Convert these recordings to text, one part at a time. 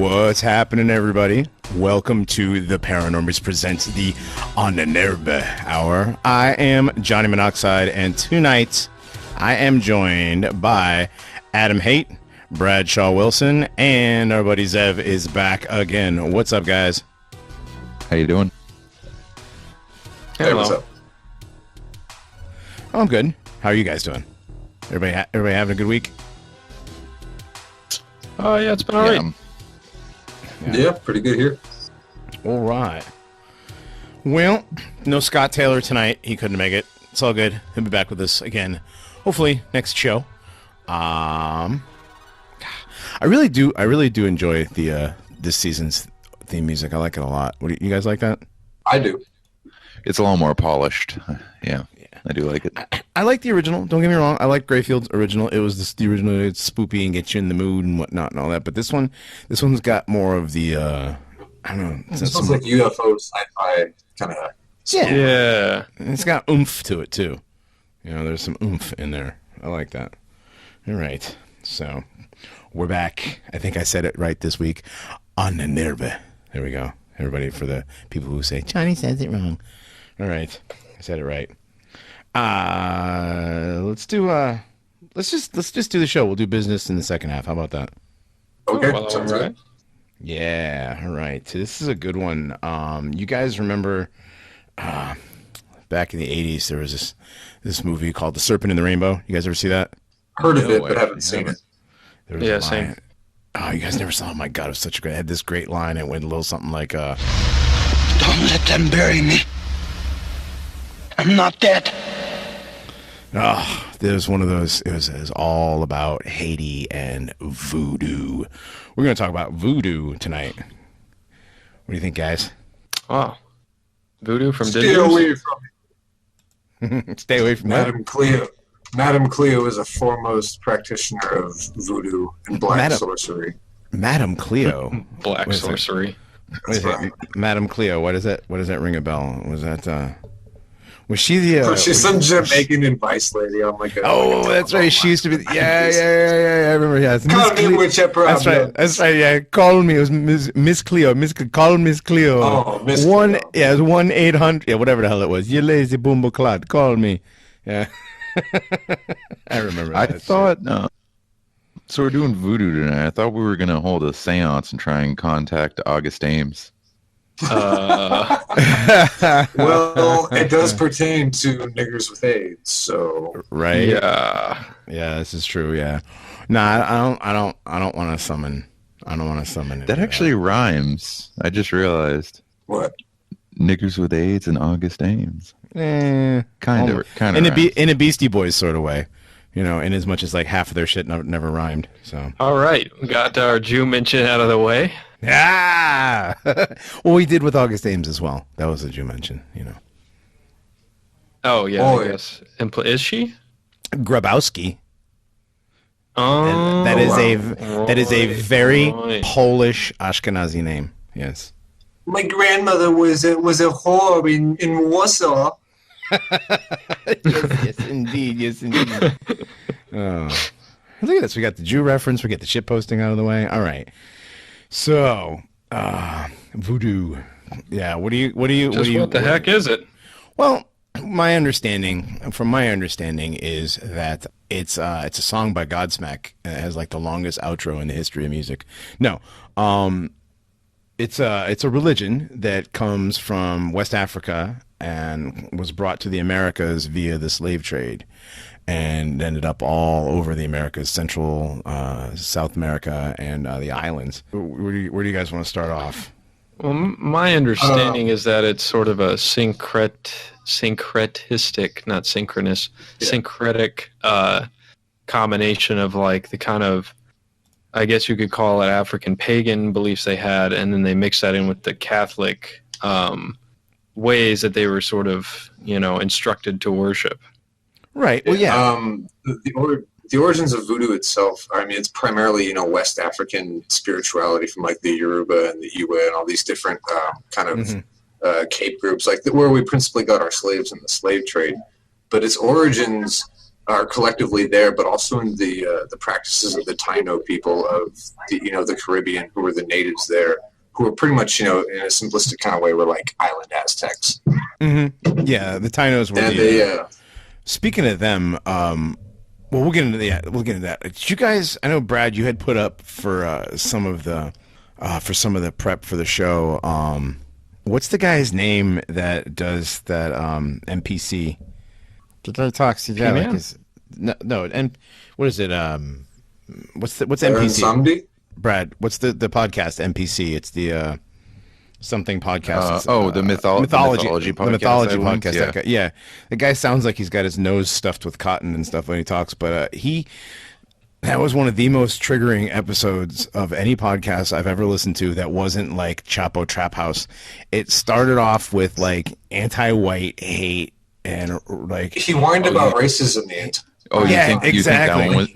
What's happening, everybody? Welcome to the Paranormies present the Ahnenerbe Hour. I am Johnny Monoxide, and tonight I am joined by Adam Haidt, Bradshaw Wilson, and our buddy Zev is back again. What's up, guys? How you doing? Hey, what's up? Oh, I'm good. How are you guys doing? Everybody having a good week? Oh, yeah, it's been all right. Yeah, pretty good here. All right. Well, no Scott Taylor tonight. He couldn't make it. It's all good. He'll be back with us again, hopefully next show. I really do enjoy the this season's theme music. I like it a lot. What do you guys like that? I do. It's a little more polished. Yeah, I do like it. I like the original. Don't get me wrong. I like Grayfield's original. It was the original. It's spoopy and gets you in the mood and whatnot and all that. But this one's got more of the I don't know. It sounds like UFO sci-fi kind of. Yeah. It's got oomph to it too. You know, there's some oomph in there. I like that. All right. So we're back. I think I said it right this week. Ahnenerbe. There we go. Everybody, for the people who say Johnny says it wrong. All right. I said it right. Let's just do the show. We'll do business in the second half. How about that? Okay, well, sounds all good. right. Yeah, all right. This is a good one. You guys remember back in the 80s there was this movie called The Serpent and the Rainbow. You guys ever see that? Heard of it, but haven't seen it. There was Yeah, a same. line. Oh, you guys never saw it? Oh my God, it was such a great. It had this great line. It went a little something like Don't let them bury me. I'm not dead. oh, there's one of those. It was all about Haiti and voodoo. We're going to talk about voodoo tonight. What do you think, guys? Oh. Voodoo from Stay Disney? away from it. Stay away from that. Madame Cleo. Madame Cleo is a foremost practitioner of voodoo and black sorcery. Madame Cleo. Black What is it? sorcery. What is That's it? Madame Cleo. What is that? What does that ring a bell? Was that? Was she the? She's some Jamaican advice lady. I'm like, Oh, that's right. She used to be. Yeah. I remember. Yeah. Call me with your problem. That's right. Yeah. Call me. It was Miss Cleo. Call Miss Cleo. Oh, Miss One. Cleo. Yeah. It was 1-800. Yeah. Whatever the hell it was. You lazy boombo clod. Call me. Yeah. I remember. I that thought, so we're doing voodoo tonight. I thought we were going to hold a seance and try and contact August Ames. Well, it does pertain to niggers with AIDS, so shit. Right. Yeah. Yeah. This is true. Yeah. Nah. I don't want to summon. I don't want to summon. That actually rhymes. I just realized. what? Niggers with AIDS and August Ames. Kind of. In a Beastie Boys sort of way, you know, in as much as like half of their shit never rhymed. So All right. We got our Jew mention out of the way. yeah. Well, we did with August Ames as well. That was a Jew mention, you know. Oh, yeah, Boy. I guess. Is she? Grabowski. Oh, That is a very right. Polish Ashkenazi name. Yes. My grandmother was a whore in Warsaw. Yes, indeed. Yes, indeed. Oh. Look at this. We got the Jew reference. We get the shit posting out of the way. All right. So, voodoo. Yeah. What the heck is it? Well, from my understanding is that it's a song by Godsmack, and it has like the longest outro in the history of music. No, it's a religion that comes from West Africa and was brought to the Americas via the slave trade, and ended up all over the Americas, Central, South America, and the islands. Where do you guys want to start off? Well, my understanding is that it's sort of a syncretistic, not synchronous, syncretic combination of like the kind of, I guess you could call it African pagan beliefs they had, and then they mix that in with the Catholic ways that they were sort of, instructed to worship. Right. Well, yeah. The origins of voodoo itself, I mean, it's primarily, West African spirituality from like the Yoruba and the Iwa and all these different Cape groups, like where we principally got our slaves in the slave trade. But its origins are collectively there, but also in the practices of the Taino people of the Caribbean, who were the natives there, who were pretty much, in a simplistic kind of way, were like island Aztecs. Mm-hmm. Yeah, the Tainos were. And speaking of them, we'll get into that. Did you guys? I know, Brad, you had put up for some of the prep for the show. What's the guy's name that does that NPC? The guy talks. Yeah, and what is it? What's NPC? Somebody? Brad, what's the podcast NPC? It's the something podcast. The mythology podcast. The mythology podcast. Yeah. That guy, yeah, the guy sounds like he's got his nose stuffed with cotton and stuff when he talks. But that was one of the most triggering episodes of any podcast I've ever listened to that wasn't like Chapo Trap House. It started off with like anti-white hate and like he whined about racism. Exactly. You think that one was,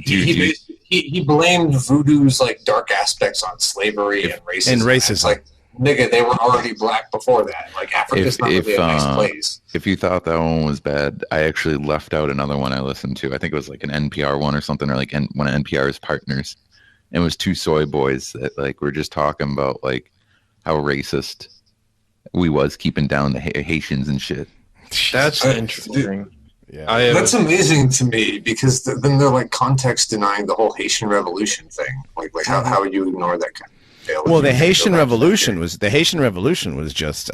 he blamed voodoo's like dark aspects on slavery and racism. It's like, nigga, they were already black before that. Like, Africa's not really a nice place. If you thought that one was bad, I actually left out another one I listened to. I think it was like an NPR one or something, or like one of NPR's partners. And it was two soy boys that like were just talking about like how racist we was keeping down the Haitians and shit. That's interesting. Yeah, that's amazing to me, because then they're like context denying the whole Haitian Revolution thing. Like how would you ignore that kind of detail? Well, the Haitian Revolution was just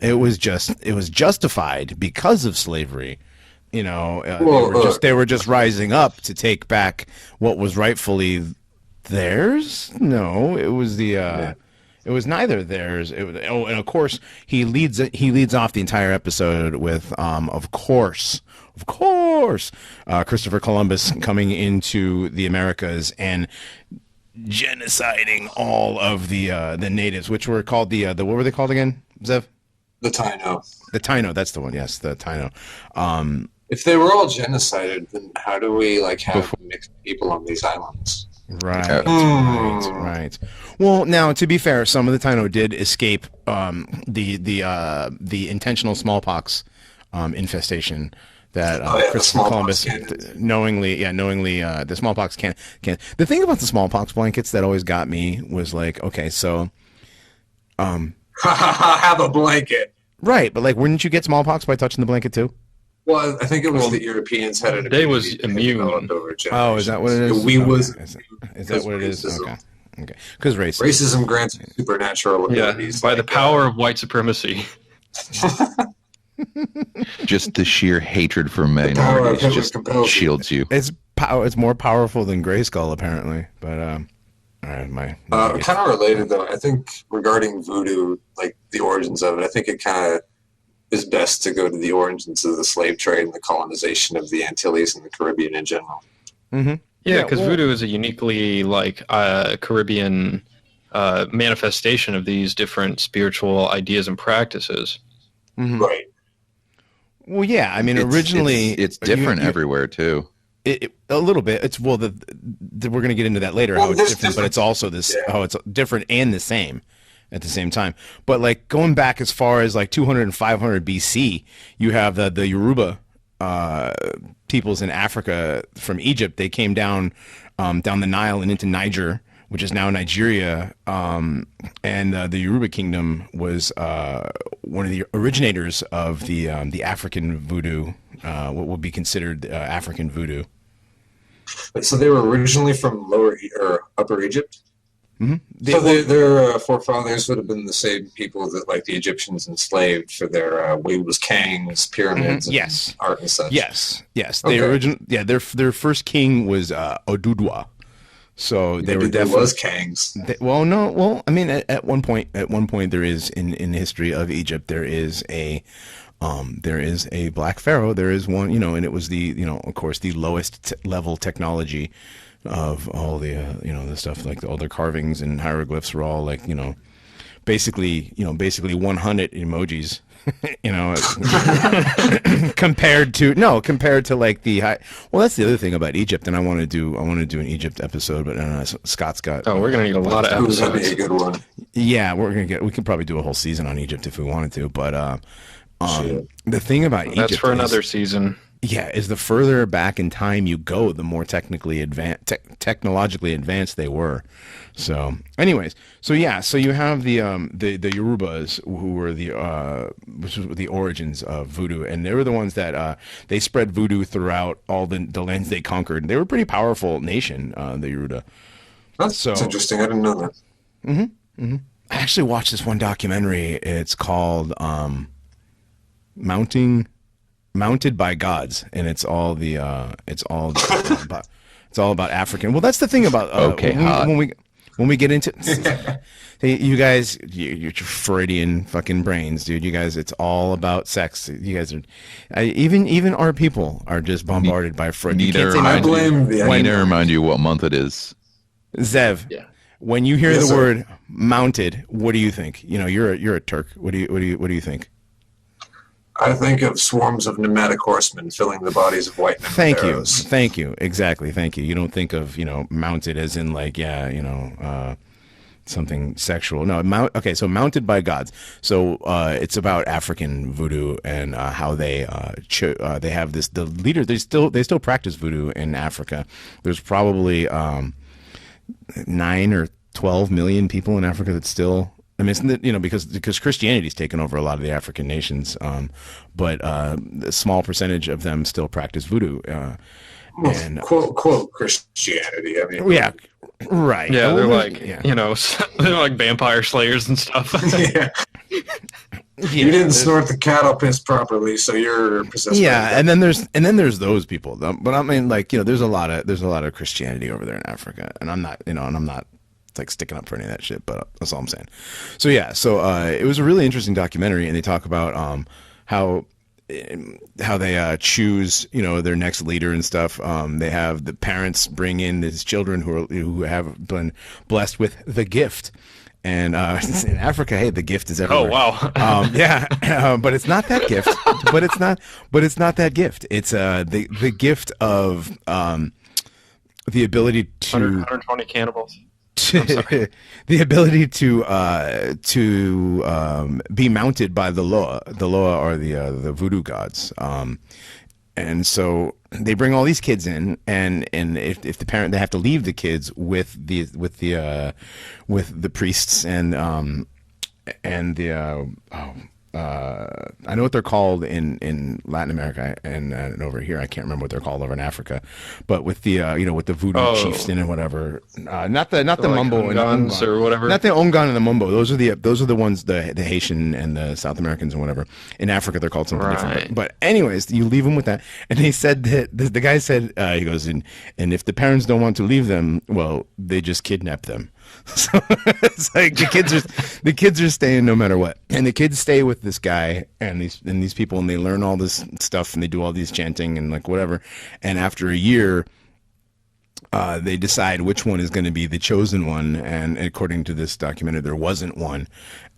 it was justified because of slavery. They were just rising up to take back what was rightfully theirs. No, it was it was neither theirs. And of course, he leads off the entire episode with, of course, Christopher Columbus coming into the Americas and genociding all of the natives, which were called what were they called again, Zev? The Taino. The Taino, that's the one. Yes, the Taino. If they were all genocided, then how do we have mixed people on these islands? Right. Well, now to be fair, some of the Taino did escape the intentional smallpox infestation that Christopher Columbus knowingly the smallpox can. The thing about the smallpox blankets that always got me was like, okay, so have a blanket. Right, but like, wouldn't you get smallpox by touching the blanket too? Well, I think it was the Europeans had an they was immune. Oh, is that what it is? Is that what it is? Okay. Because racism grants supernatural abilities. By the power of white supremacy. Just the sheer hatred for minorities just shields you. It's more powerful than Grayskull, apparently. But kind of related though. I think regarding voodoo, like the origins of it, I think it kind of is best to go to the origins of the slave trade and the colonization of the Antilles and the Caribbean in general. Mm-hmm. Yeah, because voodoo is a uniquely Caribbean manifestation of these different spiritual ideas and practices. Mm-hmm. Right. Well, yeah. I mean, originally it's different everywhere too. A little bit. We're going to get into that later. How it's different, but it's also how it's different and the same at the same time. But like going back as far as like 200 and 500 BC, you have the Yoruba peoples in Africa from Egypt. They came down the Nile and into Niger, which is now Nigeria. And the Yoruba kingdom was one of the originators of the African voodoo, what would be considered African voodoo. So they were originally from Upper Egypt? Mm-hmm. So their forefathers would have been the same people that like the Egyptians enslaved for their was Kangs, pyramids, and art and such. Yes. Okay. Their first king was Odudwa. So they were definitely was Kangs. I mean, at one point there is in the history of Egypt there is a black pharaoh. There is one, and it was of course the lowest level technology of all the the stuff, like all their carvings and hieroglyphs were all like basically 100 emojis compared to like the high. Well, that's the other thing about Egypt, and I want to do an Egypt episode, but Scott's got. Oh, we're gonna need a lot of episodes. That'd be a good one. Yeah, we could probably do a whole season on Egypt if we wanted to, but the thing about Egypt, that's for another season. Yeah, is the further back in time you go, the more technically technologically advanced they were. So, anyways, so yeah, so you have the Yorubas, who were which was the origins of voodoo, and they were the ones that they spread voodoo throughout all the lands they conquered. They were a pretty powerful nation, the Yoruba. That's interesting. I didn't know that. I actually watched this one documentary. It's called Mounted by Gods, and it's all about African. Well, that's the thing about when we get into hey, you guys, your Freudian fucking brains, dude. You guys, it's all about sex. You guys are even our people are just bombarded by Freud. Need to remind you what month it is. Zev. Yeah. When you hear the word mounted, what do you think? You know, you're a Turk. What do you think? I think of swarms of pneumatic horsemen filling the bodies of white men. Thank you. Exactly. Thank you. You don't think of, mounted as in like, something sexual. No, so Mounted by Gods. So it's about African voodoo and how they have this, the leader, they still practice voodoo in Africa. There's probably 9 or 12 million people in Africa that still, I mean, because Christianity's taken over a lot of the African nations, but a small percentage of them still practice voodoo. And quote Christianity. I mean, yeah, right. Yeah, they're like they're like vampire slayers and stuff. Yeah. You didn't snort the cattle piss properly, so you're possessed. Yeah, and then there's those people. But I mean, like, there's a lot of Christianity over there in Africa, and I'm not like sticking up for any of that shit, but that's all I'm saying. So yeah, it was a really interesting documentary, and they talk about how they choose their next leader and stuff. They have the parents bring in these children who have been blessed with the gift. And in Africa, hey, the gift is everywhere. Oh wow! Yeah, but it's not that gift. But it's not that gift. It's the gift of the ability to 120 cannibals. The ability to be mounted by the Loa. The Loa are the voodoo gods. And so they bring all these kids in, and if the parent, they have to leave the kids with the priests and I know what they're called in Latin America and over here. I can't remember what they're called over in Africa, but with the with the voodoo chieftain and whatever. Not the like Mumbo and Ongans or whatever. Not the Ongan and the Mumbo. Those are the ones the Haitian and the South Americans and whatever. In Africa, they're called something different. But anyways, you leave them with that. And they said that the guy said he goes in, and if the parents don't want to leave them, well, they just kidnap them. So it's like the kids are staying no matter what, and the kids stay with this guy and these people, and they learn all this stuff, and they do all these chanting and like whatever. And after a year, they decide which one is going to be the chosen one. And according to this documentary, there wasn't one,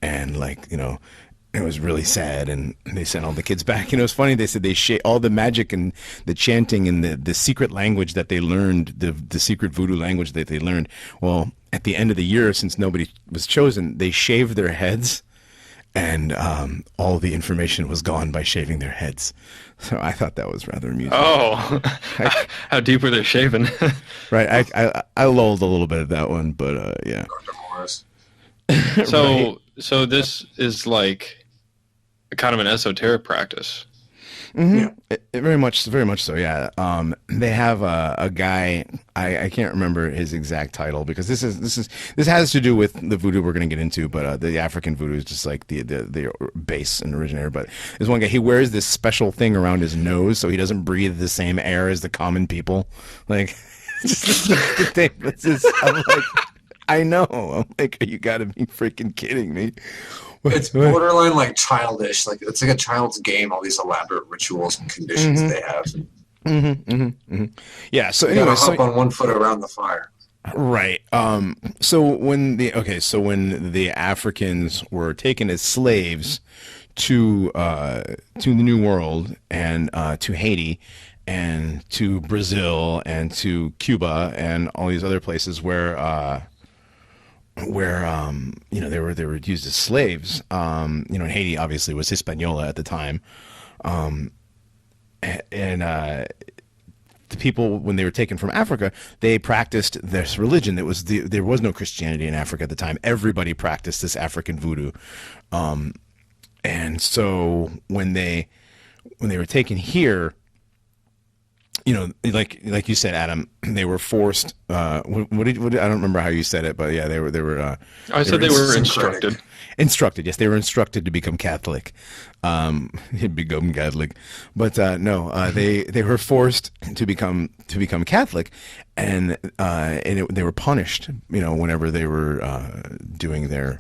and it was really sad, and they sent all the kids back. It's funny. They said they all the magic and the chanting and the secret language that they learned, the secret voodoo language that they learned. Well, at the end of the year, since nobody was chosen, they shaved their heads, and all the information was gone by shaving their heads. So I thought that was rather amusing. Oh, how deep were they shaving? Right. I lulled a little bit of that one, but yeah. So this is like kind of an esoteric practice. Mm-hmm. Yeah. Very much so. Yeah. They have a guy. I can't remember his exact title because this has to do with the voodoo we're going to get into. But the African voodoo is just like the base and originator. But there's one guy. He wears this special thing around his nose so he doesn't breathe the same air as the common people. Like, the thing. I'm like, I know. I'm like, you got to be freaking kidding me. It's borderline like childish. Like it's like a child's game. All these elaborate rituals and conditions they have. Yeah. So anyway, anyway, hop on one foot around the fire. Right. So when the Africans were taken as slaves to the New World and to Haiti and to Brazil and to Cuba and all these other places where they were used as slaves. And Haiti obviously was Hispaniola at the time, and the people, when they were taken from Africa, they practiced this religion. There was no Christianity in Africa at the time. Everybody practiced this African voodoo, and so when they were taken here, you know, like you said, Adam, they were forced. What I don't remember how you said it, but yeah, they were. I said they were instructed. Instructed, yes, they were instructed to become Catholic, become Catholic, but no, they were forced to become Catholic, and they were punished, you know, whenever they were doing their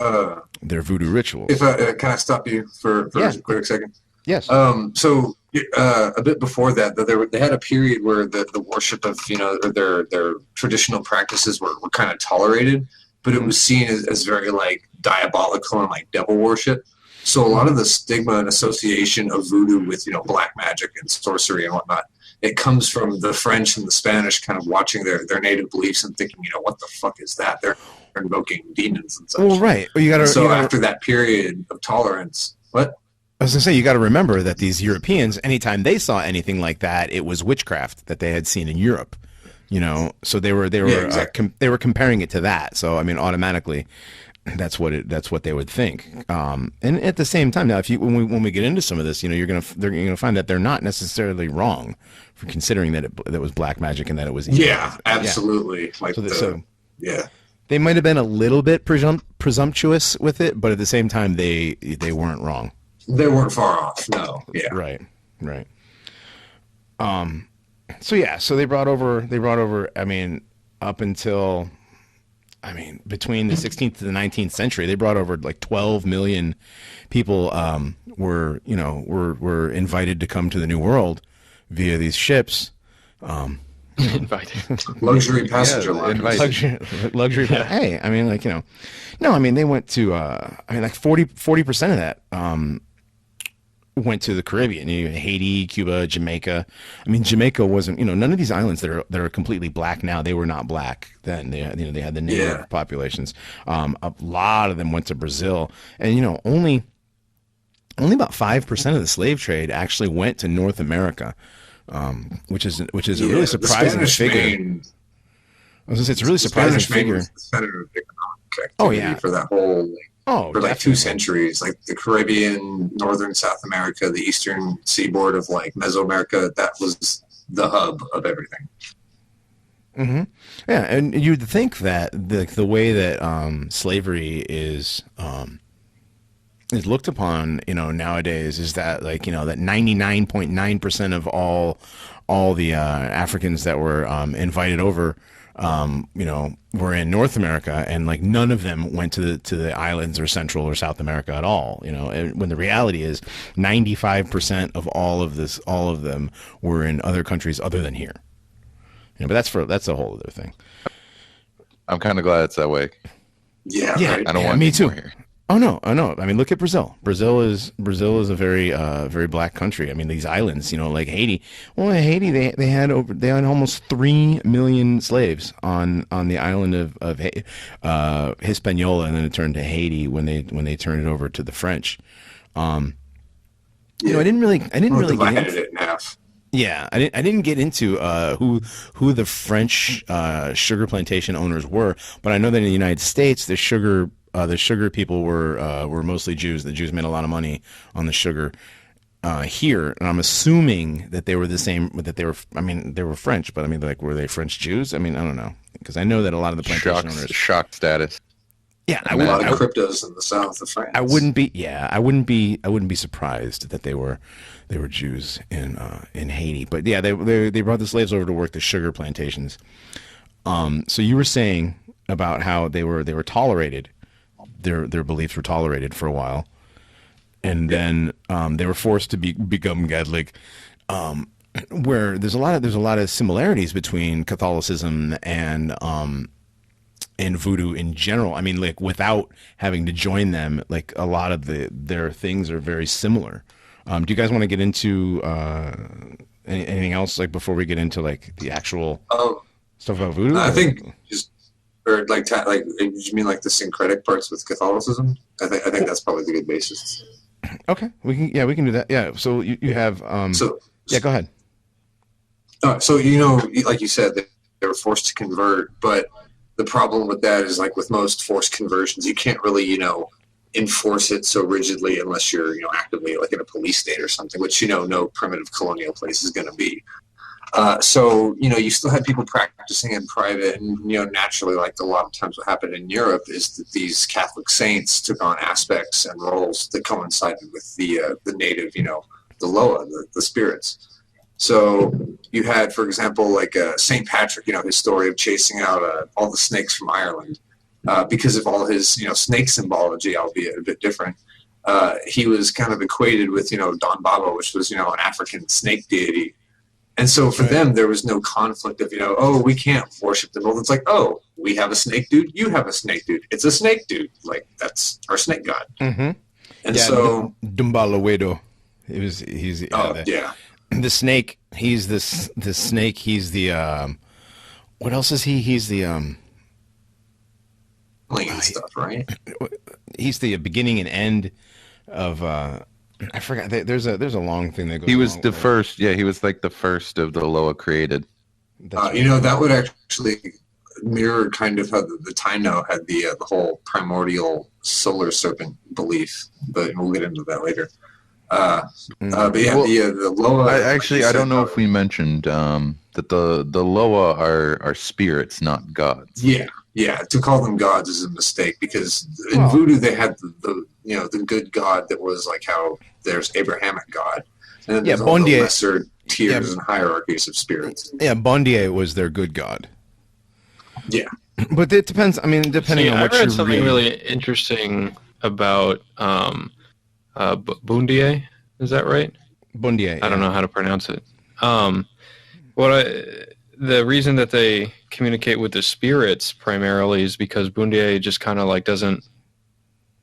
voodoo rituals. If can I stop you for a quick second? Yes. So a bit before that, they had a period where the worship of, you know, their traditional practices were kind of tolerated, but it was seen as very like diabolical and like devil worship. So a lot of the stigma and association of voodoo with, you know, black magic and sorcery and whatnot, it comes from the French and the Spanish kind of watching their native beliefs and thinking, you know, what the fuck is that? They're invoking demons and such. Well, right. Well, after that period of tolerance, what? I was going to say, you got to remember that these Europeans, anytime they saw anything like that, it was witchcraft that they had seen in Europe. You know, so they were exactly. They were comparing it to that. So I mean, automatically, that's what they would think. And at the same time, now, when we get into some of this, you know, they're gonna find that they're not necessarily wrong for considering that it was black magic and that it was evil. Yeah, absolutely. Yeah. They might have been a little bit presumptuous with it, but at the same time, they weren't wrong. They weren't far off. No. Yeah. Right. So they brought over, I mean, up until, I mean, between the 16th to the 19th century, they brought over like 12 million people were invited to come to the New World via these ships. Invited. Luxury passenger line. Luxury. Yeah. Hey, I mean, like, you know, no, I mean, they went to, like 40% of that went to the Caribbean, you know, Haiti, Cuba, Jamaica. I mean, Jamaica wasn't, you know, none of these islands that are completely black now, they were not black then. They had the native populations. A lot of them went to Brazil, and, you know, only about 5% of the slave trade actually went to North America, which is a really surprising figure. I was gonna say, it's a really surprising figure. For that whole. For like 2 centuries, like the Caribbean, northern South America, the eastern seaboard of like Mesoamerica, that was the hub of everything. Mm-hmm. Yeah, and you'd think that the way that slavery is looked upon, you know, nowadays is that, like, you know, that 99.9% of all the Africans that were invited over, you know, were in North America, and like none of them went to the islands or Central or South America at all. You know, and when the reality is 95% of all of them were in other countries other than here. You know, but that's a whole other thing. I'm kind of glad it's that way. Yeah, I don't want me too. Here. Oh no. I mean, look at Brazil. Brazil is a very very black country. I mean, these islands, you know, like Haiti. Well, in Haiti they had almost 3 million slaves on the island of Hispaniola, and then it turned to Haiti when they turned it over to the French. You know, I didn't really get into it in half. Yeah, I didn't get into who the French sugar plantation owners were, but I know that in the United States, the sugar people were mostly Jews. The Jews made a lot of money on the sugar here, and I'm assuming that they were the same. That they were French, but I mean, like, were they French Jews? I mean, I don't know, because I know that a lot of the plantation owners shock status. Yeah, a lot of cryptos in the south of France. I wouldn't be surprised that they were Jews in Haiti. But yeah, they brought the slaves over to work the sugar plantations. So you were saying about how they were tolerated. Their beliefs were tolerated for a while, and then they were forced to become Catholic. Where there's a lot of similarities between Catholicism and voodoo in general. I mean, like, without having to join them, like, a lot of their things are very similar. Do you guys want to get into anything else, like, before we get into, like, the actual stuff about voodoo? I think just. Or like you mean like the syncretic parts with Catholicism? I think that's probably the good basis. Okay, we can do that. Yeah. So you have. Go ahead. So like you said, they were forced to convert, but the problem with that is, like with most forced conversions, you can't really enforce it so rigidly unless you're actively like in a police state or something, which no primitive colonial place is going to be. So you still had people practicing in private, and naturally, like a lot of times what happened in Europe is that these Catholic saints took on aspects and roles that coincided with the native, the Loa, the spirits. So you had, for example, like Saint Patrick, his story of chasing out all the snakes from Ireland, because of all his snake symbology, albeit a bit different. He was kind of equated with Don Baba, which was an African snake deity. And so for them, there was no conflict of, oh, we can't worship them. Well, it's like, oh, we have a snake dude. You have a snake dude. It's a snake dude. Like, that's our snake god. Mm-hmm. And so... Dumbalawedo. Yeah. The snake, he's the snake. He's the, what else is he? He's the, and stuff, right? He's the beginning and end of, I forgot. There's a long thing that goes. He was the first. Yeah, he was like the first of the Loa created. That would actually mirror kind of how the Taino had the whole primordial solar serpent belief, but we'll get into that later. But yeah, the Loa. I don't know if we mentioned that the Loa are spirits, not gods. Yeah. To call them gods is a mistake, because in voodoo they had the good god that was like how there's Abrahamic god, and then there's all the lesser tiers and hierarchies of spirits. Yeah, Bondier was their good god. Yeah, but it depends. I mean, depending on what you read. I read something really interesting about Bundier. Is that right? Bundier. I don't know how to pronounce it. The reason that they communicate with the spirits primarily is because Bundier just kind of like doesn't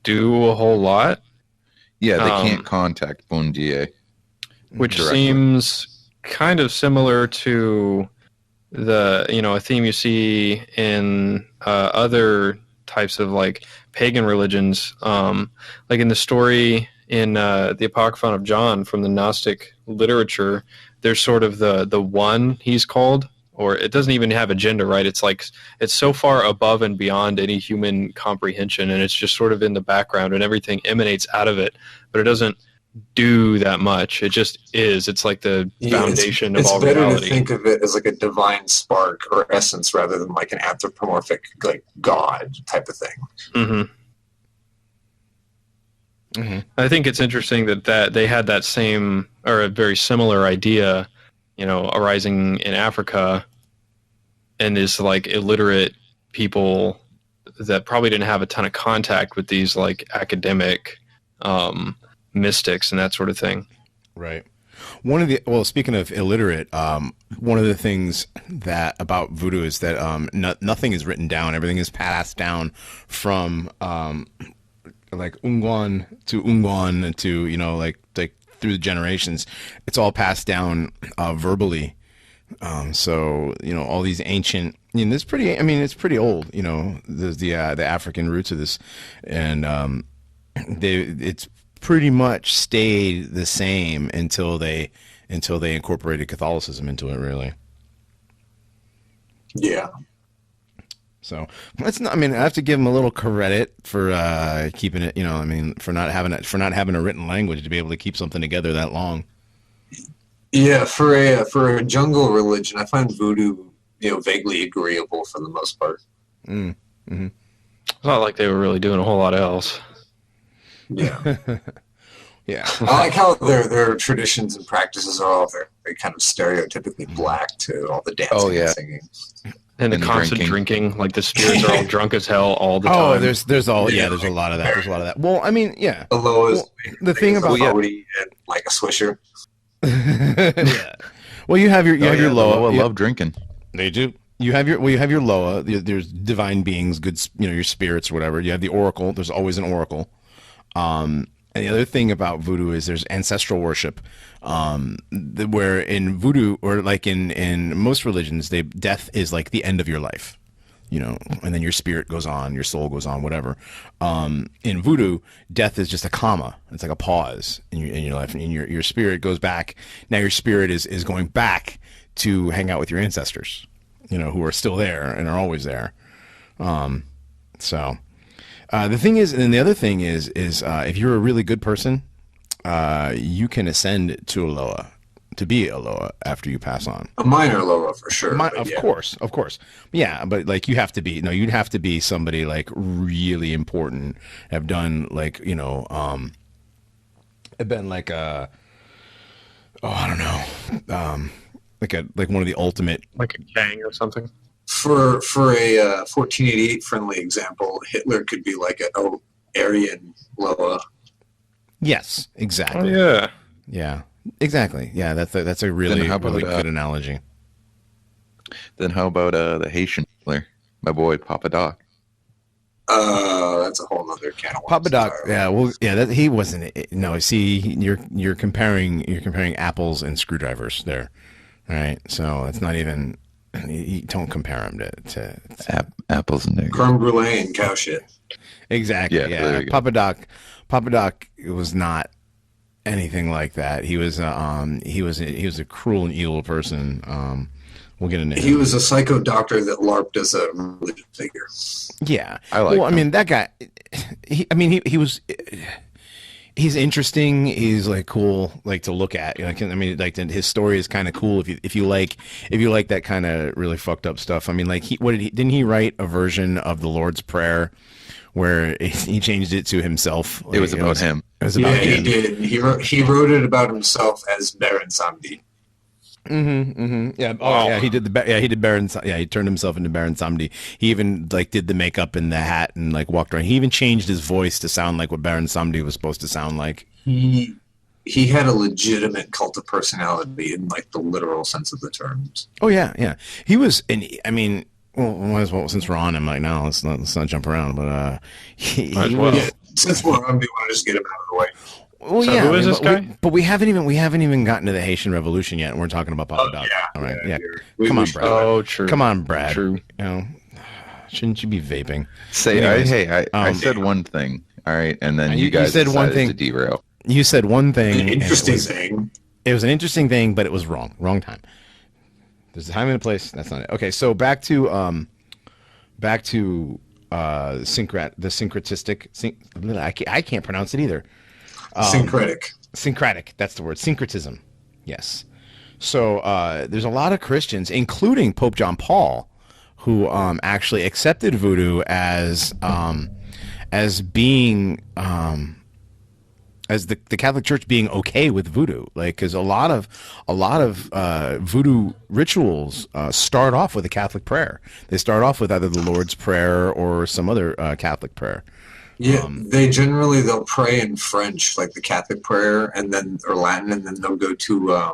do a whole lot. Yeah, they can't contact Bundier. Which directly. Seems kind of similar to the, a theme you see in other types of like pagan religions. Like in the story in the Apocryphon of John from the Gnostic literature, there's sort of the one he's called, or it doesn't even have a gender, right? It's like, it's so far above and beyond any human comprehension, and it's just sort of in the background, and everything emanates out of it, but it doesn't do that much. It just is. It's like the foundation of all reality. It's better to think of it as like a divine spark or essence rather than like an anthropomorphic, like God type of thing. Mm-hmm. Mm-hmm. I think it's interesting that they had that same, or a very similar idea, arising in Africa, and this like illiterate people that probably didn't have a ton of contact with these like academic mystics and that sort of thing. Right. Speaking of illiterate, one of the things that about voodoo is that nothing is written down. Everything is passed down from like Ungwan to like through the generations. It's all passed down verbally. So all these ancient, it's pretty old. The African roots of this, and it's pretty much stayed the same until they incorporated Catholicism into it, really. Yeah. So that's not. I mean, I have to give them a little credit for keeping it. For not having a written language to be able to keep something together that long. Yeah, for a jungle religion, I find voodoo, vaguely agreeable for the most part. Mm-hmm. It's not like they were really doing a whole lot else. Yeah. Yeah. I like how their traditions and practices are all very kind of stereotypically black too. All the dancing and singing. And the constant drinking, like the spirits are all drunk as hell all the time. Oh, there's a lot of that. There's a lot of that. Well, I mean, yeah. The thing about and like a Swisher. Yeah. Well, you have your Loa. Loa love drinking. They do. You have your Loa. There's divine beings, good, your spirits or whatever. You have the oracle. There's always an oracle. And the other thing about voodoo is there's ancestral worship, where in voodoo, or like in most religions, death is like the end of your life, and then your spirit goes on, your soul goes on, whatever. In voodoo, death is just a comma. It's like a pause in your life, and your spirit goes back. Now your spirit is going back to hang out with your ancestors, who are still there and are always there. So the thing is, and the other thing is if you're a really good person, you can ascend to Aloha, to be Aloha after you pass on. A minor Aloha for sure. Of course. Yeah, but like you'd have to be somebody like really important, have done like, have been like I don't know, like one of the ultimate, like a gang or something. For a 1488 friendly example, Hitler could be like an Aryan Loa. Yes, exactly. Oh, yeah, exactly. Yeah, that's a really good analogy. Then how about the Haitian Hitler, my boy Papa Doc? That's a whole nother can of worms. Papa Doc, yeah, well, yeah, he wasn't. No, see, you're comparing apples and screwdrivers there, all right? So it's not even. You don't compare them to apples and creme brulee and cow shit. Exactly. Yeah. Papa Doc was not anything like that. He was a cruel and evil person. We'll get into. He was a psycho doctor that LARPed as a religious figure. Yeah, I like. Well, him. I mean, that guy. He was. He's interesting. He's like cool, like to look at. Like his story is kind of cool if you like that kind of really fucked up stuff. I mean, like didn't he write a version of the Lord's Prayer where he changed it to himself? It was about him. It was about him. He did. He wrote it about himself as Baron Samedi. Yeah. Oh, yeah. He did he did Baron. Yeah, he turned himself into Baron Samedi. He even like did the makeup and the hat and like walked around. He even changed his voice to sound like what Baron Samedi was supposed to sound like. He had a legitimate cult of personality in like the literal sense of the terms. Oh yeah. He was, and I mean, well, might as well, since we're on him, like now let's not jump around. But he was. Yeah, since we're on, we want to just get him out of the way. Well, so yeah, who is this guy? But we haven't even gotten to the Haitian Revolution yet, and we're talking about Papa Doc. Yeah, all right, yeah. Come on, Brad. Oh, true. Come on, Brad. True. Shouldn't you be vaping? I said one thing. All right, and then you guys said one thing to derail. You said one thing. An interesting thing. It was an interesting thing, but it was wrong. Wrong time. There's a time and a place. That's not it. Okay, so back to the syncretistic. I can't pronounce it either. Syncretic, that's the word. Syncretism. Yes. So there's a lot of Christians, including Pope John Paul, who actually accepted voodoo as being as the Catholic Church being okay with voodoo, like because a lot of voodoo rituals start off with a Catholic prayer. They start off with either the Lord's Prayer or some other Catholic prayer. Yeah, they'll pray in French, like the Catholic prayer, or Latin, and then they'll go to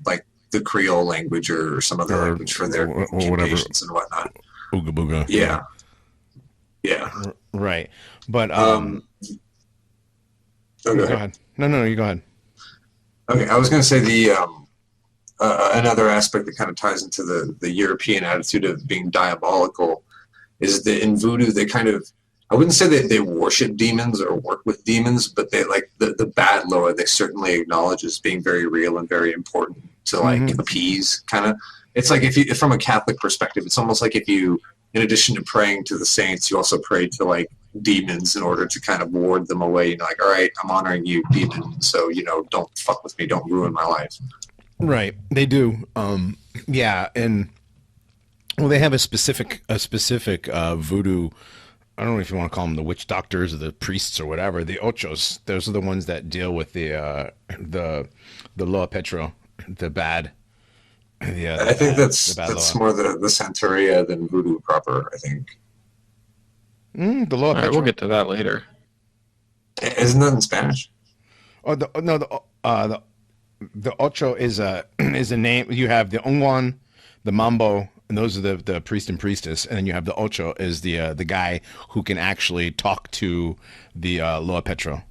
like the Creole language or some other language for their communications and whatnot. Ooga booga. Yeah. Right, but okay. Go ahead. No, you go ahead. Okay, I was going to say the another aspect that kind of ties into the European attitude of being diabolical is that in voodoo they kind of, I wouldn't say that they worship demons or work with demons, but they like the bad Loa, they certainly acknowledge as being very real and very important to like appease kind of. It's like if from a Catholic perspective, it's almost like if you, in addition to praying to the saints, you also pray to like demons in order to kind of ward them away. You know, like, all right, I'm honoring you, demon, so don't fuck with me, don't ruin my life. Right, they do. Yeah, and well, they have a specific voodoo. I don't know if you want to call them the witch doctors or the priests or whatever. The ochos, those are the ones that deal with the Loa Petro, the bad. I think that's more the Santeria than voodoo proper, I think. The Loa Petro. We'll get to that later. Isn't that in Spanish? Oh, the ocho is a name. You have the Ongwan, the Mambo, and those are the priest and priestess, and then you have the ocho is the guy who can actually talk to the Loa Petro.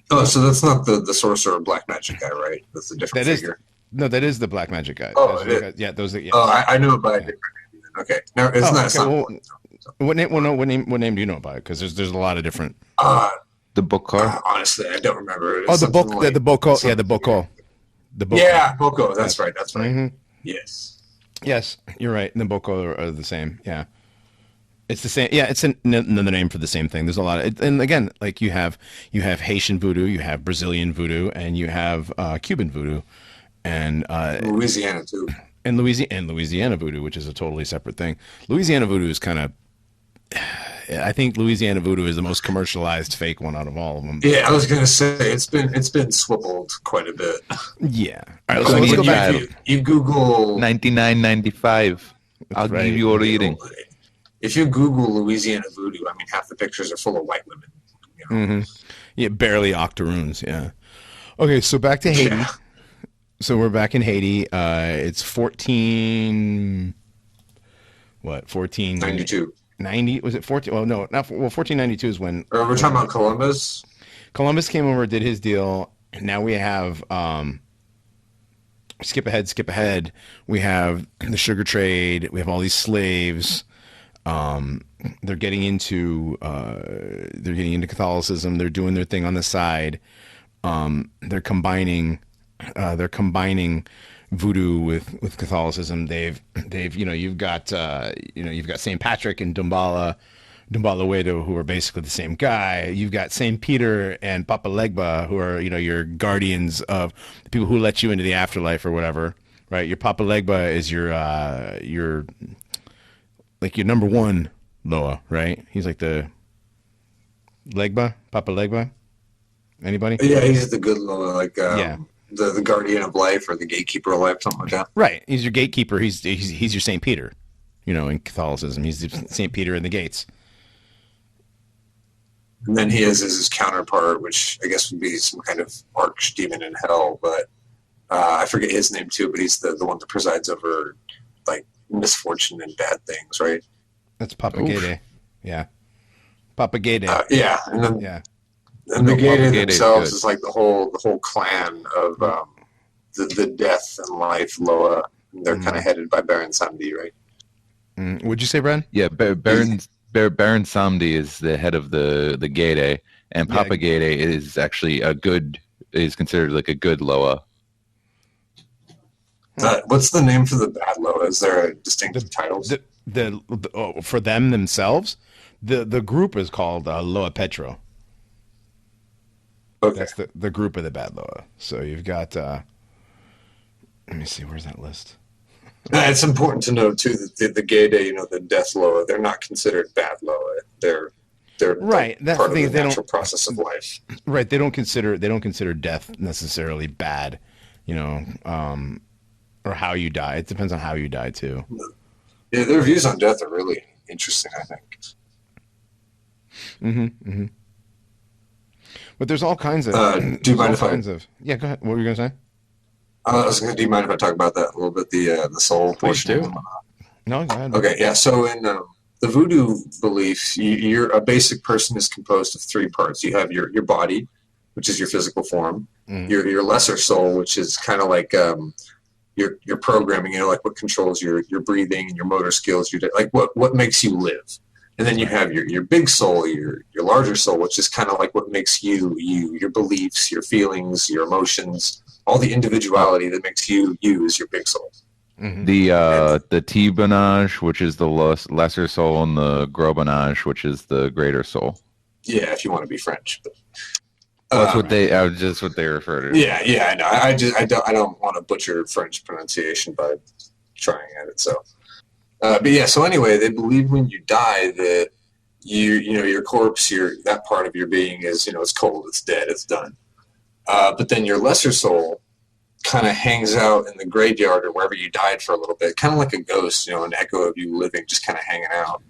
Oh, so that's not the sorcerer black magic guy, right? That's a different figure. That is the black magic guy. Oh, yeah, those are. Yeah. Oh, I know it by a different name. Okay, no, it's not. Okay. What name do you know about it? Because there's a lot of different. The Bokor. Honestly, I don't remember. The Bokor. Yeah, the Bokor. The Boko. Yeah, Boko. That's right. That's right. Mm-hmm. Yes, you're right. The Boko are the same. Yeah, it's the same. Yeah, it's another name for the same thing. There's a lot of, and again, like you have Haitian voodoo, you have Brazilian voodoo, and you have Cuban voodoo, and Louisiana too. And Louisiana voodoo, which is a totally separate thing. Louisiana voodoo is kind of, I think Louisiana voodoo is the most commercialized fake one out of all of them. Yeah, I was gonna say it's been swibbled quite a bit. Yeah. All right, so let's go back. You Google $99.95. I'll give you a reading. If you Google Louisiana voodoo, I mean, half the pictures are full of white women. You know? Mm-hmm. Yeah, barely octoroons. Yeah. Okay, so back to Haiti. Yeah. So we're back in Haiti. It's 1492. 90, was it 14? Well, no, not 1492 is when. Or we're talking about Columbus. Columbus came over, did his deal. Now we have skip ahead. We have the sugar trade. We have all these slaves. They're getting into Catholicism. They're doing their thing on the side. They're combining voodoo with Catholicism. They've you've got St. Patrick and Dumbala Wedo, who are basically the same guy. You've got St. Peter and Papa Legba, who are your guardians of the people who let you into the afterlife or whatever, right? Your Papa Legba is your number one Loa, right? He's like the Legba, Papa Legba. Anybody? Yeah, he's the good Loa, the guardian of life or the gatekeeper of life, something like that. Right. He's your gatekeeper. He's your St. Peter, in Catholicism. He's the St. Peter in the gates. And then he has his counterpart, which I guess would be some kind of archdemon in hell, but I forget his name too, but he's the one that presides over like misfortune and bad things, right? That's Papa Gede. Yeah. Papa Gede. Yeah. And then And the Gede themselves is like the whole clan of the death and life Loa. They're kind of headed by Baron Samedi, right? Would you say, Bren? Yeah, Baron Samedi is the head of the Gede, and Papa Gede is actually is considered like a good Loa. What's the name for the bad Loa? Is there a distinctive titles? For them themselves, the group is called Loa Petro. Okay. That's the group of the bad Loa. So you've got, let me see, where's that list? It's important to know too that the Gede, the death Loa, they're not considered bad Loa. They're right. That's part of the natural process of life. Right. They don't consider death necessarily bad, or how you die. It depends on how you die too. Yeah, their views on death are really interesting, I think. Mm-hmm. Mm-hmm. But there's all kinds of. Do you mind if Yeah, go ahead. What were you going to say? Do you mind if I talk about that a little bit? The soul portion. No, go ahead. Okay, yeah. So in the voodoo beliefs, a basic person is composed of three parts. You have your body, which is your physical form. Mm. Your lesser soul, which is kind of like your programming. Like what controls your breathing and your motor skills. Like what makes you live. And then you have your big soul, your larger soul, which is kind of like what makes you, your beliefs, your feelings, your emotions, all the individuality that makes you is your big soul. Mm-hmm. The T-Banage, which is the lesser soul, and the Gros-Banage, which is the greater soul. Yeah, if you want to be French. But, that's what they refer to. Yeah, I know. I don't want to butcher French pronunciation by trying at it, so. But yeah, so anyway, they believe when you die that your corpse, that part of your being is, it's cold, it's dead, it's done. But then your lesser soul kind of hangs out in the graveyard or wherever you died for a little bit, kind of like a ghost, an echo of you living, just kind of hanging out.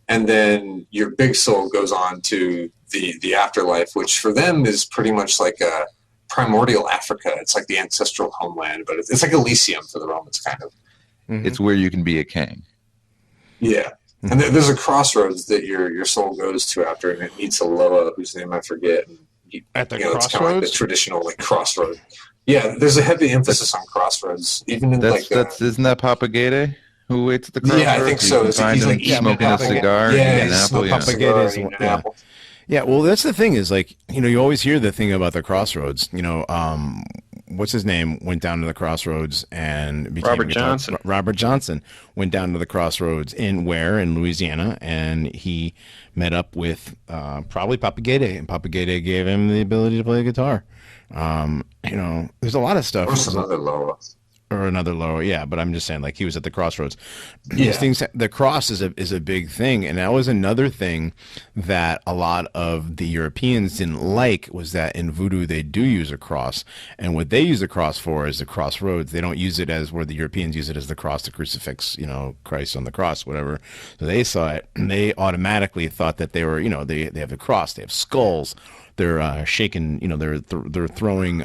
And then your big soul goes on to the afterlife, which for them is pretty much like a primordial Africa. It's like the ancestral homeland, but it's like Elysium for the Romans, kind of. Mm-hmm. It's where you can be a king. Yeah, and there's a crossroads that your soul goes to after, and it meets a Loa whose name I forget. At the crossroads? It's kind of like the traditional crossroad. Yeah, there's a heavy emphasis on crossroads, even in isn't that Papa Gede who waits at the crossroads? Yeah, I think so. He's like smoking a cigar, eating an apple. Papa Gede is an apple. Yeah, well, that's the thing is you always hear the thing about the crossroads. what's his name went down to the crossroads and became Robert Johnson. Robert Johnson went down to the crossroads in Louisiana, and he met up with probably Papa Gaede, and Papa Gaede gave him the ability to play guitar. There's a lot of stuff. Or some other Loa. Or another lower, yeah. But I'm just saying, like, he was at the crossroads. Yeah. These things, the cross is a big thing, and that was another thing that a lot of the Europeans didn't like, was that in voodoo they do use a cross, and what they use the cross for is the crossroads. They don't use it as where the Europeans use it as the cross, the crucifix, Christ on the cross, whatever. So they saw it, and they automatically thought that they were, they have a cross, they have skulls. They're shaking, they're throwing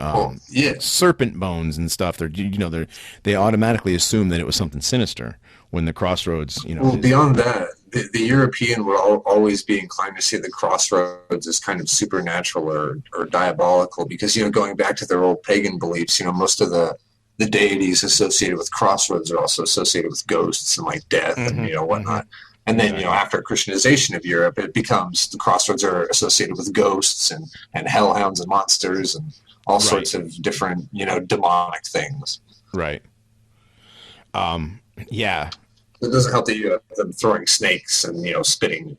serpent bones and stuff. They automatically assume that it was something sinister when the crossroads, Well, beyond that, the European would always be inclined to see the crossroads as kind of supernatural or diabolical because, going back to their old pagan beliefs, most of the deities associated with crossroads are also associated with ghosts and like death and, whatnot. Mm-hmm. And then, after Christianization of Europe, it becomes the crossroads are associated with ghosts and hellhounds and monsters and all sorts of different, demonic things. Right. Yeah. It doesn't help that you have them throwing snakes and, spitting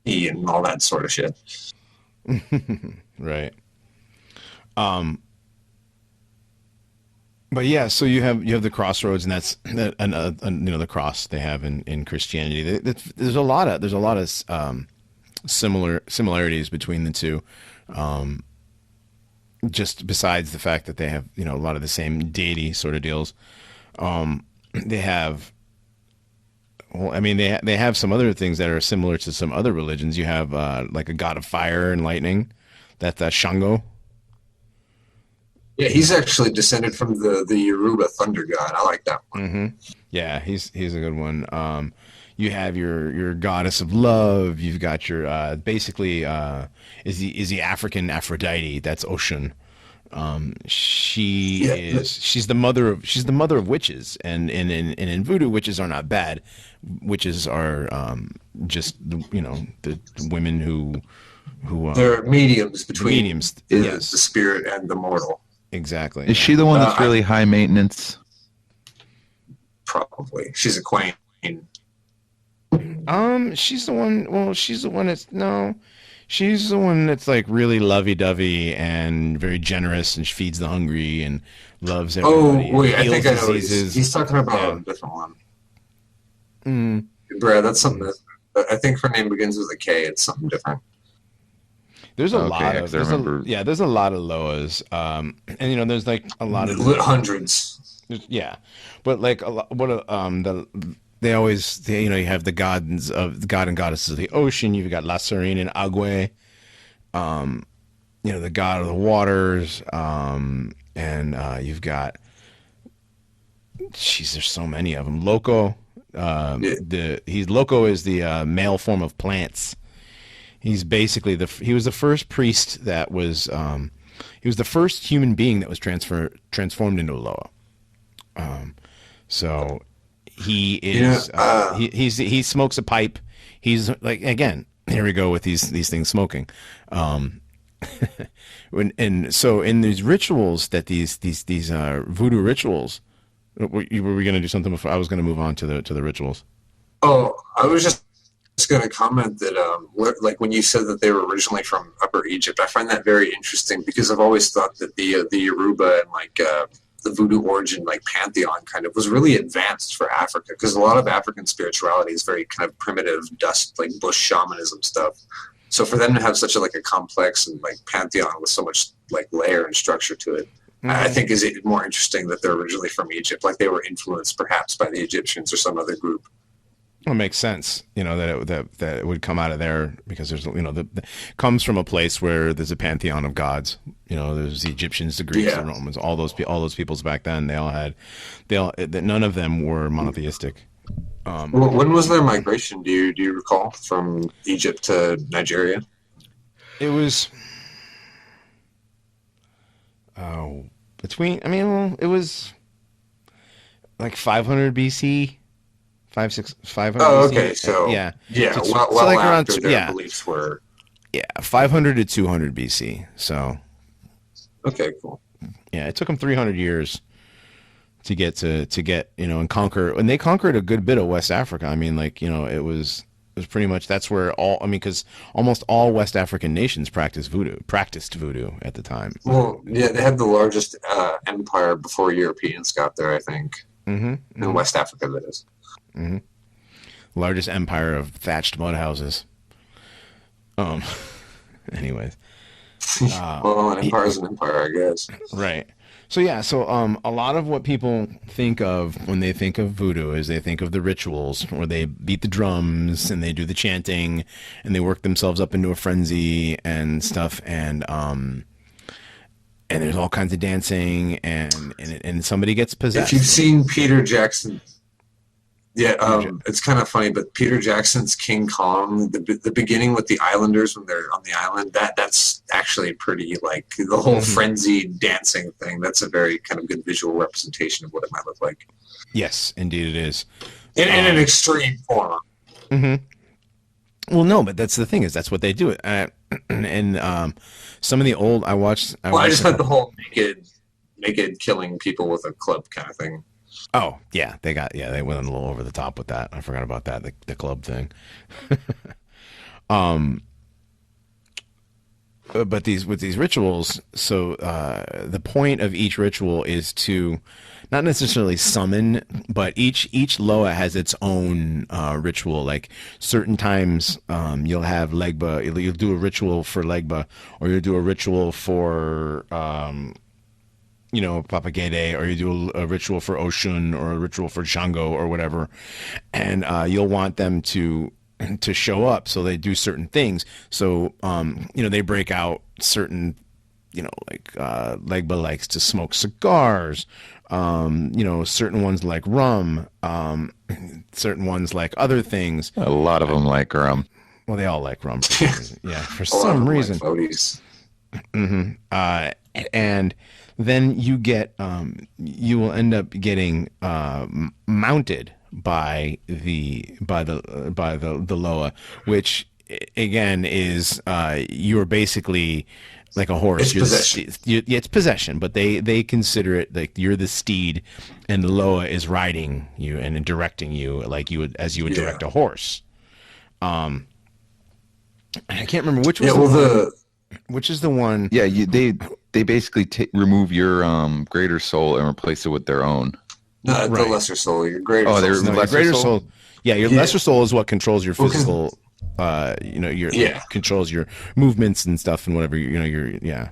pee and all that sort of shit. Right. But yeah, so you have the crossroads, and that's the cross they have in Christianity. There's a lot of similarities between the two. Just besides the fact that they have a lot of the same deity sort of deals. They have. Well, I mean, they have some other things that are similar to some other religions. You have like a god of fire and lightning, that's Shango. Yeah, he's actually descended from the Yoruba thunder god. I like that one. Mm-hmm. Yeah, he's a good one. You have your goddess of love. You've got your basically is the African Aphrodite. That's Ocean. She's the mother of witches, and in voodoo, witches are not bad. Witches are just the women who they're mediums between the spirit and the mortal. Exactly. Is she the one that's really high maintenance? Probably. She's a queen. She's the one. Well, she's the one that's like really lovey-dovey and very generous, and she feeds the hungry and loves everybody. Oh wait, I think I know. He's talking about a different one. Brad, that's something that I think her name begins with a K. It's something different. There's a lot of there's a lot of Loas, and there's like a lot of hundreds. Yeah, but like a lot. They always you have the gods of god and goddesses of the ocean. You've got La Serene and Agüe, the god of the waters, and you've got. Jeez, there's so many of them. Loco, Loco is the male form of plants. He's basically he was the first priest that was he was the first human being that was transformed into a Loa. So he is he smokes a pipe. He's like, again, here we go with these things smoking. So in these rituals that these voodoo rituals, were we going to do something before? I was going to move on to the rituals. Oh, I was just going to comment that like when you said that they were originally from Upper Egypt, I find that very interesting because I've always thought that the Yoruba and like the voodoo origin like pantheon kind of was really advanced for Africa, because a lot of African spirituality is very kind of primitive dust, like bush shamanism stuff. So for them to have such a complex and like pantheon with so much like layer and structure to it, I think is it more interesting that they're originally from Egypt, like they were influenced perhaps by the Egyptians or some other group. Well, it makes sense, that it would come out of there, because there's, comes from a place where there's a pantheon of gods. There's the Egyptians, the Greeks, the Romans, all those peoples back then. None of them were monotheistic. When was their migration? Do you recall, from Egypt to Nigeria? It was it was like 500 BC. 500. Oh, okay. So yeah. So like around around their beliefs were 500 to 200 BC. So okay, cool. it took them 300 years to get and conquer, and they conquered a good bit of West Africa. I mean, like, it was pretty much, that's where because almost all West African nations practiced voodoo at the time. Well, yeah, they had the largest empire before Europeans got there, I think. In West Africa, that is. Largest empire of thatched mud houses. Anyways. Well, an empire is an empire, I guess. Right. So yeah, a lot of what people think of when they think of voodoo is they think of the rituals where they beat the drums and they do the chanting and they work themselves up into a frenzy and stuff, and there's all kinds of dancing and somebody gets possessed. If you've seen Peter Jackson, it's kind of funny, but Peter Jackson's King Kong, the beginning with the islanders when they're on the island, that's actually pretty, like, the whole frenzied dancing thing. That's a very kind of good visual representation of what it might look like. Yes, indeed it is. In an extreme form. Well, no, but that's the thing, is that's what they do. And some of the old, I just had the whole naked killing people with a club kind of thing. Oh, yeah, they went a little over the top with that. I forgot about that, the club thing. But with these rituals, so the point of each ritual is to not necessarily summon, but each Loa has its own ritual. Like certain times, you'll have Legba, you'll do a ritual for Legba, or you'll do a ritual for Papagede, or you do a ritual for Oshun, or a ritual for Shango, or whatever, and you'll want them to show up, so they do certain things. So they break out certain, like Legba likes to smoke cigars, certain ones like rum, certain ones like other things. A lot of them like rum. Well, they all like rum for some reason. Yeah, for some reason. And then you will end up getting mounted by the Loa, which again is you're basically like a horse. It's possession, but they consider it like you're the steed, and the Loa is riding you and directing you like you would direct a horse. I can't remember which was which is the one. Yeah, they basically remove your greater soul and replace it with their own. No, the lesser soul. Your greater soul. There's the greater soul. Yeah, your lesser soul is what controls your physical. Controls your movements and stuff and whatever. Yeah.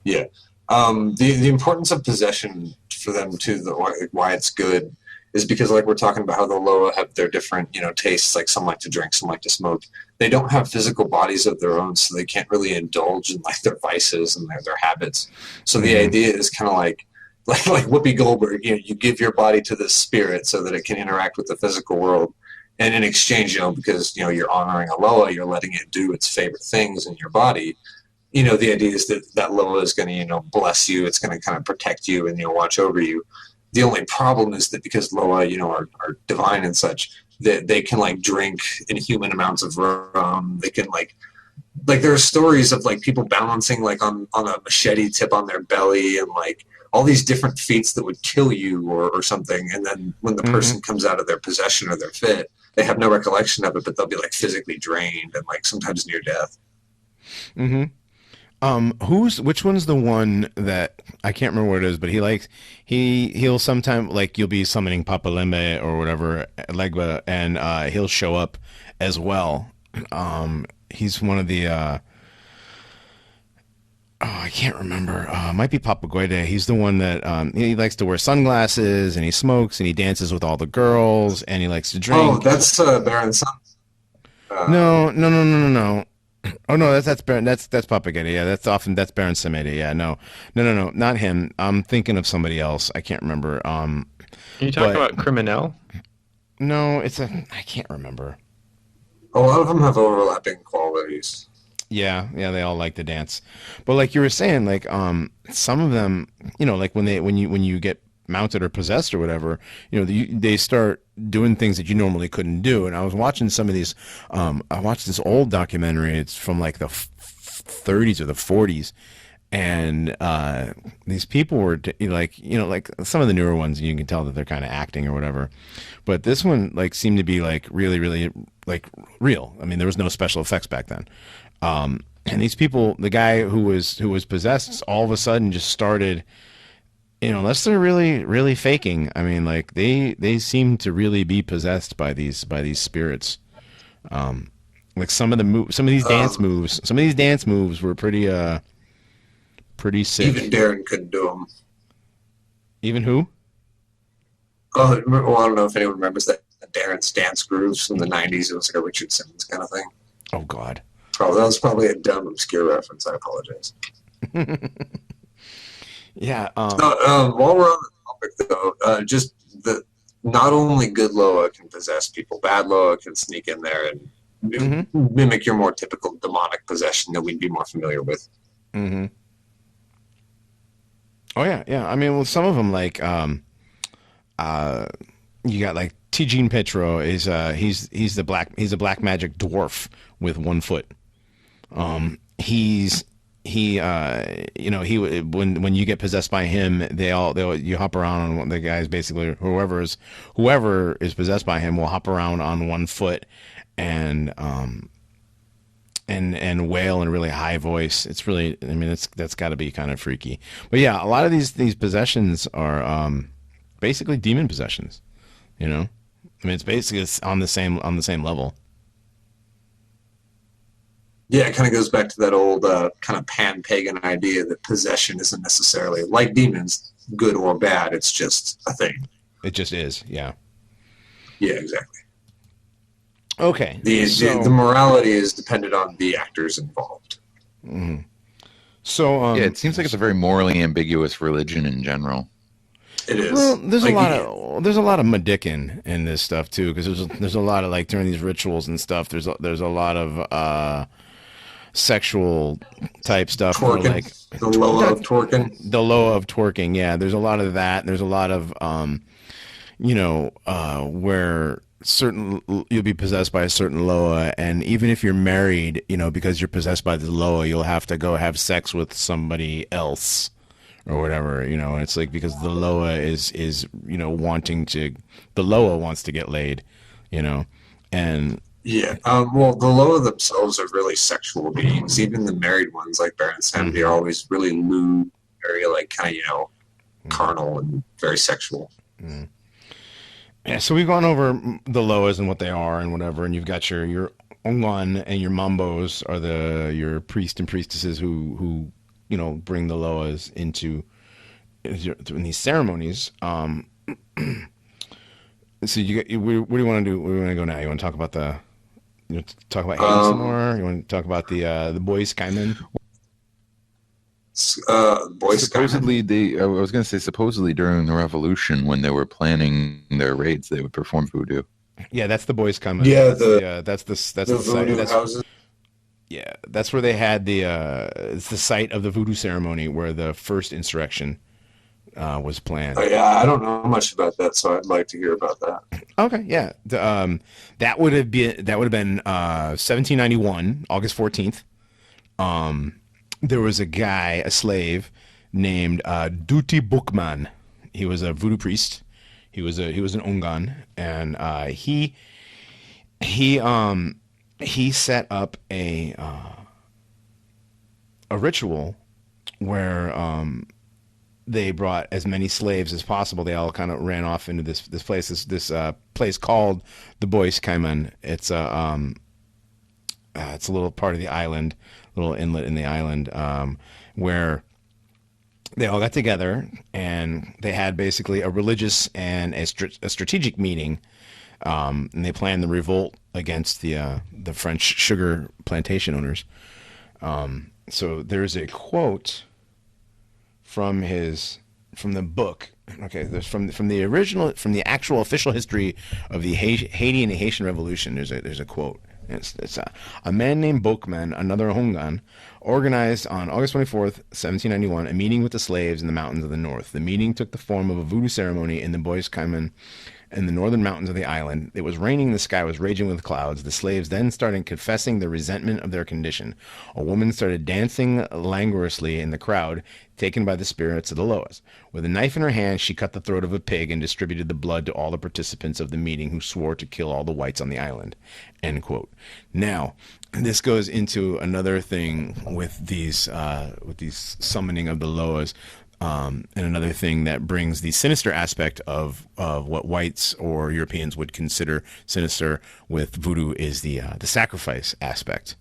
The importance of possession for them too. Why it's good is because, like, we're talking about how the Loa have their different tastes. Like, some like to drink, some like to smoke. They don't have physical bodies of their own, so they can't really indulge in like their vices and their habits. So the idea is kind of like Whoopi Goldberg, you give your body to the spirit so that it can interact with the physical world. And in exchange, because, you're honoring a Loa, you're letting it do its favorite things in your body. The idea is that Loa is going to, bless you. It's going to kind of protect you and, watch over you. The only problem is that because Loa, are divine and such, that they can like drink inhuman amounts of rum. They can like there are stories of like people balancing like on a machete tip on their belly and like all these different feats that would kill you or something. And then when the person comes out of their possession or their fit, they have no recollection of it, but they'll be like physically drained and like sometimes near death. Which one's the one that I can't remember what it is, but he'll sometime, like, you'll be summoning Papa Lembe or whatever, Legba, and he'll show up as well. He's one of the I can't remember. Might be Papa Guede. He's the one that he likes to wear sunglasses and he smokes and he dances with all the girls and he likes to drink. Oh, that's Baron Sun. No. Oh no, that's Baron. That's Papa Guede. Yeah, that's Baron Samedi. Yeah, no, not him. I'm thinking of somebody else. I can't remember. Are you talking about Criminel? No, I can't remember. A lot of them have overlapping qualities. Yeah, they all like to dance, but like you were saying, like some of them, like when you get mounted or possessed or whatever, they start doing things that you normally couldn't do. And I was watching some of these. I watched this old documentary. It's from like the 30s or the 40s, And these people were like, like some of the newer ones, you can tell that they're kind of acting or whatever. But this one like seemed to be like really, really like real. I mean, there was no special effects back then. And these people, the guy who was possessed, all of a sudden just started, unless they're really, really faking. I mean, like they seem to really be possessed by these spirits. Like some of these dance moves were pretty sick. Even Darren couldn't do them. Even who? Oh, well, I don't know if anyone remembers that Darren's dance grooves from the 90s. It was like a Richard Simmons kind of thing. Oh, God. That was probably a dumb, obscure reference. I apologize. Yeah. While we're on the topic, though, just not only good Loa can possess people, bad Loa can sneak in there and mimic your more typical demonic possession that we'd be more familiar with. Mm-hmm. Oh yeah, yeah. I mean, well, some of them like, you got like T. Gene Petro is he's a black magic dwarf with 1 foot. When you get possessed by him, you hop around on one. The guys basically whoever is possessed by him will hop around on 1 foot and wail in a really high voice. It's really, I mean, that's got to be kind of freaky. But yeah, a lot of these possessions are basically demon possessions. I mean, it's basically on the same level. Yeah, it kind of goes back to that old kind of pan-pagan idea that possession isn't necessarily, like demons, good or bad. It's just a thing. It just is, yeah. Yeah, exactly. Okay. The morality is dependent on the actors involved. Mm-hmm. So yeah, it seems like it's a very morally ambiguous religion in general. It is. Well, there's a lot of Madickin in this stuff too, because there's a lot of like during these rituals and stuff. There's a lot of sexual type stuff. Twerking. Like The Loa of twerking. The Loa of twerking. Yeah, there's a lot of that. There's a lot of where you'll be possessed by a certain Loa, and even if you're married, because you're possessed by the Loa, you'll have to go have sex with somebody else or whatever. It's like because the Loa is the Loa wants to get laid, and yeah. Well, the Loa themselves are really sexual beings. Even the married ones, like Baron Sandy, are always really lewd, very like kind of carnal and very sexual. Mm. Yeah, so we've gone over the Loas and what they are and whatever, and you've got your Ongan and your Mambos are your priests and priestesses who bring the Loas in these ceremonies. So what do you want to do? Where do you want to go now? You want to talk about Haiti some more? You want to talk about the boys Kaiman? Supposedly supposedly during the revolution when they were planning their raids, they would perform voodoo. Yeah, that's the boys Kaiman. Yeah, that's the voodoo houses. Yeah, that's where they had it's the site of the voodoo ceremony where the first insurrection was planned. Oh, yeah, I don't know much about that, so I'd like to hear about that. Okay, yeah, that would have been 1791, August 14th. There was a slave named Duty Bookman. He was a voodoo priest. He was an Ongan, and he set up a ritual where they brought as many slaves as possible. They all kind of ran off into this place, this place called the Bois Caiman. It's a little part of the island, little inlet in the island, where they all got together and they had basically a religious and a strategic meeting. And they planned the revolt against the French sugar plantation owners. So there's a quote from the book. Okay, there's from the actual official history of the Haiti and the Haitian Revolution. There's a quote. It's a man named Bokman, another Hongan, organized on August 24th, 1791, a meeting with the slaves in the mountains of the north. The meeting took the form of a voodoo ceremony in the Bois Caiman in the northern mountains of the island. It was raining, the sky was raging with clouds. The slaves then started confessing the resentment of their condition. A woman started dancing languorously in the crowd, taken by the spirits of the Loas. With a knife in her hand, she cut the throat of a pig and distributed the blood to all the participants of the meeting, who swore to kill all the whites on the island. End quote. Now, this goes into another thing with these summoning of the Loas. And another thing that brings the sinister aspect of what whites or Europeans would consider sinister with voodoo is the sacrifice aspect.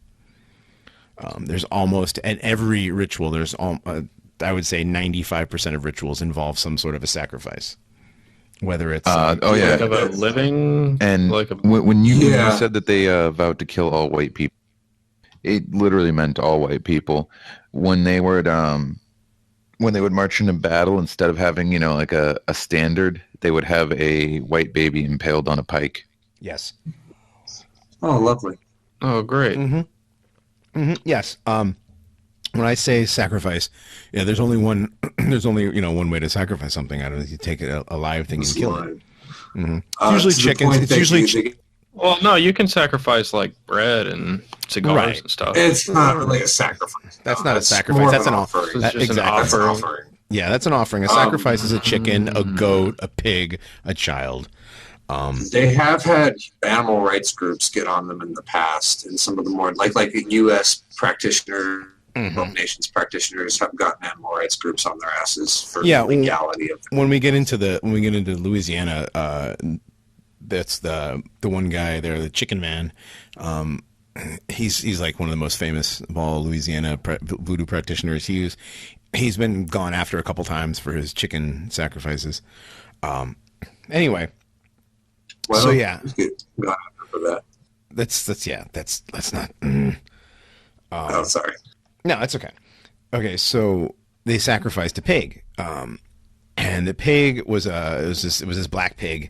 There's almost at every ritual, I would say 95% of rituals involve some sort of a sacrifice. Whether it's of a living, and like when you said that they vowed to kill all white people, it literally meant all white people. When they would march into battle, instead of having like a standard, they would have a white baby impaled on a pike. Yes. Oh, lovely. Oh, great. Mm-hmm. Mm-hmm. Yes. When I say sacrifice, there's only one. There's only one way to sacrifice something. I don't know. You take a live thing and kill it. Mm-hmm. Usually chickens. It's usually. Well, no, you can sacrifice like bread and cigars and stuff. It's not really a sacrifice. That's not a sacrifice. That's an offering. Exactly. That's an offering. Yeah, that's an offering. A sacrifice is a chicken, a goat, a pig, a child. They have had animal rights groups get on them in the past, and some of the more like U.S. practitioners. Both nations practitioners have gotten animal rights groups on their asses for the legality of. When we get into Louisiana, that's the one guy there, the Chicken Man. He's like one of the most famous of all Louisiana voodoo practitioners. He's been gone after a couple times for his chicken sacrifices. Anyway, well, so yeah, got after for that. That's not. Oh, sorry. No, it's okay. Okay, so they sacrificed a pig, and the pig was this black pig,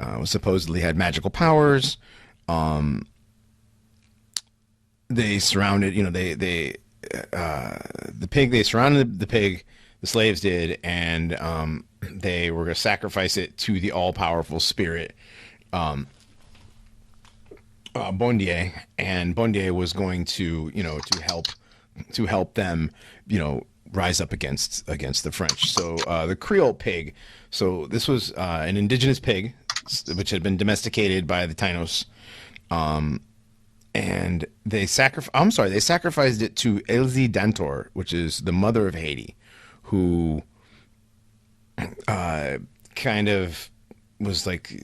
was supposedly had magical powers. They surrounded, they surrounded the pig. The slaves did, and they were going to sacrifice it to the all-powerful spirit, Bondier, and Bondier was going to help them, rise up against the French. So the Creole pig. So this was an indigenous pig, which had been domesticated by the Tainos, and they sacrificed it to Elsie Dantor, which is the mother of Haiti, who kind of was like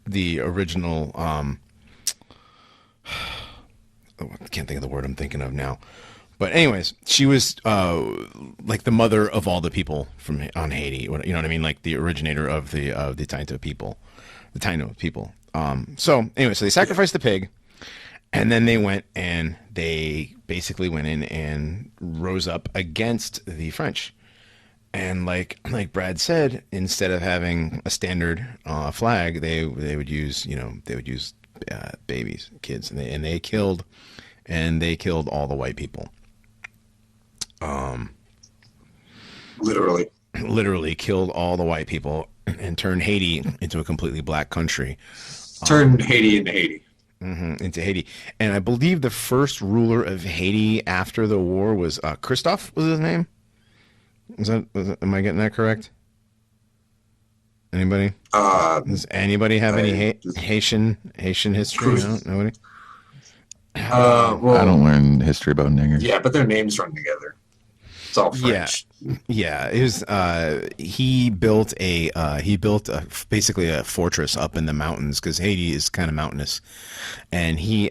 the original. I can't think of the word I'm thinking of now. But anyways, she was like the mother of all the people on Haiti. You know what I mean? Like the originator of the Taino people, So anyway, so they sacrificed the pig, and then they went and they basically went in and rose up against the French. And like Brad said, instead of having a standard flag, they would use babies, kids, and they killed all the white people. Literally killed all the white people and turned Haiti into a completely black country. Turned Haiti into Haiti. Into Haiti. And I believe the first ruler of Haiti after the war was Christophe was his name. Am I getting that correct? Anybody? Does anybody have any Haitian history? No? Nobody? Well, I don't learn history about niggers. Yeah, but their names run together. It's all French. Yeah. It was. He built basically a fortress up in the mountains because Haiti is kind of mountainous, and he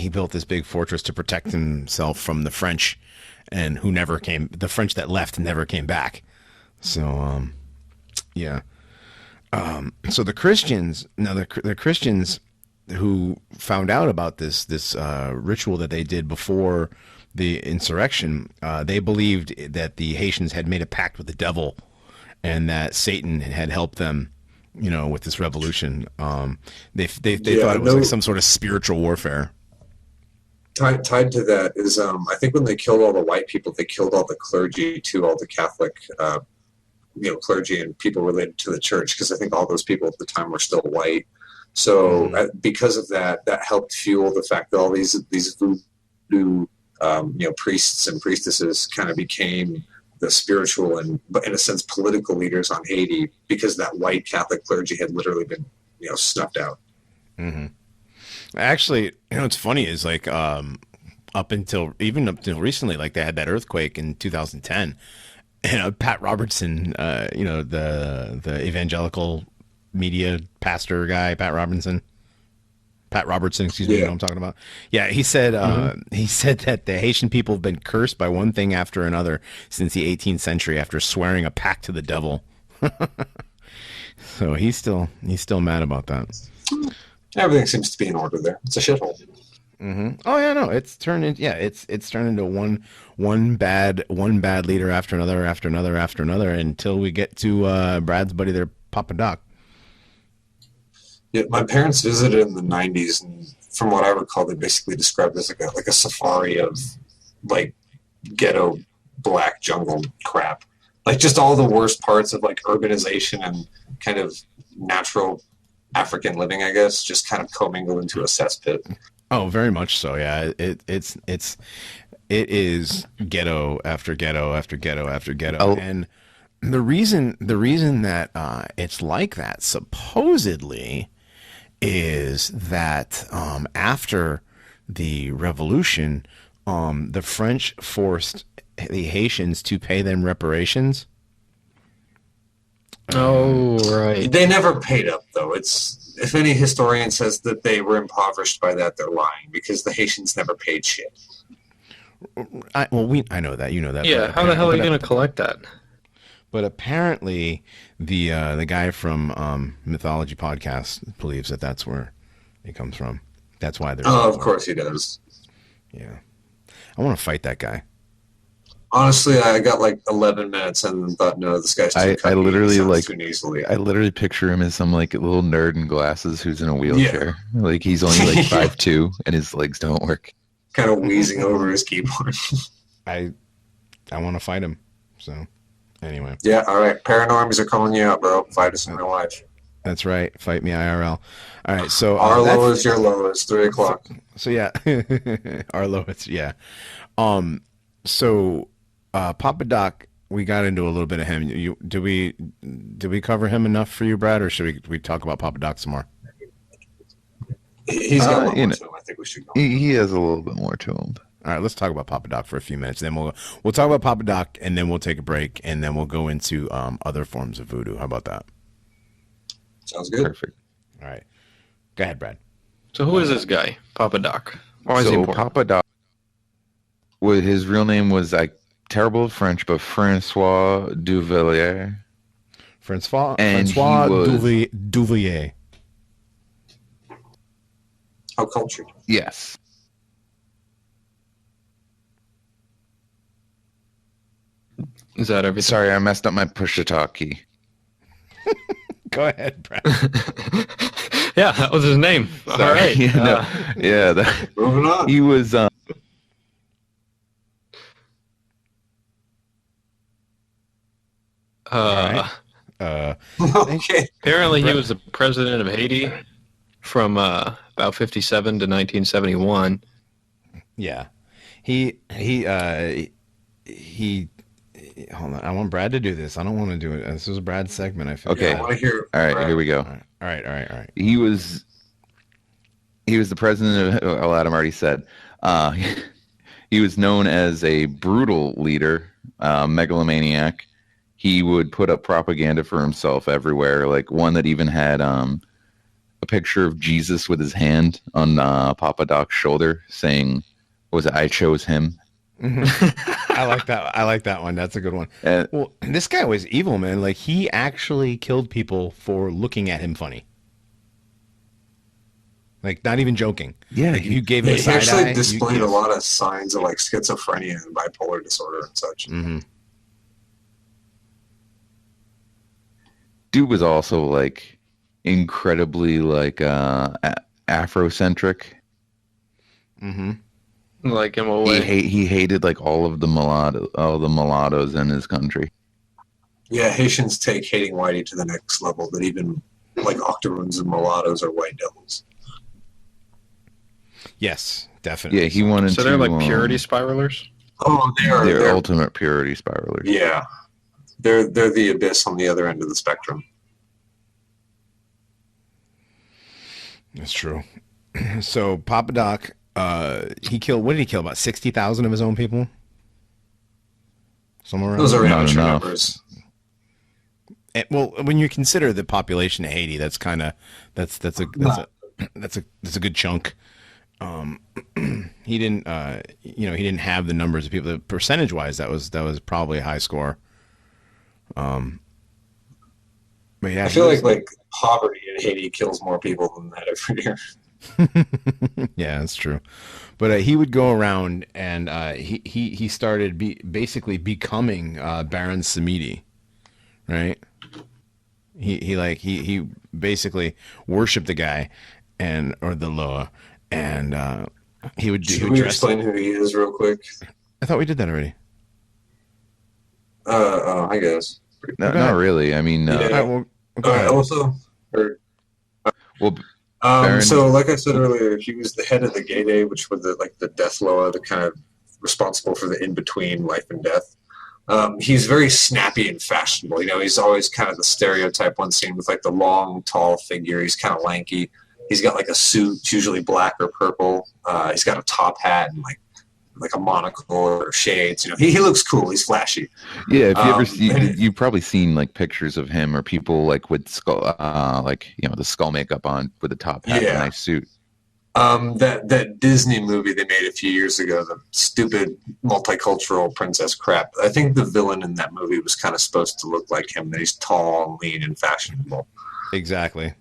built this big fortress to protect himself from the French, and the French that left never came back. So, yeah. So the Christians, the Christians who found out about this ritual that they did before the insurrection, they believed that the Haitians had made a pact with the devil, and that Satan had helped them, with this revolution. They thought it was like some sort of spiritual warfare. Tied to that is, I think when they killed all the white people, they killed all the clergy too, all the Catholic clergy and people related to the church, because I think all those people at the time were still white. So because of that, that helped fuel the fact that all these voodoo priests and priestesses kind of became the spiritual and, but in a sense, political leaders on Haiti, because that white Catholic clergy had literally been snuffed out. Mm-hmm. Actually, what's funny is like up until recently, like they had that earthquake in 2010, and Pat Robertson, the evangelical media pastor guy, Pat Robertson, excuse me, you know what I'm talking about? Yeah, he said that the Haitian people have been cursed by one thing after another since the 18th century after swearing a pact to the devil. So he's still mad about that. Everything seems to be in order there. It's a shithole. Mm-hmm. Oh yeah, no, it's turned into one bad leader after another until we get to Brad's buddy there, Papa Doc. Yeah, my parents visited in the 90s, and from what I recall, they basically described it as like a safari of like ghetto black jungle crap. Like just all the worst parts of like urbanization and kind of natural African living, I guess, just kind of commingled into a cesspit. Oh, very much so. Yeah, it is ghetto after ghetto after ghetto after ghetto. Oh. And the reason that it's like that supposedly is that after the revolution, the French forced the Haitians to pay them reparations. Oh, right. They never paid up, though. If any historian says that they were impoverished by that, they're lying, because the Haitians never paid shit. I know that, you know that. Yeah, how the hell are you going to collect that? But apparently, the guy from Mythology Podcast believes that that's where it comes from. That's why there's. Oh, of course he does. Yeah, I want to fight that guy. Honestly, I got like 11 minutes and thought, no, this guy's too I literally too easily. I literally picture him as some like little nerd in glasses who's in a wheelchair. Yeah. Like he's only like 5'2" and his legs don't work. Kind of wheezing over his keyboard. I want to fight him. So anyway. Yeah, all right. Paranormies are calling you out, bro. Fight us in real life. That's right. Fight me IRL. All right. So our low is your low. It's 3:00. So yeah, our low is yeah. So. Papa Doc, we got into a little bit of him. Did we cover him enough for you, Brad, or should we talk about Papa Doc some more? He's got a little more to him. I think we should go. He has a little bit more to him. All right, let's talk about Papa Doc for a few minutes. Then we'll talk about Papa Doc, and then we'll take a break, and then we'll go into other forms of voodoo. How about that? Sounds good. Perfect. All right, go ahead, Brad. So who is this guy, Papa Doc? Why is he important? Papa Doc, his real name was terrible French, but Francois Duvalier. Francois Duvalier. How cultured. Yes. Is that everything? Sorry, I messed up my push-to-talk key. Go ahead, Brad. Yeah, that was his name. Sorry. All right. Moving on. He was... okay. Apparently, he was the president of Haiti from about 57 to 1971. Yeah, he. Hold on, I want Brad to do this. I don't want to do it. This is Brad's segment. I feel. Okay. I want to hear. All right, Brad. here we go. All right. He was the president of. Well, Adam already said. He was known as a brutal leader, megalomaniac. He would put up propaganda for himself everywhere, like one that even had a picture of Jesus with his hand on Papa Doc's shoulder saying, was it, I chose him? Mm-hmm. I like that one. That's a good one. Well, this guy was evil, man. Like, he actually killed people for looking at him funny. Like, not even joking. Yeah. Like, you gave him a He side actually eye. displayed a lot of signs of like schizophrenia and bipolar disorder and such. Mm-hmm. Dude was also like incredibly like Afrocentric. Mm-hmm. Like in what way? He hated like all the mulattoes in his country. Yeah, Haitians take hating whitey to the next level, that even like octoroons and mulattoes are white devils. Yes, definitely. Yeah, he wanted So to. they're like purity spiralers? Oh, They're ultimate purity spiralers. Yeah. They're the abyss on the other end of the spectrum. That's true. So Papa Doc, he killed. What did he kill? About 60,000 of his own people. Somewhere around. Those are Not amateur enough. numbers. And, well, when you consider the population of Haiti, that's kind of that's a good chunk. He didn't he didn't have the numbers of people. Percentage wise, that was probably a high score. But yeah, I feel like poverty in Haiti kills more people than that every year. yeah, that's true. But he would go around and he started basically becoming Baron Samedi, right? He basically worshipped the guy or the Loa, and he would. Should we explain who he is real quick? I thought we did that already. I guess. No, not really. I mean, All right, well, go ahead. Also, Baron- so like I said earlier, he was the head of the Gede, which were the death Loa, the kind of responsible for the in between life and death. He's very snappy and fashionable. He's always kind of the stereotype one seen with like the long, tall figure. He's kind of lanky. He's got like a suit, it's usually black or purple. He's got a top hat and like a monocle or shades. He looks cool. He's flashy. Yeah, if you ever see, you've probably seen like pictures of him or people like with skull, the skull makeup on with a top hat and a nice suit. That Disney movie they made a few years ago, the stupid multicultural princess crap. I think the villain in that movie was kind of supposed to look like him. That he's tall, lean, and fashionable. Exactly.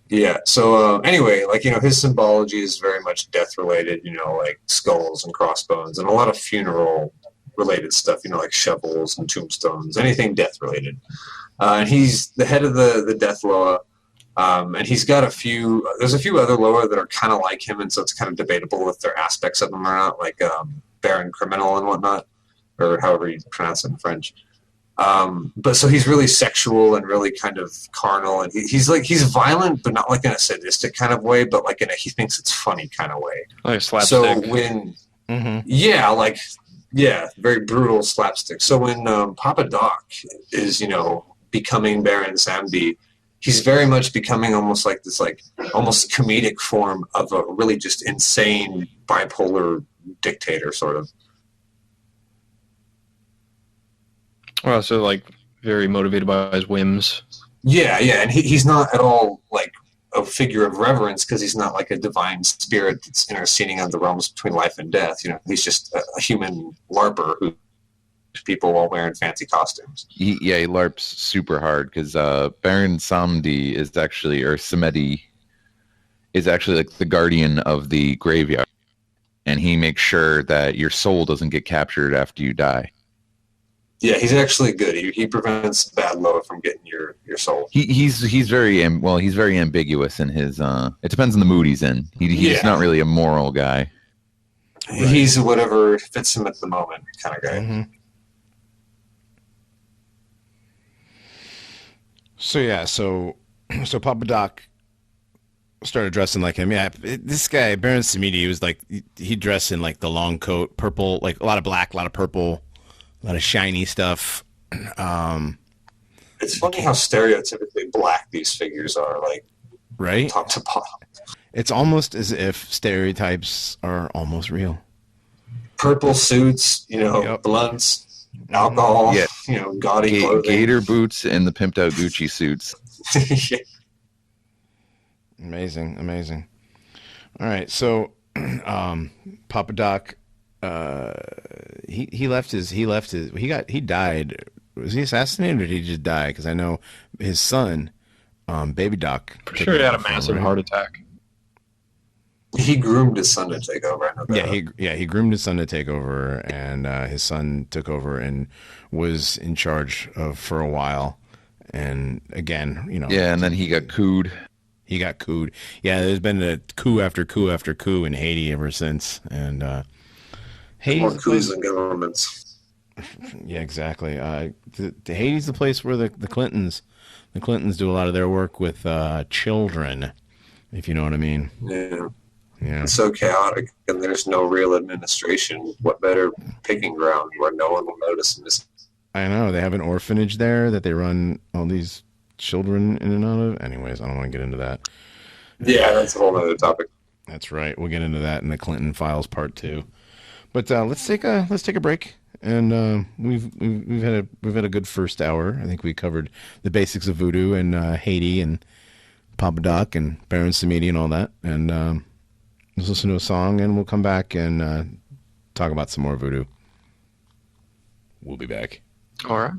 Yeah. So anyway, his symbology is very much death related. Like skulls and crossbones and a lot of funeral related stuff. Like shovels and tombstones, anything death related. And he's the head of the Death Loa. And he's got there's a few other Loa that are kind of like him, and so it's kind of debatable if they're aspects of him or not, like Baron Criminal and whatnot, or however you pronounce it in French. But so he's really sexual and really kind of carnal, and he's violent, but not like in a sadistic kind of way, but like in a he thinks it's funny kind of way. Like slapstick. So when, very brutal slapstick. So when Papa Doc is, becoming Baron Samedi, he's very much becoming almost like this, almost comedic form of a really just insane bipolar dictator, sort of. Well, so very motivated by his whims. Yeah, and he's not at all like a figure of reverence because he's not like a divine spirit that's interceding on the realms between life and death. He's just a human LARPer who people while wearing fancy costumes. He LARPs super hard because Baron Samedi is actually, or Samedi is actually like the guardian of the graveyard, and he makes sure that your soul doesn't get captured after you die. Yeah, he's actually good. He prevents bad Loa from getting your soul. He's very ambiguous in his. It depends on the mood he's in. He's not really a moral guy. He's whatever fits him at the moment kind of guy. Mm-hmm. So Papa Doc started dressing like him. Yeah, this guy Baron Samedi was he dressed in like the long coat, purple, like a lot of black, a lot of purple. A lot of shiny stuff. It's funny how stereotypically black these figures are, right? Top to bottom. It's almost as if stereotypes are almost real. Purple suits, blunts, alcohol, gaudy clothing. Gator boots and the pimped out Gucci suits. Yeah. Amazing. All right, so Papa Doc. He died. Was he assassinated or did he just die? Because I know his son, Baby Doc. For sure, he had a massive heart attack. He groomed his son to take over. I know that. He groomed his son to take over, and his son took over and was in charge for a while. And again, Yeah, and then he got cooed. Yeah, there's been a coup after coup after coup in Haiti ever since, and. More coups than governments. Yeah, exactly. The Haiti's the place where the Clintons do a lot of their work with children, if you know what I mean. Yeah. Yeah. It's so chaotic, and there's no real administration. What better picking ground where no one will notice mis- I know. They have an orphanage there that they run all these children in and out of. Anyways, I don't want to get into that. Yeah, that's a whole other topic. That's right. We'll get into that in the Clinton Files Part 2. But let's take a break. And we've had a good first hour. I think we covered the basics of voodoo and Haiti and Papa Doc and Baron Samedi and all that. And let's listen to a song, and we'll come back and talk about some more voodoo. We'll be back. All right.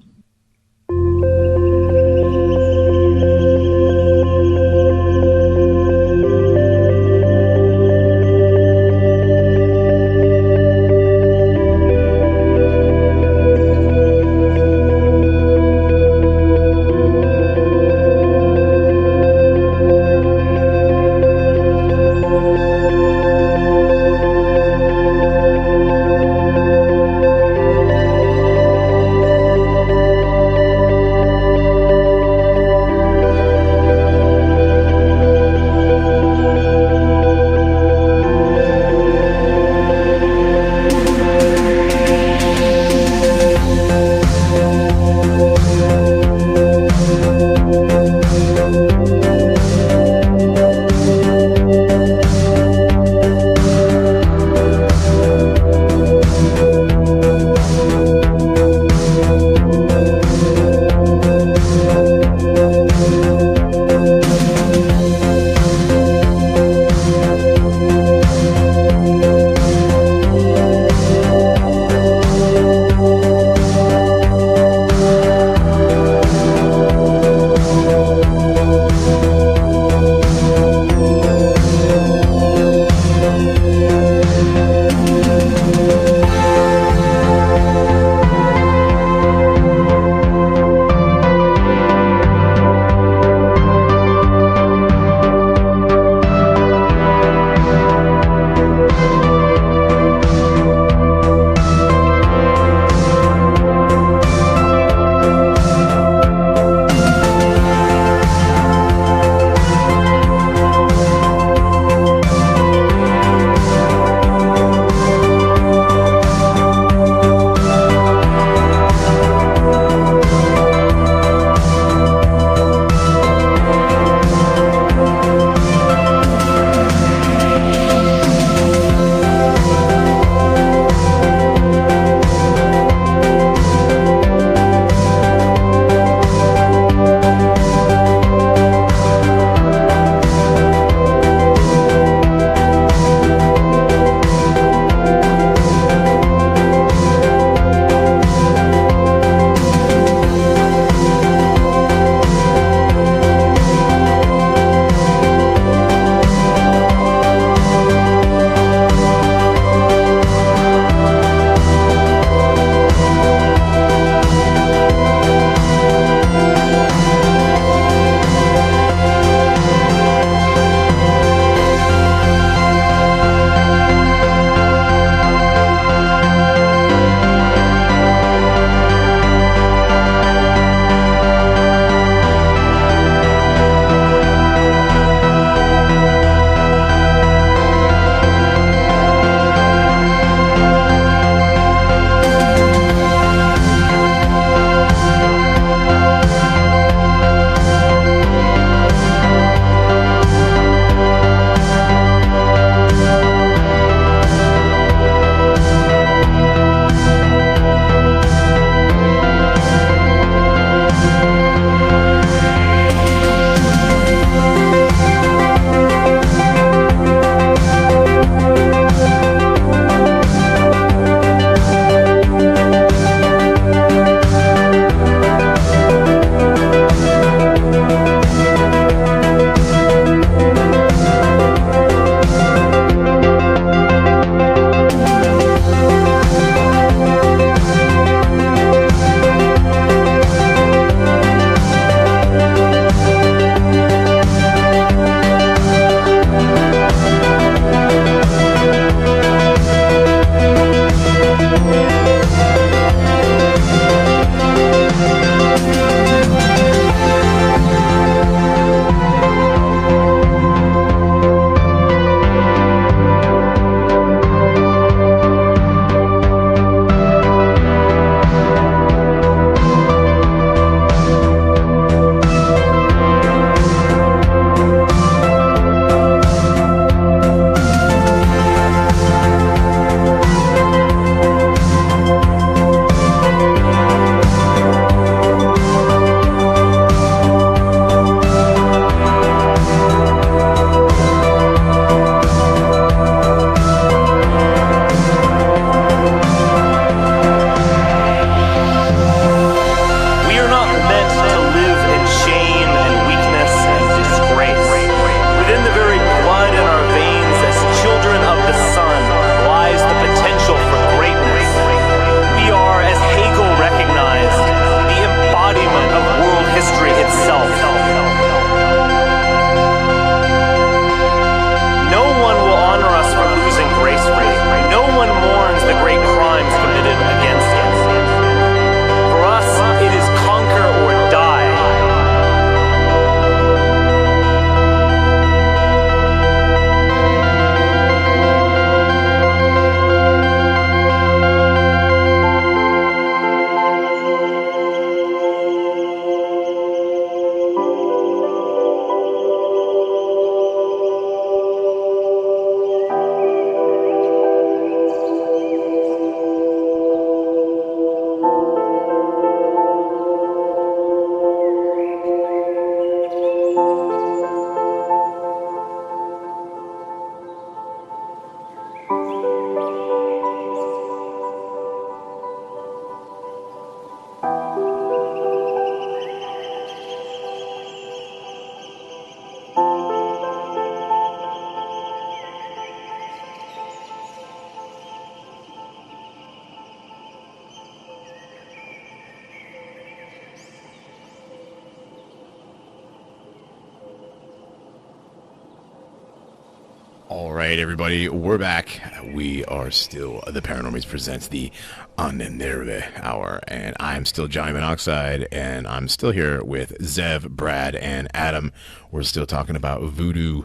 All right, everybody, we're back. We are still the Paranormies presents the Ahnenerbe Hour, and I'm still Johnny Monoxide, and I'm still here with Zev, Brad, and Adam. We're still talking about voodoo.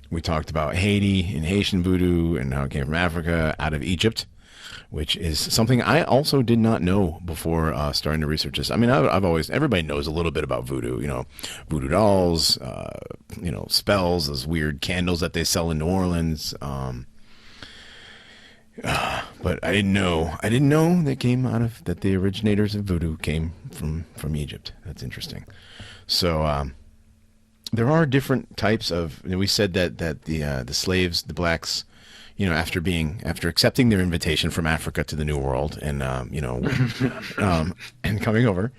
We talked about Haiti and Haitian voodoo and how it came from Africa, out of Egypt, which is something I also did not know before starting to research this. I mean, I've always, everybody knows a little bit about voodoo, voodoo dolls, spells, those weird candles that they sell in New Orleans. But I didn't know that the originators of voodoo came from Egypt. That's interesting. So, there are different types of, we said that the slaves, the blacks, after accepting their invitation from Africa to the New World and, and coming over,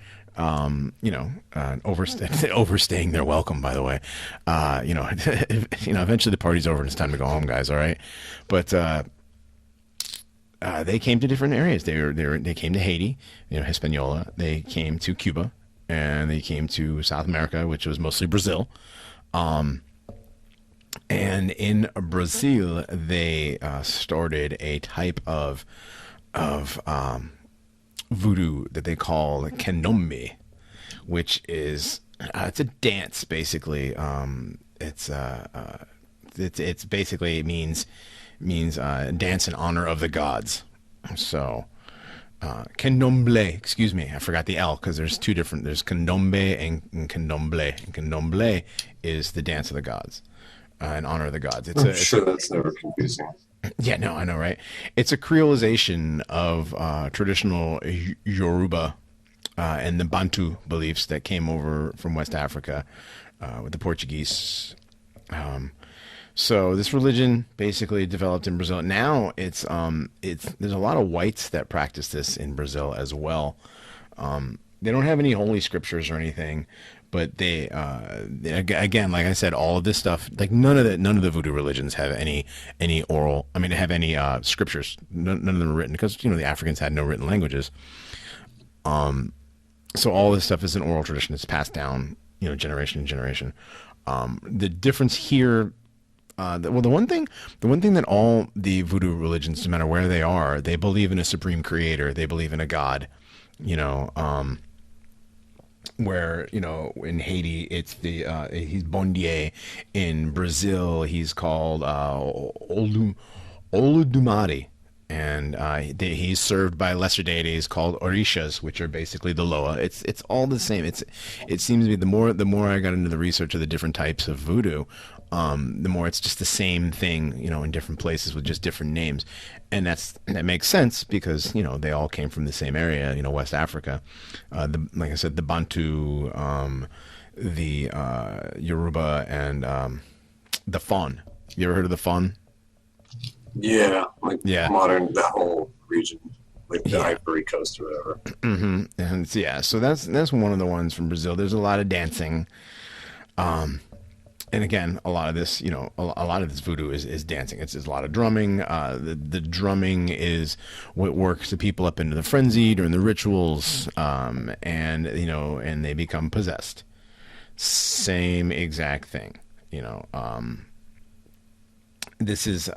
overstaying their welcome, by the way, eventually the party's over and it's time to go home, guys. All right. But, they came to different areas. They came to Haiti, Hispaniola. They came to Cuba, and they came to South America, which was mostly Brazil. And in Brazil, they started a type of voodoo that they call candomblé, which is it's a dance basically. It's basically means dance in honor of the gods. So candomblé, excuse me, I forgot the L because there's two different. There's candomblé and candomblé. And candomblé is the dance of the gods. In honor of the gods. I'm sure that's never confusing. Yeah, no, I know, right? It's a creolization of traditional Yoruba and the Bantu beliefs that came over from West Africa with the Portuguese. So this religion basically developed in Brazil. Now it's there's a lot of whites that practice this in Brazil as well. They don't have any holy scriptures or anything. But they again, like I said, all of this stuff, like none of the voodoo religions have any oral. I mean, have any scriptures. None of them are written because the Africans had no written languages. So all this stuff is an oral tradition. It's passed down, generation to generation. The difference here, the one thing that all the voodoo religions, no matter where they are, they believe in a supreme creator. They believe in a god. Where in Haiti it's he's Bon Dieu. In Brazil he's called Olodumare, and he's served by lesser deities called Orishas, which are basically the Loa. It's all the same. It seems to be the more I got into the research of the different types of voodoo, the more it's just the same thing, in different places with just different names. And that makes sense because, they all came from the same area, West Africa. Like I said, the Bantu, the Yoruba, and the Fon. You ever heard of the Fon? Yeah, modern, that whole region, like the Ivory Coast or whatever. Mm-hmm. And so that's one of the ones from Brazil. There's a lot of dancing. And again, a lot of this, a lot of this voodoo is dancing. It's a lot of drumming. The drumming is what works the people up into the frenzy during the rituals, and they become possessed. Same exact thing, This is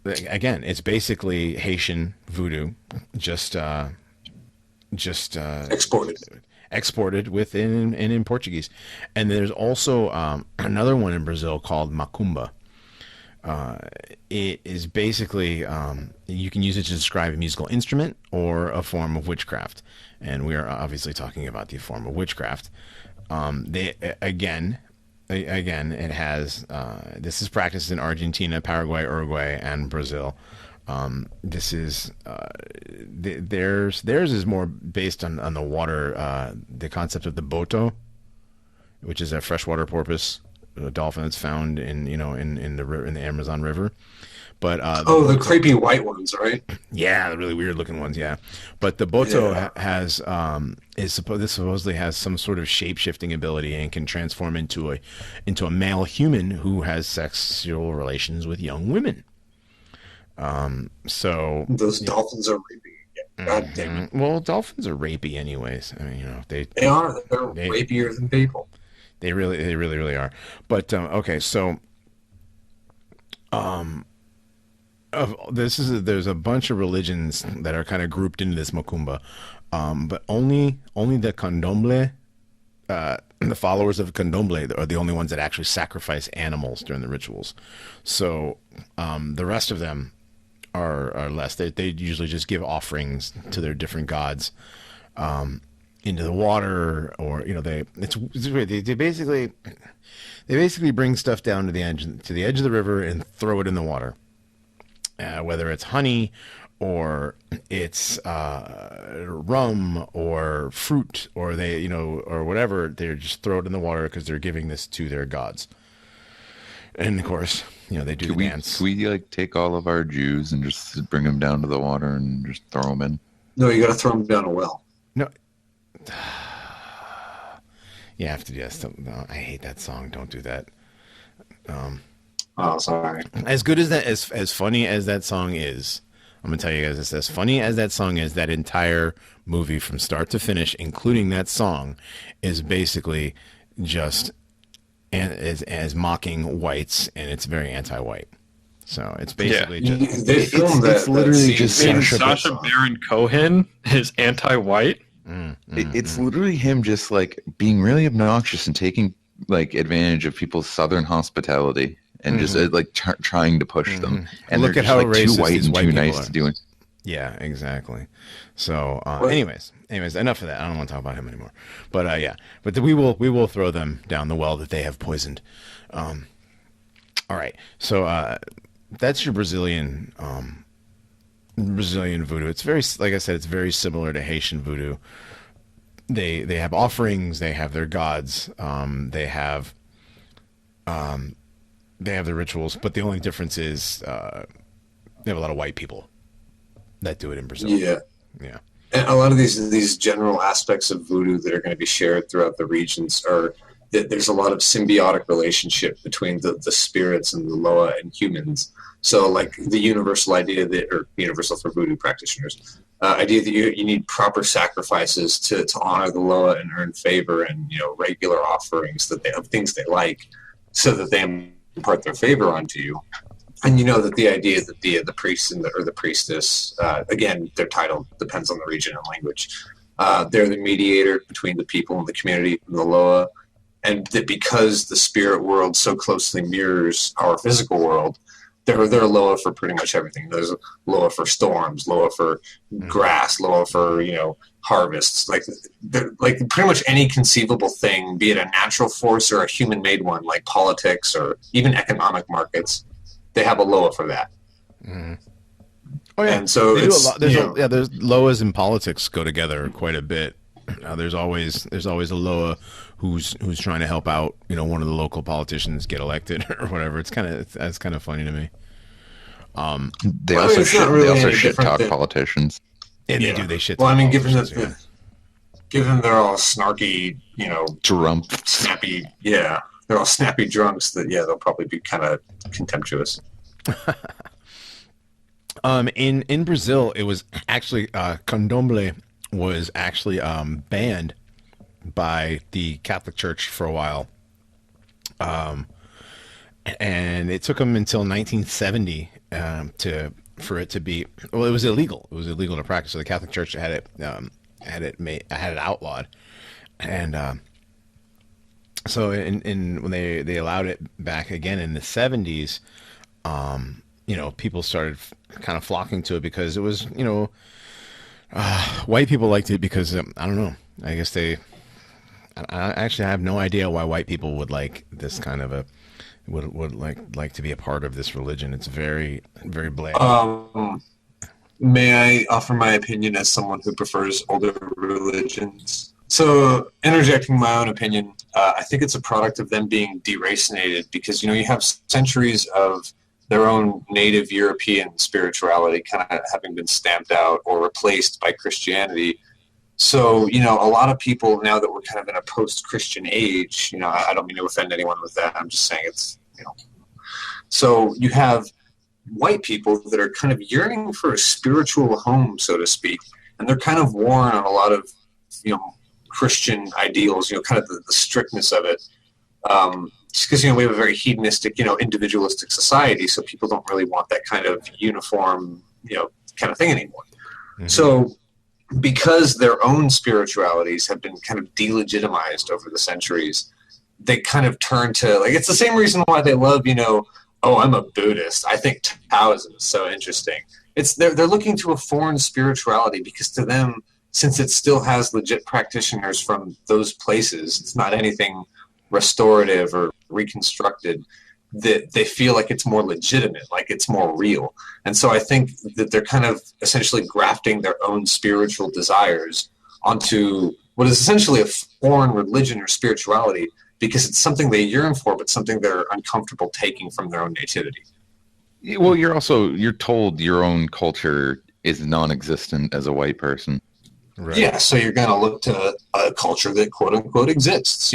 again, it's basically Haitian voodoo, just exported within and in Portuguese. And there's also another one in Brazil called macumba. It is basically you can use it to describe a musical instrument or a form of witchcraft, and we are obviously talking about the form of witchcraft. It has this is practiced in Argentina, Paraguay, Uruguay, and Brazil. This is theirs is more based on the water, the concept of the boto, which is a freshwater porpoise, a dolphin that's found in the Amazon River. But the creepy white ones, right? Yeah, the really weird looking ones. Yeah, but the boto has supposedly has some sort of shape shifting ability and can transform into a male human who has sexual relations with young women. So those dolphins are rapey. God damn it. Well, dolphins are rapey anyways. I mean, they're rapier than people. They really are. But okay, so there's a bunch of religions that are kind of grouped into this Macumba, but only the Candomblé, the followers of Candomblé are the only ones that actually sacrifice animals during the rituals. So the rest of them are less. They usually just give offerings to their different gods into the water, or they basically bring stuff down to the edge of the river and throw it in the water. Whether it's honey or it's rum or fruit or or whatever, they just throw it in the water because they're giving this to their gods. And of course, they do the dance. Can we like take all of our Jews and just bring them down to the water and just throw them in? No, you got to throw them down a well. No. You have to. Yes. No, I hate that song. Don't do that. Oh, sorry. As good as that, as funny as that song is, I'm gonna tell you guys this. As funny as that song is, that entire movie from start to finish, including that song, is basically just as mocking whites, and it's very anti-white. So it's basically just they filmed that. It's literally just Sacha Baron Cohen is anti-white. It's literally him just like being really obnoxious and taking like advantage of people's southern hospitality. And just like trying to push them, and look they're at just, how like, racist too white these and white too people nice are. to do it. Yeah, exactly. So, anyways, enough of that. I don't want to talk about him anymore. But yeah, but we will throw them down the well that they have poisoned. All right, so that's your Brazilian voodoo. It's very, like I said, it's very similar to Haitian voodoo. They have offerings. They have their gods. They have their rituals, but the only difference is they have a lot of white people that do it in Brazil. Yeah. And a lot of these general aspects of voodoo that are going to be shared throughout the regions are that there's a lot of symbiotic relationship between the spirits and the Loa and humans. So, like the universal idea or universal for voodoo practitioners, idea that you need proper sacrifices to honor the Loa and earn favor, and regular offerings of things they like, so that they impart their favor onto you. And that the idea that the priest or the priestess, again, their title depends on the region and language, they're the mediator between the people and the community and the Loa, and that because the spirit world so closely mirrors our physical world, they're Loa for pretty much everything. There's Loa for storms, Loa for grass, Loa for harvests, like pretty much any conceivable thing, be it a natural force or a human-made one, like politics or even economic markets. They have a Loa for that. Oh yeah, and so they do a lot. There's Loas and politics go together quite a bit. There's always a Loa who's trying to help out, one of the local politicians get elected or whatever. That's kind of funny to me. They also shit talk politicians. And they do. They shit. Well, I mean, given they're all snarky, Trump, snappy, they're all snappy drunks. That they'll probably be kind of contemptuous. In Brazil, it was actually candomblé was actually banned by the Catholic Church for a while, and it took them until 1970 for it to be. Well, it was illegal. It was illegal to practice. So the Catholic Church had it outlawed, and so when they allowed it back again in the 70s, people started kind of flocking to it because it was, white people liked it because I don't know. I guess I actually have no idea why white people would like this kind of would like to be a part of this religion. It's very, very black. May I offer my opinion as someone who prefers older religions? So, interjecting my own opinion, I think it's a product of them being deracinated because, you have centuries of their own native European spirituality kind of having been stamped out or replaced by Christianity. So, a lot of people, now that we're kind of in a post-Christian age, I don't mean to offend anyone with that. I'm just saying it's, So you have white people that are kind of yearning for a spiritual home, so to speak, and they're kind of worn on a lot of, Christian ideals, kind of the strictness of it. Just because we have a very hedonistic, individualistic society, so people don't really want that kind of uniform, kind of thing anymore. Mm-hmm. So, because their own spiritualities have been kind of delegitimized over the centuries, they kind of turn to, it's the same reason why they love, oh, I'm a Buddhist. I think Taoism is so interesting. They're looking to a foreign spirituality because to them, since it still has legit practitioners from those places, it's not anything restorative or reconstructed, that they feel like it's more legitimate, like it's more real. And so I think that they're kind of essentially grafting their own spiritual desires onto what is essentially a foreign religion or spirituality, because it's something they yearn for, but something they're uncomfortable taking from their own nativity. Well, you're told your own culture is non-existent as a white person. Right. Yeah, so you're going to look to a culture that quote-unquote exists.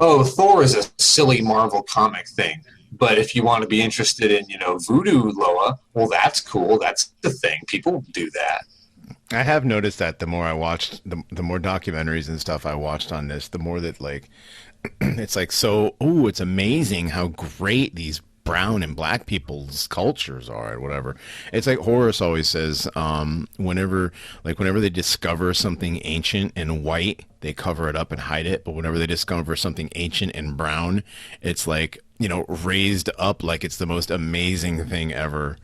Oh, Thor is a silly Marvel comic thing. But if you want to be interested in, voodoo Loa, well, that's cool. That's the thing. People do that. I have noticed that the more I watched, the more documentaries and stuff I watched on this, the more that, it's it's amazing how great these brown and black people's cultures are and whatever. It's like Horace always says, whenever they discover something ancient and white, they cover it up and hide it. But whenever they discover something ancient and brown, it's raised up like it's the most amazing thing ever.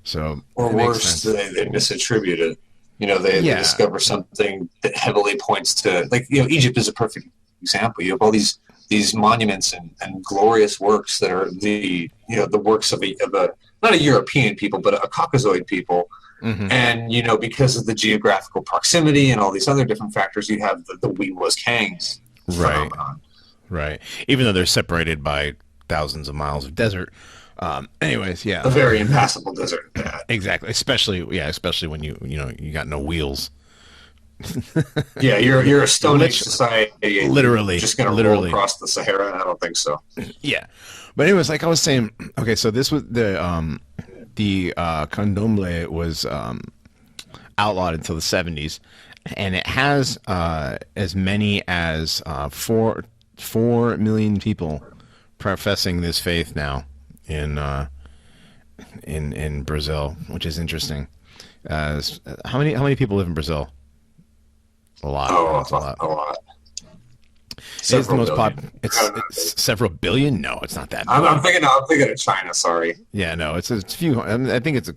So, or worse, they misattribute it. They discover something that heavily points to, Egypt is a perfect example. You have all these monuments and glorious works that are the works of a not a European people, but a Caucasoid people. Mm-hmm. And, because of the geographical proximity and all these other different factors, you have the We Was Kangs phenomenon. Right. Even though they're separated by thousands of miles of desert. Anyways, yeah. A very impassable desert. Exactly. Especially when you got no wheels. Yeah, you're a Stone Age society. Literally, just going to roll across the Sahara. I don't think so. Yeah, but anyways, like I was saying, okay, so this was the candomblé was outlawed until the 70s, and it has as many as 4 million people professing this faith now in Brazil, which is interesting. How many people live in Brazil? A lot. A lot. It's the most it's several billion. No, it's not that. I'm thinking of China. Sorry. Yeah, no, it's a few. I think it's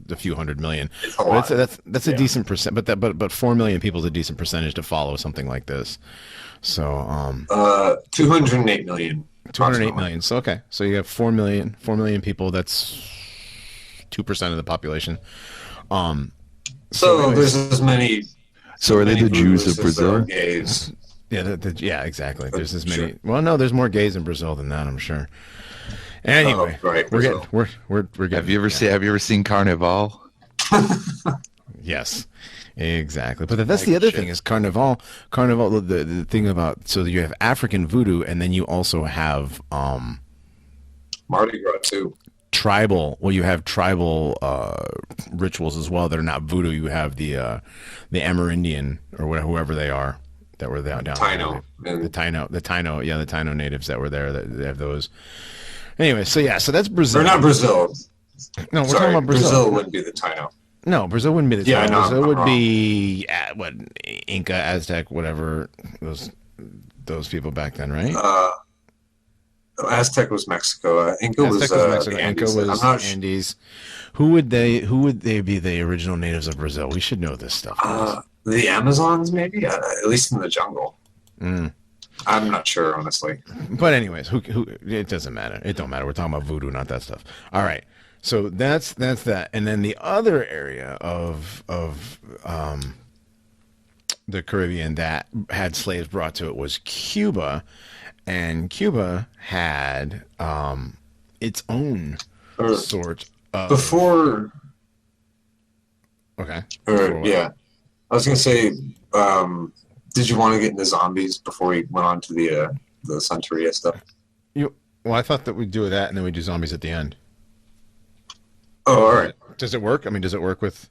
a few hundred million. It's a lot. That's a decent percent. But 4 million people is a decent percentage to follow something like this. So 208 million. 208 million. So okay, so you have 4 million people. That's 2% of the population. So there's as many. So are they the Jews of Brazil? Gays. Yeah, exactly. There's as many. Sure. Well, no, there's more gays in Brazil than that, I'm sure. Anyway, right, we're getting. Have you ever seen Carnival? Yes, exactly. But that's the other thing is Carnival. The thing about, so you have African voodoo, and then you also have Mardi Gras too. You have tribal rituals as well that are not voodoo. You have the Amerindian or whoever they are that were down there. The Taino, yeah, the Taino natives that were there. They have those. Anyway, so that's Brazil. They're not Brazil. No, we're talking about Brazil. Brazil wouldn't be the Taino. No, Brazil wouldn't be the Taino. Yeah, no, Brazil would be Inca, Aztec, whatever those people back then, right? Aztec was Mexico. Inca was Mexico. Andes. Inca was Andes. Who would they be the original natives of Brazil? We should know this stuff. The Amazons, maybe, at least in the jungle. Mm. I'm not sure, honestly. But anyways, who? It doesn't matter. It don't matter. We're talking about voodoo, not that stuff. All right. So that's that. And then the other area of the Caribbean that had slaves brought to it was Cuba. And Cuba had its own sort of... Before... Okay. Yeah. I was going to say, did you want to get into zombies before we went on to the Santeria stuff? Well, I thought that we'd do that and then we'd do zombies at the end. Oh, all right. Does it work? I mean, does it work with...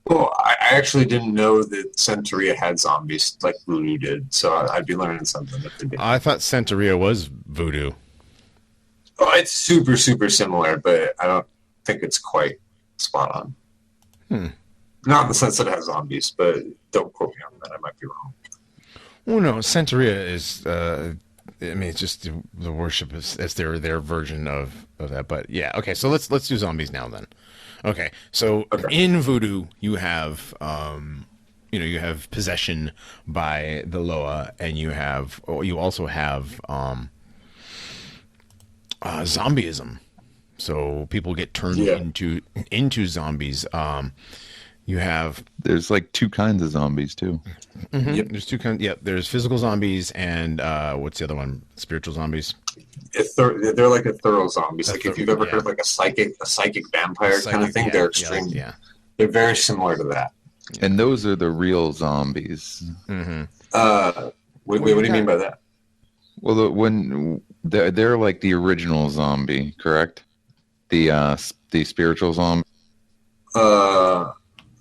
Well, I actually didn't know that Santeria had zombies like Voodoo did, so I'd be learning something if they did. I thought Santeria was voodoo. Oh, it's super, super similar, but I don't think it's quite spot on. Not in the sense that it has zombies, but don't quote me on that. I might be wrong. Well, no, Santeria is. It's just the worship as their version of that. But yeah, okay. So let's do zombies now then. Okay, so in voodoo you have you have possession by the Loa, and you also have zombieism. So people get turned into zombies. There's like two kinds of zombies too. Mm-hmm. Yep. There's two kinds. Yep. There's physical zombies and what's the other one? Spiritual zombies. They're like ethereal zombies. Like if you've ever heard like a psychic vampire kind of thing, they're extreme. Yeah. They're very similar to that. And those are the real zombies. Mm-hmm. What do you mean by that? Well, when they're like the original zombie, correct? The spiritual zombie.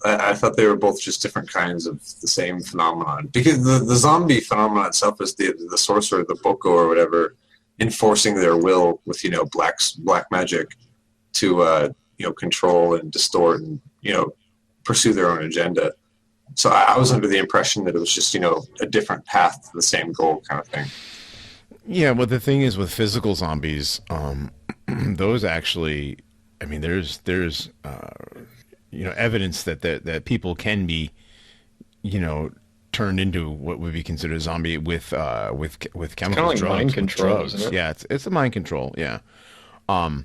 I thought they were both just different kinds of the same phenomenon. Because the zombie phenomenon itself is the sorcerer, the boko or whatever, enforcing their will with black magic to control and distort and pursue their own agenda. So I was under the impression that it was just a different path to the same goal kind of thing. Yeah, well, the thing is with physical zombies, those actually, I mean, there's evidence that people can be, turned into what would be considered a zombie with chemical like drugs. Mind control, drugs. isn't it? Yeah, it's a mind control. Yeah. But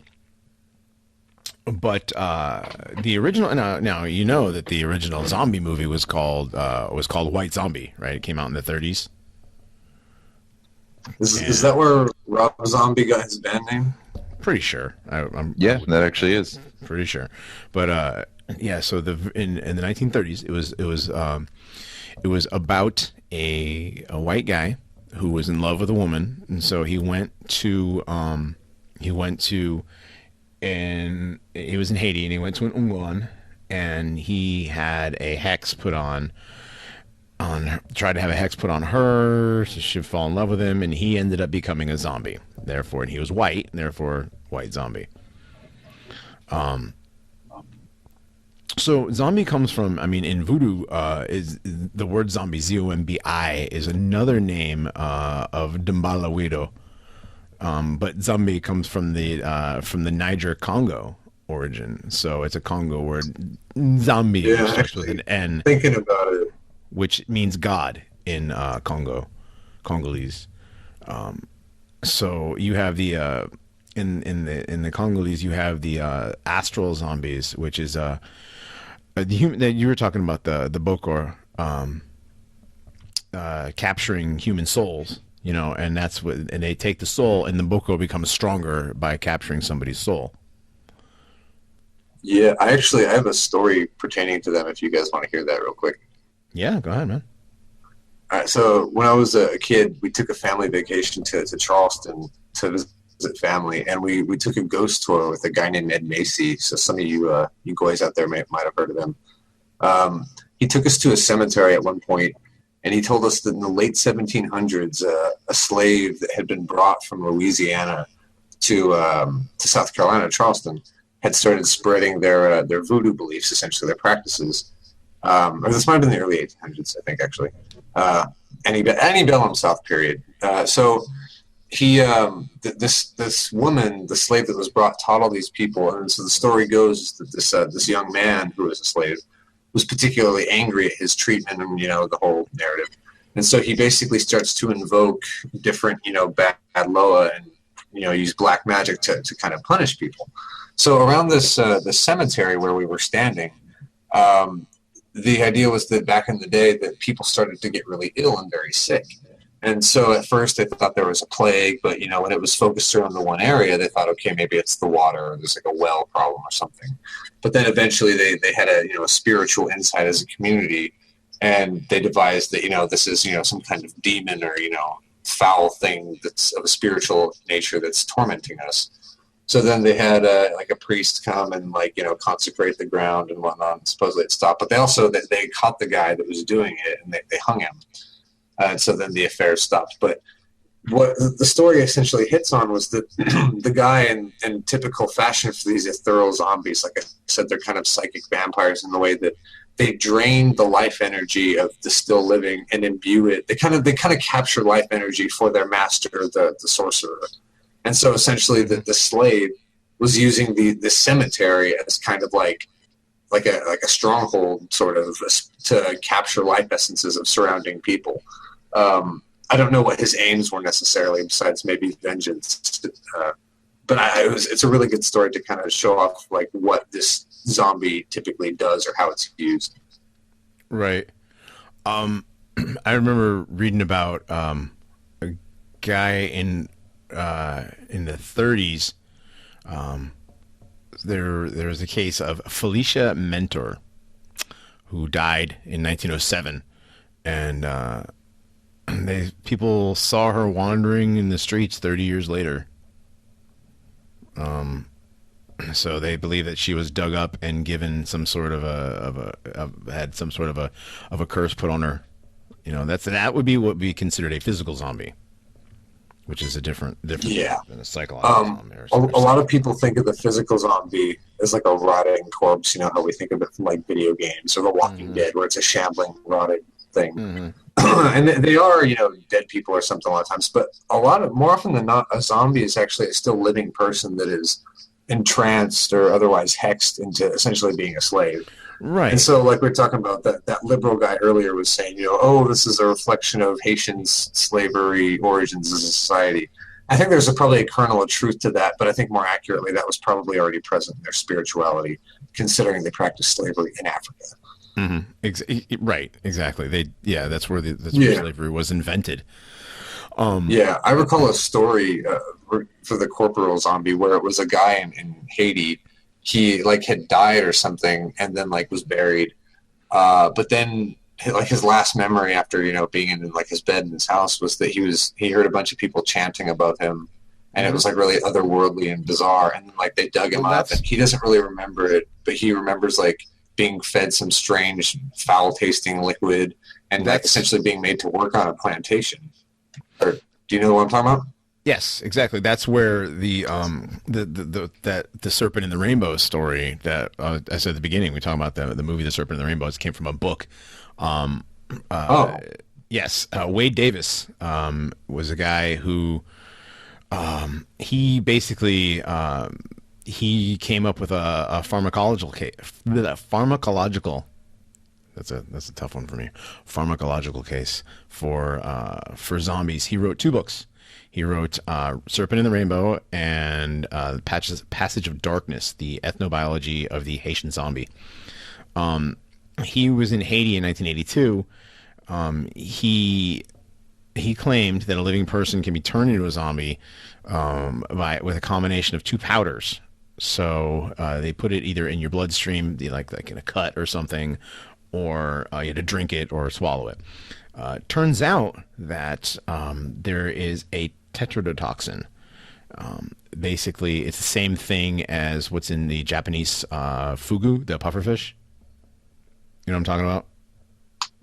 the original now that the original zombie movie was called White Zombie, right? It came out in the 30s. Is that where Rob Zombie got his band name? Pretty sure. That actually is pretty sure. But yeah, so in the 1930s, it was about a white guy who was in love with a woman, and so he went to and he was in Haiti, and he went to an Unguan, and he had a hex put on tried to have a hex put on her so she'd fall in love with him, and he ended up becoming a zombie. Therefore, and he was white, and therefore white zombie. So zombie comes from, in voodoo, is the word zombie, Z-O-M-B-I, is another name of Dambalawido. But zombie comes from the Niger Congo origin. So it's a Congo word. Zombie starts with an N. Thinking about it. Which means God in Congolese. So you have the in the Congolese, you have the astral zombies, which is the human that you were talking about, the Bokor capturing human souls, and that's what, and they take the soul, and the Boko becomes stronger by capturing somebody's soul. Yeah, I have a story pertaining to them if you guys want to hear that real quick. Yeah, go ahead, man. All right, so when I was a kid, we took a family vacation to Charleston to visit family, and we took a ghost tour with a guy named Ed Macy. So some of you guys out there might have heard of him. He took us to a cemetery at one point, and he told us that in the late 1700s, a slave that had been brought from Louisiana to South Carolina, Charleston, had started spreading their voodoo beliefs, essentially their practices. Or this might have been the early 1800s, I think, actually. Antebellum South period. So he, this woman, the slave that was brought, taught all these people, and so the story goes that this young man who was a slave was particularly angry at his treatment and the whole narrative, and so he basically starts to invoke different bad loa and use black magic to kind of punish people. So around this cemetery where we were standing. The idea was that back in the day that people started to get really ill and very sick. And so at first they thought there was a plague, but when it was focused around the one area, they thought, okay, maybe it's the water, or there's like a well problem or something. But then eventually they had a spiritual insight as a community, and they devised that this is some kind of demon or foul thing that's of a spiritual nature that's tormenting us. So then they had like a priest come and like, consecrate the ground and whatnot. And supposedly it stopped, but they caught the guy that was doing it and they hung him. And so then the affair stopped. But what the story essentially hits on was that the guy in typical fashion for these ethereal zombies, like I said, they're kind of psychic vampires in the way that they drain the life energy of the still living and imbue it. They kind of capture life energy for their master, the sorcerer. And so essentially the slave was using the cemetery as kind of like a stronghold sort of to capture life essences of surrounding people. I don't know what his aims were necessarily besides maybe vengeance. But it's a really good story to kind of show off like what this zombie typically does or how it's used. Right. I remember reading about a guy in the 30s. There was a case of Felicia Mentor who died in 1907, and people saw her wandering in the streets 30 years later. So they believe that she was dug up and given some sort of had some sort of a curse put on her. That would be what would be considered a physical zombie, which is a different than a psychological zombie. A lot of people think of the physical zombie as like a rotting corpse. You know how we think of it from like video games or The Walking Dead, where it's a shambling, rotting thing. Mm-hmm. And they are, dead people or something a lot of times. But more often than not, a zombie is actually a still living person that is entranced or otherwise hexed into essentially being a slave. Right. And so, like we were talking about, that liberal guy earlier was saying, this is a reflection of Haitians' slavery origins as a society. I think there's probably a kernel of truth to that, but I think more accurately that was probably already present in their spirituality, considering they practiced slavery in Africa. Mm-hmm. Right, exactly. That's where slavery was invented. I recall a story for the corporal zombie where it was a guy in Haiti. He had died or something and then was buried. But then his last memory after, being in his bed in his house was that he heard a bunch of people chanting above him, and it was really otherworldly and bizarre. And then they dug him up, and he doesn't really remember it, but he remembers being fed some strange foul tasting liquid and essentially being made to work on a plantation. Or do you know what I'm talking about? Yes, exactly. That's where the Serpent in the Rainbow story that I said at the beginning. We talk about the movie The Serpent in the Rainbow. It came from a book. Yes, Wade Davis was a guy who he basically he came up with a pharmacological case. That's a tough one for me. Pharmacological case for zombies. He wrote 2 books. He wrote Serpent in the Rainbow and Passage of Darkness, the ethnobiology of the Haitian zombie. He was in Haiti in 1982. He claimed that a living person can be turned into a zombie with a combination of 2 powders. So they put it either in your bloodstream, like in a cut or something, or you had to drink it or swallow it. Turns out that there is a tetrodotoxin. Basically, it's the same thing as what's in the Japanese fugu, the pufferfish. You know what I'm talking about?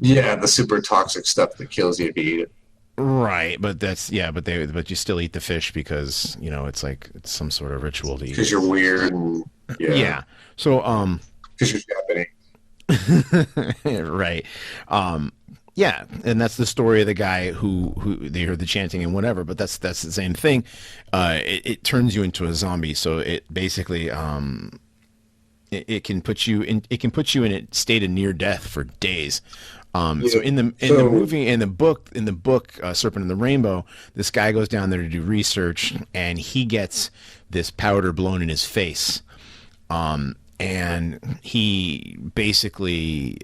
Yeah, the super toxic stuff that kills you if you eat it. Right, but but you still eat the fish because it's some sort of ritual to eat. Because you're weird. And, yeah. So because you're Japanese. Right. Yeah, and that's the story of the guy who they heard the chanting and whatever, but that's the same thing. It turns you into a zombie, so it basically it can put you in a state of near death for days. So in the movie, in the book, Serpent in the Rainbow, this guy goes down there to do research, and he gets this powder blown in his face, and he basically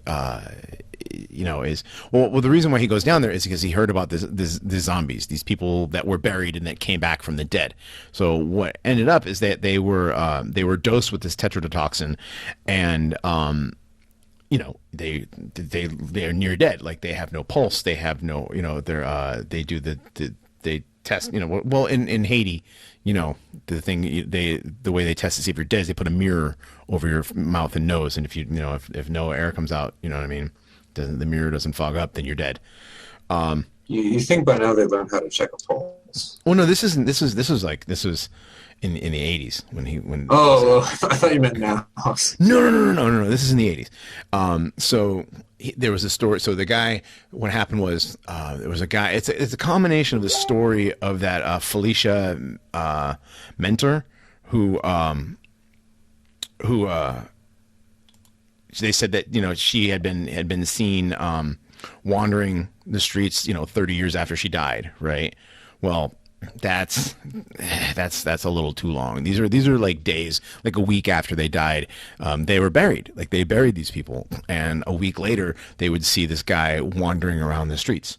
the reason why he goes down there is because he heard about this zombies, these people that were buried and that came back from the dead. So what ended up is that they were dosed with this tetrodotoxin, and they're near dead. Like they have no pulse, they have no they test, well, in Haiti, the way they test to see if you're dead is they put a mirror over your mouth and nose, and if no air comes out, you know what I mean, the mirror doesn't fog up, then you're dead. You think by now they learned how to check a pulse? Well, no, this was in the 80s when. Oh, I thought you meant now. No. This is in the 80s. So there was a story. So the guy, what happened was there was a guy. It's a combination of the story of that Felicia mentor who they said that she had been seen wandering the streets 30 years after she died, right? Well, that's a little too long. These are like days, like a week after they died, they were buried. Like they buried these people, and a week later they would see this guy wandering around the streets,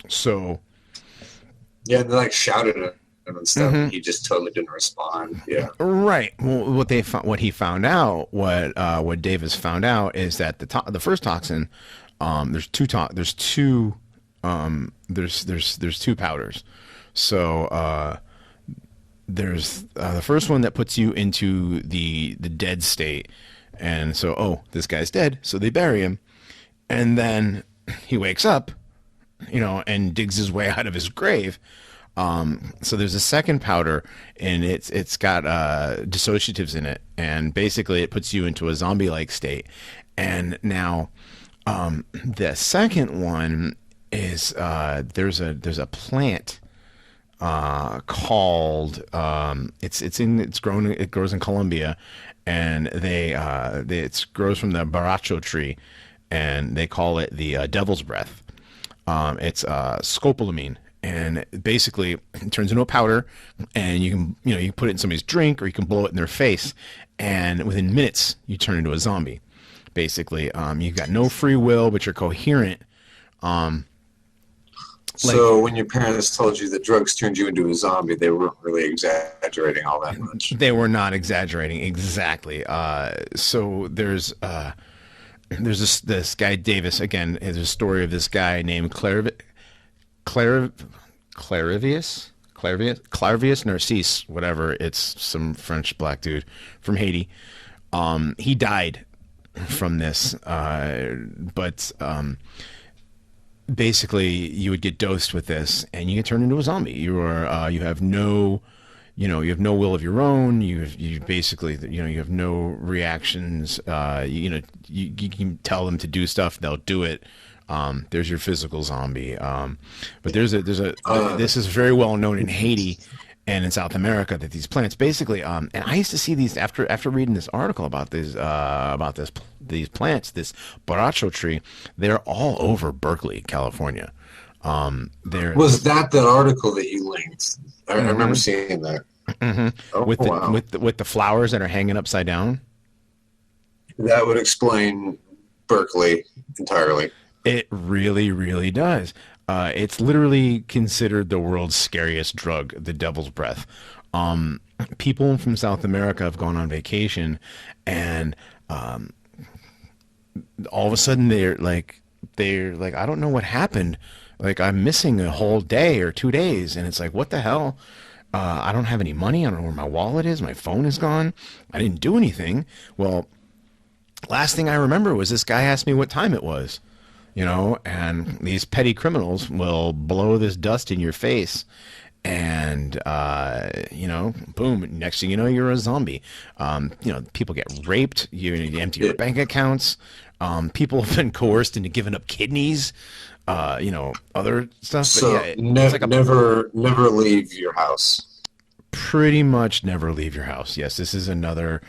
so yeah, they like shouted at him and stuff, and he just totally didn't respond. Yeah, right. Well, what Davis found out is that the first toxin, there's two powders. So there's the first one that puts you into the dead state, and so this guy's dead, so they bury him, and then he wakes up, and digs his way out of his grave. So there's a second powder, and it's got dissociatives in it, and basically it puts you into a zombie-like state. And now the second one is there's a plant called it grows in Colombia, and it grows from the Bradshaw tree, and they call it the devil's breath. It's scopolamine, and basically it turns into a powder, and you can put it in somebody's drink, or you can blow it in their face, and within minutes you turn into a zombie. Basically, you've got no free will, but you're coherent. So when your parents told you that drugs turned you into a zombie, they weren't really exaggerating all that much. They were not exaggerating, exactly. So there's this guy Davis, again. There's a story of this guy named Clairvius Narcisse, whatever. It's some French black dude from Haiti. He died from this, but basically you would get dosed with this and you get turned into a zombie. You have no will of your own. You basically, you have no reactions. You can tell them to do stuff, they'll do it. There's your physical zombie. But this is very well known in Haiti and in South America, that these plants basically, and I used to see these after reading this article about these plants, this Bradshaw tree. They're all over Berkeley, California. Was that article that you linked? I remember seeing that. Mm-hmm. Oh, with the flowers that are hanging upside down. That would explain Berkeley entirely. It really, really does. It's literally considered the world's scariest drug, the devil's breath. People from South America have gone on vacation, and all of a sudden they're like, I don't know what happened. Like, I'm missing a whole day or 2 days, and it's like, what the hell? I don't have any money. I don't know where my wallet is. My phone is gone. I didn't do anything. Well, last thing I remember was this guy asked me what time it was. And these petty criminals will blow this dust in your face, and boom, next thing you know, you're a zombie. People get raped. You empty your bank accounts. People have been coerced into giving up kidneys. Other stuff. So but yeah, it's like never leave your house. Pretty much never leave your house. Yes, this is another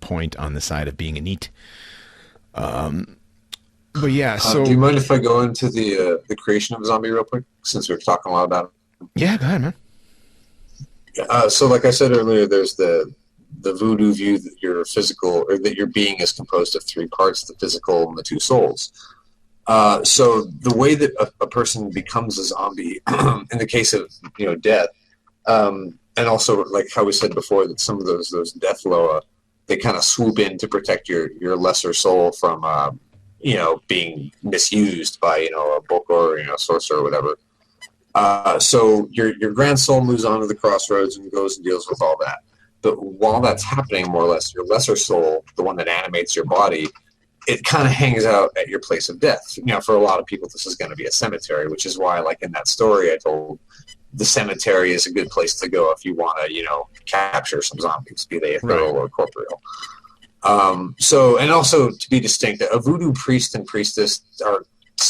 point on the side of being a neat. But yeah, so do you mind if I go into the creation of a zombie real quick, since we're talking a lot about it? Yeah, go ahead, man. So like I said earlier, there's the voodoo view that your physical, or that your being is composed of three parts: the physical and the two souls. So the way that a person becomes a zombie, in the case of death, and also like how we said before, that some of those death loa, they kind of swoop in to protect your lesser soul from being misused by, a book or, sorcerer or whatever. So your grand soul moves on to the crossroads and goes and deals with all that. But while that's happening, more or less, your lesser soul, the one that animates your body, it kind of hangs out at your place of death. For a lot of people, this is going to be a cemetery, which is why, like in that story I told, the cemetery is a good place to go if you want to, capture some zombies, be they ethereal or corporeal. So, and also to be distinct, a voodoo priest and priestess are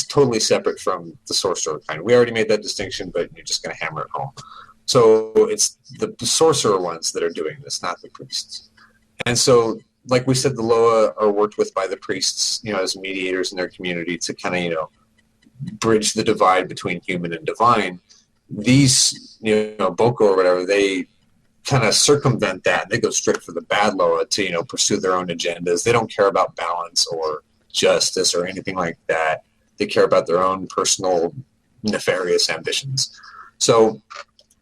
totally separate from the sorcerer kind. We already made that distinction, but you're just going to hammer it home. So it's the sorcerer ones that are doing this, not the priests. And so, like we said, the Loa are worked with by the priests, as mediators in their community to kind of, bridge the divide between human and divine. These, Boko or whatever, they kind of circumvent that. They go straight for the bad Loa to, pursue their own agendas. They don't care about balance or justice or anything like that. They care about their own personal nefarious ambitions. So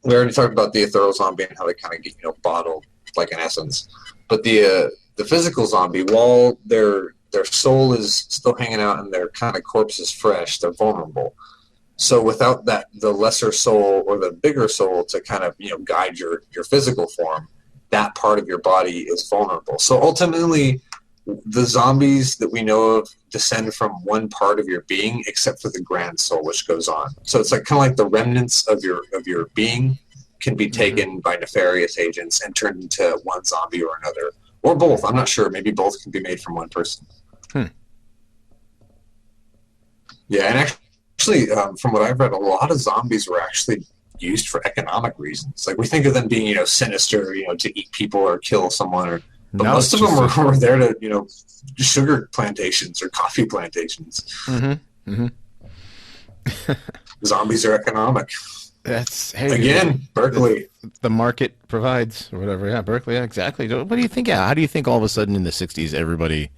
we already talked about the ethereal zombie and how they kind of get, bottled like an essence. But the physical zombie, while their soul is still hanging out and their kind of corpse is fresh, they're vulnerable. So without that, the lesser soul or the bigger soul to kind of, guide your physical form, that part of your body is vulnerable. So ultimately, the zombies that we know of descend from one part of your being, except for the grand soul, which goes on. So it's like kind of like the remnants of your being can be taken by nefarious agents and turned into one zombie or another, or both. I'm not sure. Maybe both can be made from one person. Yeah, and actually, from what I've read, a lot of zombies were actually used for economic reasons. Like we think of them being, sinister, to eat people or kill someone, but most of them were there to, sugar plantations or coffee plantations. Zombies are economic. That's Berkeley. The market provides or whatever. Yeah, Berkeley. Yeah, exactly. What do you think? Yeah, how do you think all of a sudden in the '60s, everybody,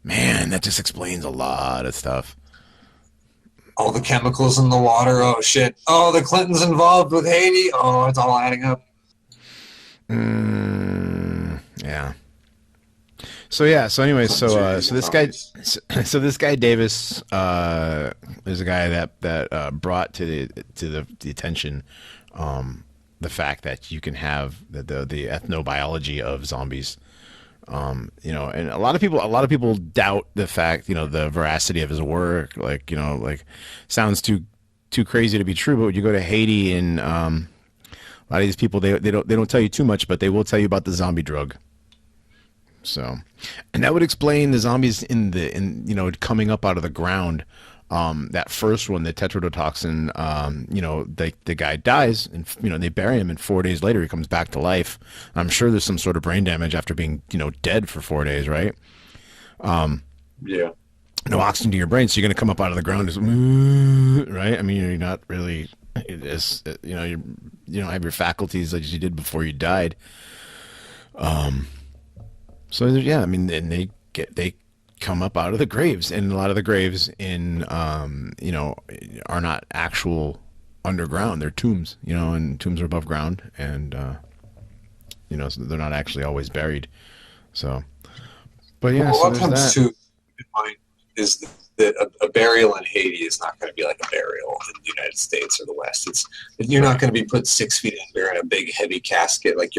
man, that just explains a lot of stuff. All the chemicals in the water. Oh shit. Oh, the Clintons involved with Haiti. Oh, it's all adding up. Yeah. So anyways, so this guy Davis is a guy that brought to the attention the fact that you can have the ethnobiology of zombies. And a lot of people doubt the fact, the veracity of his work. Like sounds too crazy to be true. But when you go to Haiti and a lot of these people, they don't tell you too much, but they will tell you about the zombie drug. So, and that would explain the zombies coming up out of the ground. That first one, the tetrodotoxin, the guy dies and, they bury him and 4 days later he comes back to life. I'm sure there's some sort of brain damage after being, dead for 4 days, right? Yeah. No oxygen to your brain. So you're going to come up out of the ground, right? I mean, you're not really, you don't have your faculties like you did before you died. So yeah, I mean, and they come up out of the graves, and a lot of the graves in are not actual underground. They're tombs, and tombs are above ground, and so they're not actually always buried. So, but yeah, well, so what comes that. to mind is that a burial in Haiti is not going to be like a burial in the United States or the West. You're not going to be put 6 feet under in a big heavy casket. Like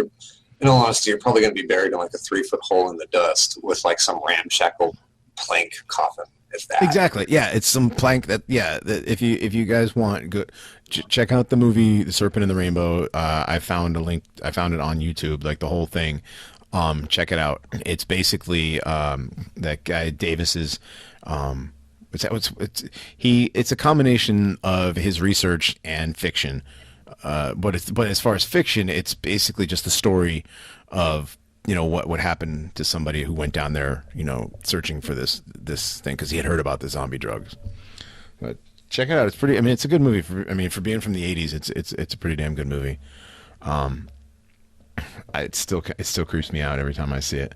in all honesty, you're probably going to be buried in like a 3-foot hole in the dust with like some ramshackle plank coffin, if that. Exactly. Yeah, it's some plank that if you guys want, go check out the movie The Serpent and the Rainbow. I found a link. I found it on YouTube, like the whole thing. Check it out. It's basically that guy Davis's. It's a combination of his research and fiction. But as far as fiction, it's basically just the story of what would happen to somebody who went down there, searching for this thing because he had heard about the zombie drugs. But check it out; it's pretty. I mean, it's a good movie. For being from the '80s, it's a pretty damn good movie. It still creeps me out every time I see it.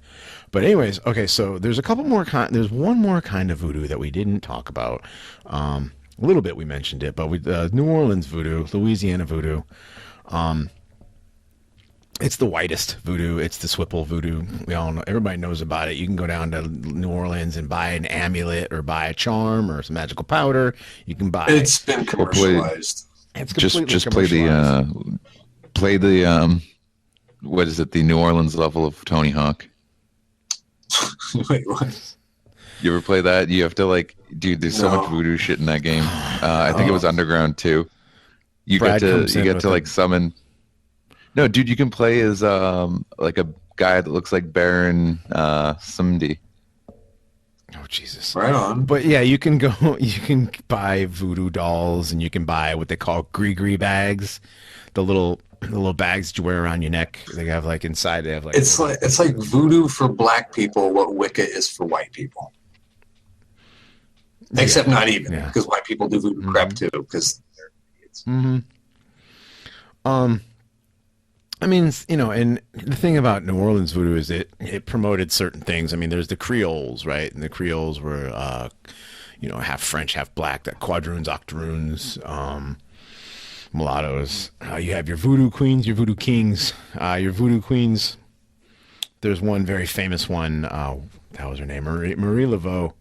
But anyways, okay. So there's a couple more. There's one more kind of voodoo that we didn't talk about. A little bit we mentioned it, but with New Orleans voodoo, Louisiana voodoo, It's the whitest voodoo. It's the Swipple voodoo. We all know. Everybody knows about it. You can go down to New Orleans and buy an amulet or buy a charm or some magical powder. You can buy. It's been commercialized. It's completely just play the what is it? The New Orleans level of Tony Hawk. Wait, what? You ever play that? You have to like, dude. There's so much voodoo shit in that game. I think it was Underground too. You get to like summon. No, dude, you can play as like a guy that looks like Baron Samedi. Oh Jesus! Right on. But yeah, you can buy voodoo dolls, and you can buy what they call gris bags, the little bags that you wear around your neck. They have like inside. They have like it's like voodoo for black people. What Wicca is for white people. Except not even because white people do voodoo crap too because they're idiots. I mean, you know, and the thing about New Orleans voodoo is it promoted certain things. I mean, there's the Creoles, right? And the Creoles were, you know, half French, half black, that quadroons, octoroons, mulattoes. You have your voodoo queens, your voodoo kings. Your voodoo queens, there's one very famous one. That was her name, Marie Laveau.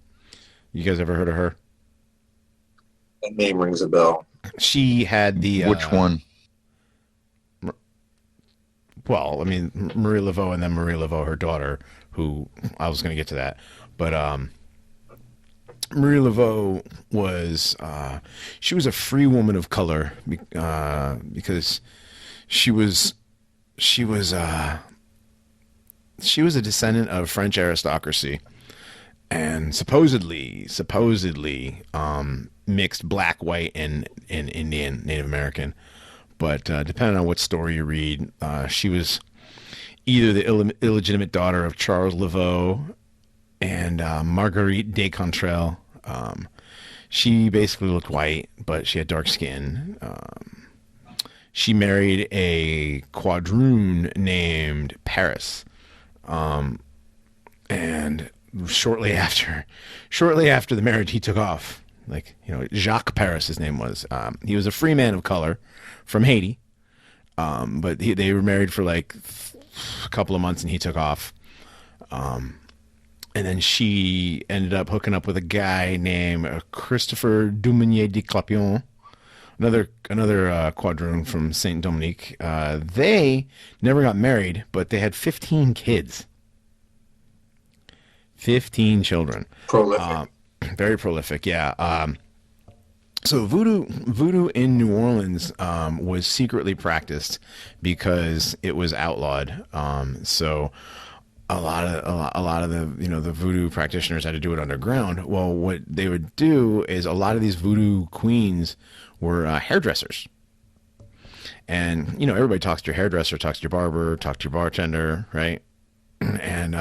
You guys ever heard of her? That name rings a bell. She had the... Which one? Well, I mean, Marie Laveau and then Marie Laveau, her daughter, who I was going to get to that. But Marie Laveau was, she was a free woman of color because she was a descendant of French aristocracy and supposedly mixed black, white, and Indian, Native American. But depending on what story you read, she was either the illegitimate daughter of Charles Laveau and Marguerite de Contrel. She basically looked white, but she had dark skin. She married a quadroon named Paris. And shortly after the marriage, he took off. Like, you know, Jacques Paris, his name was. He was a free man of color from Haiti, but they were married for like a couple of months, and he took off. And then she ended up hooking up with a guy named Christopher Dumenier de Clapion, another quadroon from Saint Dominique. They never got married, but they had 15 kids, 15 children. Prolific. Very prolific, yeah. So voodoo in New Orleans was secretly practiced because it was outlawed. So a lot of the, you know, the voodoo practitioners had to do it underground. Well, what they would do is a lot of these voodoo queens were hairdressers. And, you know, everybody talks to your hairdresser, talks to your barber, talks to your bartender, right? And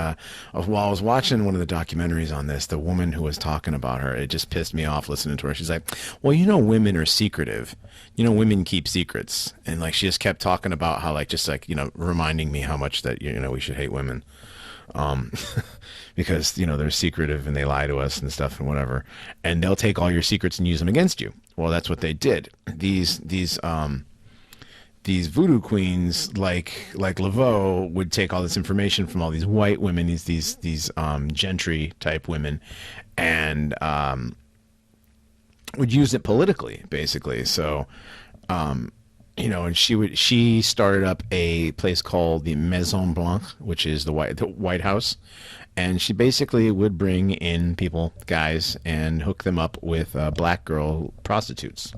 while I was watching one of the documentaries on this, the woman who was talking about her, it just pissed me off listening to her. She's like, well, you know, women are secretive. You know, women keep secrets. And like, she just kept talking about how, like, just like, you know, reminding me how much that, you know, we should hate women. Because, you know, they're secretive and they lie to us and stuff and whatever. And they'll take all your secrets and use them against you. Well, that's what they did. These voodoo queens, like Laveau, would take all this information from all these white women, these gentry type women, and would use it politically, basically. So, you know, and she started up a place called the Maison Blanche, which is the White House, and she basically would bring in people, guys, and hook them up with black girl prostitutes.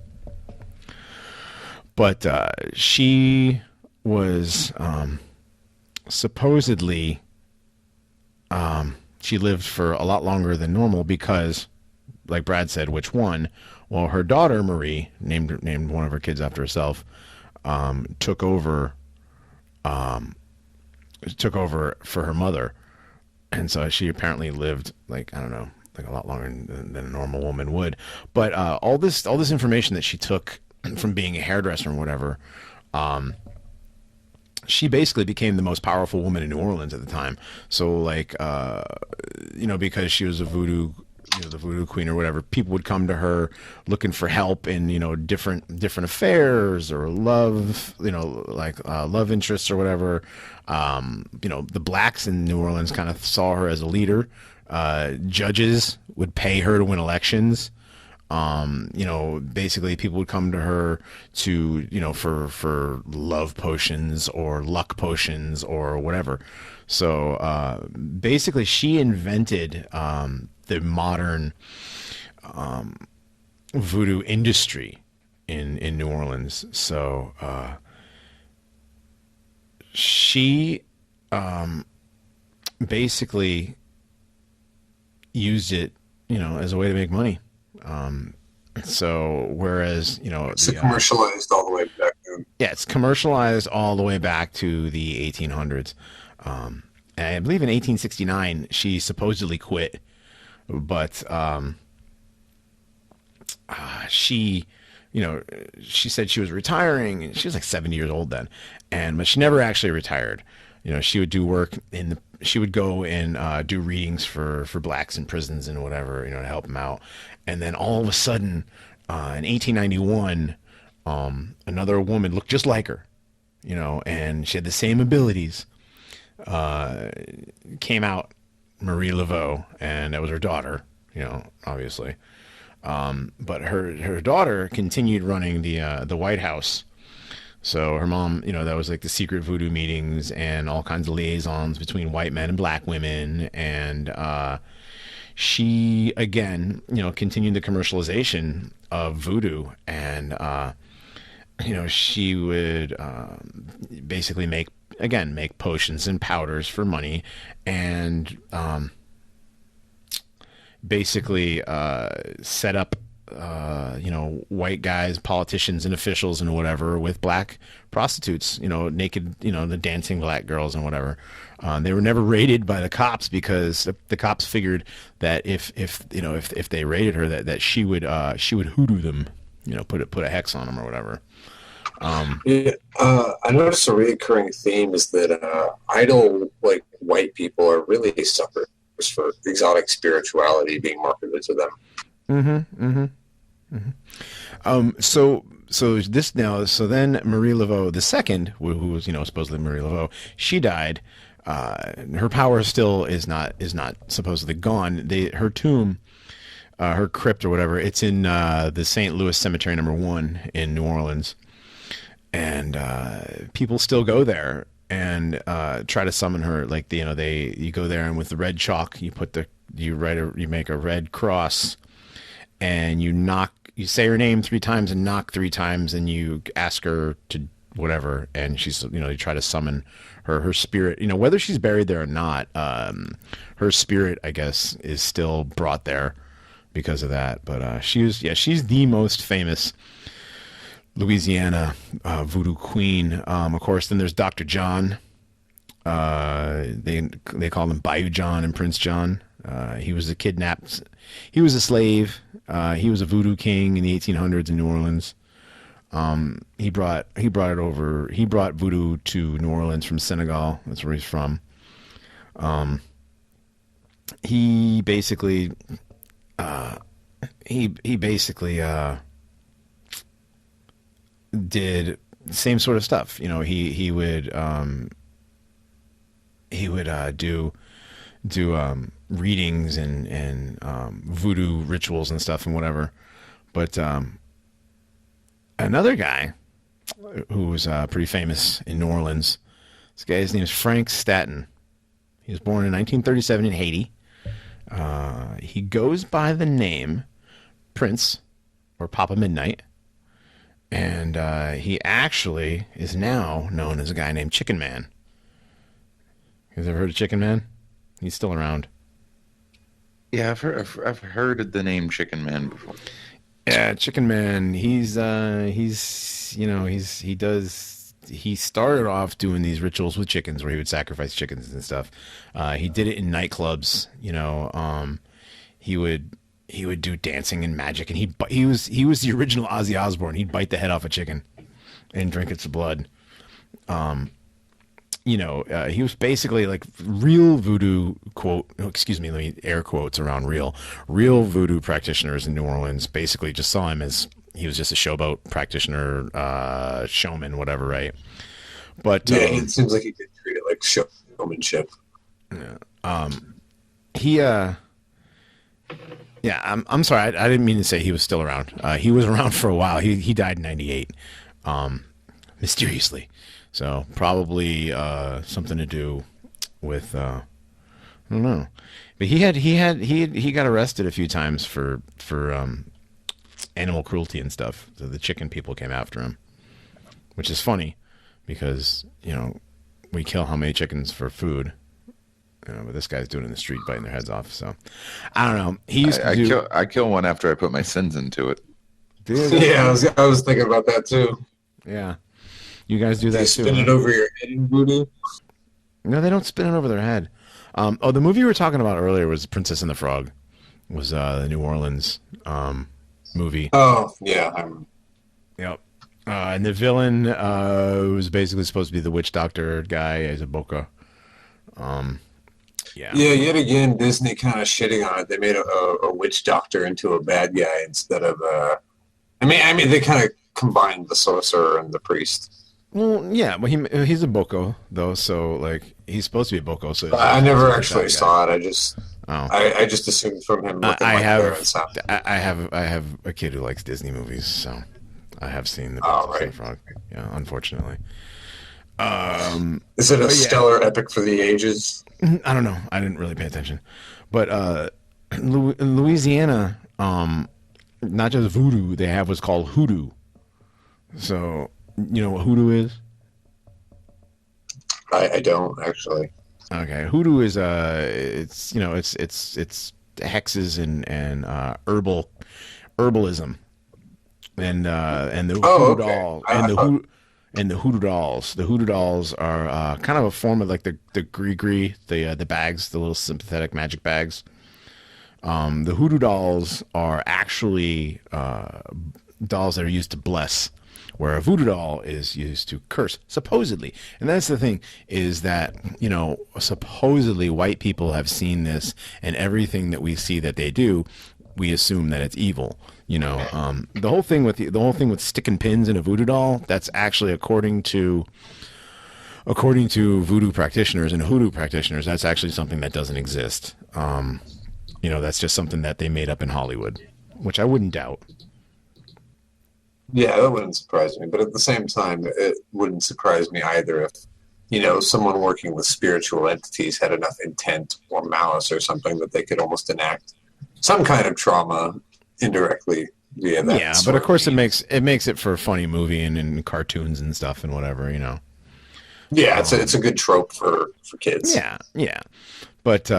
But she was supposedly, she lived for a lot longer than normal because, like Brad said, which one? Well, her daughter Marie, named one of her kids after herself, took over for her mother, and so she apparently lived, like, I don't know, like a lot longer than a normal woman would. But all this information that she took from being a hairdresser and whatever, she basically became the most powerful woman in New Orleans at the time. So, like, you know, because she was a voodoo the voodoo queen or whatever, people would come to her looking for help in, different affairs or love, love interests or whatever. The blacks in New Orleans kind of saw her as a leader. Judges would pay her to win elections. Basically people would come to her to, for love potions or luck potions or whatever. So, basically she invented, the modern, voodoo industry in New Orleans. So, she, basically used it, as a way to make money. So whereas, it's commercialized all the way back then. Yeah, it's commercialized all the way back to the 1800s. And I believe in 1869 she supposedly quit, but she said she was retiring, and she was like 70 years old then, but she never actually retired. She would do work she would go and do readings for blacks in prisons and whatever, to help them out. And then all of a sudden, in 1891, another woman looked just like her, and she had the same abilities, came out, Marie Laveau, and that was her daughter, obviously. But her daughter continued running the White House. So her mom, that was like the secret voodoo meetings and all kinds of liaisons between white men and black women. And she, again, continued the commercialization of voodoo. And, she would basically make potions and powders for money, and basically set up white guys, politicians and officials and whatever with black prostitutes, naked, the dancing black girls and whatever. They were never raided by the cops because the cops figured that if they raided her, that she would hoodoo them, put a hex on them or whatever. I noticed a recurring theme is that idle white people are really suckers for exotic spirituality being marketed to them. So then Marie Laveau II, who was, supposedly Marie Laveau, she died. Her power still is not supposedly gone. Her tomb, her crypt or whatever, it's in the St. Louis Cemetery No. 1 in New Orleans. And people still go there and try to summon her. You go there, and with the red chalk, you make a red cross, and you say her name 3 times and knock 3 times, and you ask her to whatever, and she's, you try to summon her spirit, whether she's buried there or not. Her spirit, I guess, is still brought there because of that. But she's the most famous Louisiana voodoo queen. Of course, then there's Dr. John. They call him Bayou John and Prince John. He was he was a slave. He was a voodoo king in the 1800s in New Orleans. He brought voodoo to New Orleans from Senegal. That's where he's from. He basically did the same sort of stuff. He would do readings and voodoo rituals and stuff and whatever. But another guy who was pretty famous in New Orleans, this guy's name is Frank Staten. He was born in 1937 in Haiti. He goes by the name Prince or Papa Midnight. And he actually is now known as a guy named Chicken Man. You guys ever heard of Chicken Man? He's still around. Yeah, I've heard of the name Chicken Man before. Yeah, Chicken Man. He started off doing these rituals with chickens where he would sacrifice chickens and stuff. He did it in nightclubs. He would do dancing and magic, and he was the original Ozzy Osbourne. He'd bite the head off a chicken and drink its blood. he was basically like real voodoo let me air quotes around real voodoo practitioners in New Orleans basically just saw him as he was just a showboat practitioner, showman, whatever, right? But yeah, it seems like he could treat it like showmanship. I'm sorry, I didn't mean to say he was still around. He was around for a while. He died in 98, mysteriously. So probably something to do with I don't know. But he got arrested a few times for animal cruelty and stuff. So the chicken people came after him, which is funny because we kill how many chickens for food. But this guy's doing it in the street, biting their heads off. So I don't know. He used to I kill one after I put my sins into it. Yeah, I was thinking about that too. Yeah, you guys do that too. Spin it over your head in voodoo? No, they don't spin it over their head. The movie we were talking about earlier was Princess and the Frog. Was the New Orleans movie? Oh yeah, Yep. And the villain was basically supposed to be the witch doctor guy as a Boca. Yeah, yet again, Disney kind of shitting on it. They made a witch doctor into a bad guy instead of I mean, they kind of combined the sorcerer and the priest. Well, yeah, but he's a Boko though, so like he's supposed to be a Boko. So I never actually saw it. I just assumed from him. I have a kid who likes Disney movies, so I have seen the Princess and the Frog. Yeah, unfortunately. Is it a stellar epic for the ages? I don't know. I didn't really pay attention. But in Louisiana, not just voodoo, they have what's called hoodoo. So, you know what hoodoo is? I don't actually. Okay, hoodoo is it's hexes and herbalism, and the hoodoo doll and the hoodoo dolls. The hoodoo dolls are kind of a form of like the gree, the bags, the little sympathetic magic bags. The hoodoo dolls are actually dolls that are used to bless, where a voodoo doll is used to curse, supposedly. And that's the thing, is that, supposedly white people have seen this, and everything that we see that they do, we assume that it's evil. The whole thing with sticking pins in a voodoo doll, that's actually according to voodoo practitioners and hoodoo practitioners, that's actually something that doesn't exist. That's just something that they made up in Hollywood, which I wouldn't doubt. Yeah, that wouldn't surprise me. But at the same time, it wouldn't surprise me either if, someone working with spiritual entities had enough intent or malice or something that they could almost enact some kind of trauma indirectly via that. Yeah, but of course it makes it for a funny movie and cartoons and stuff and whatever, Yeah, it's a good trope for kids. Yeah. But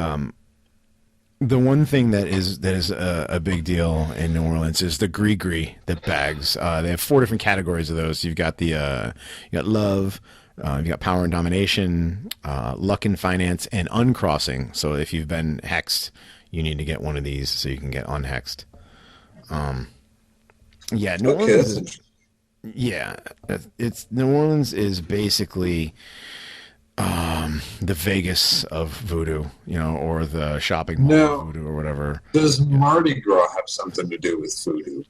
the one thing that is a big deal in New Orleans is the gris-gris, the bags. They have 4 different categories of those. You've got you got love, you've got power and domination, luck and finance, and uncrossing. So if you've been hexed, you need to get one of these so you can get unhexed. New Orleans. New Orleans is basically the Vegas of voodoo, or the shopping mall of voodoo or whatever. Does Mardi Gras have something to do with voodoo?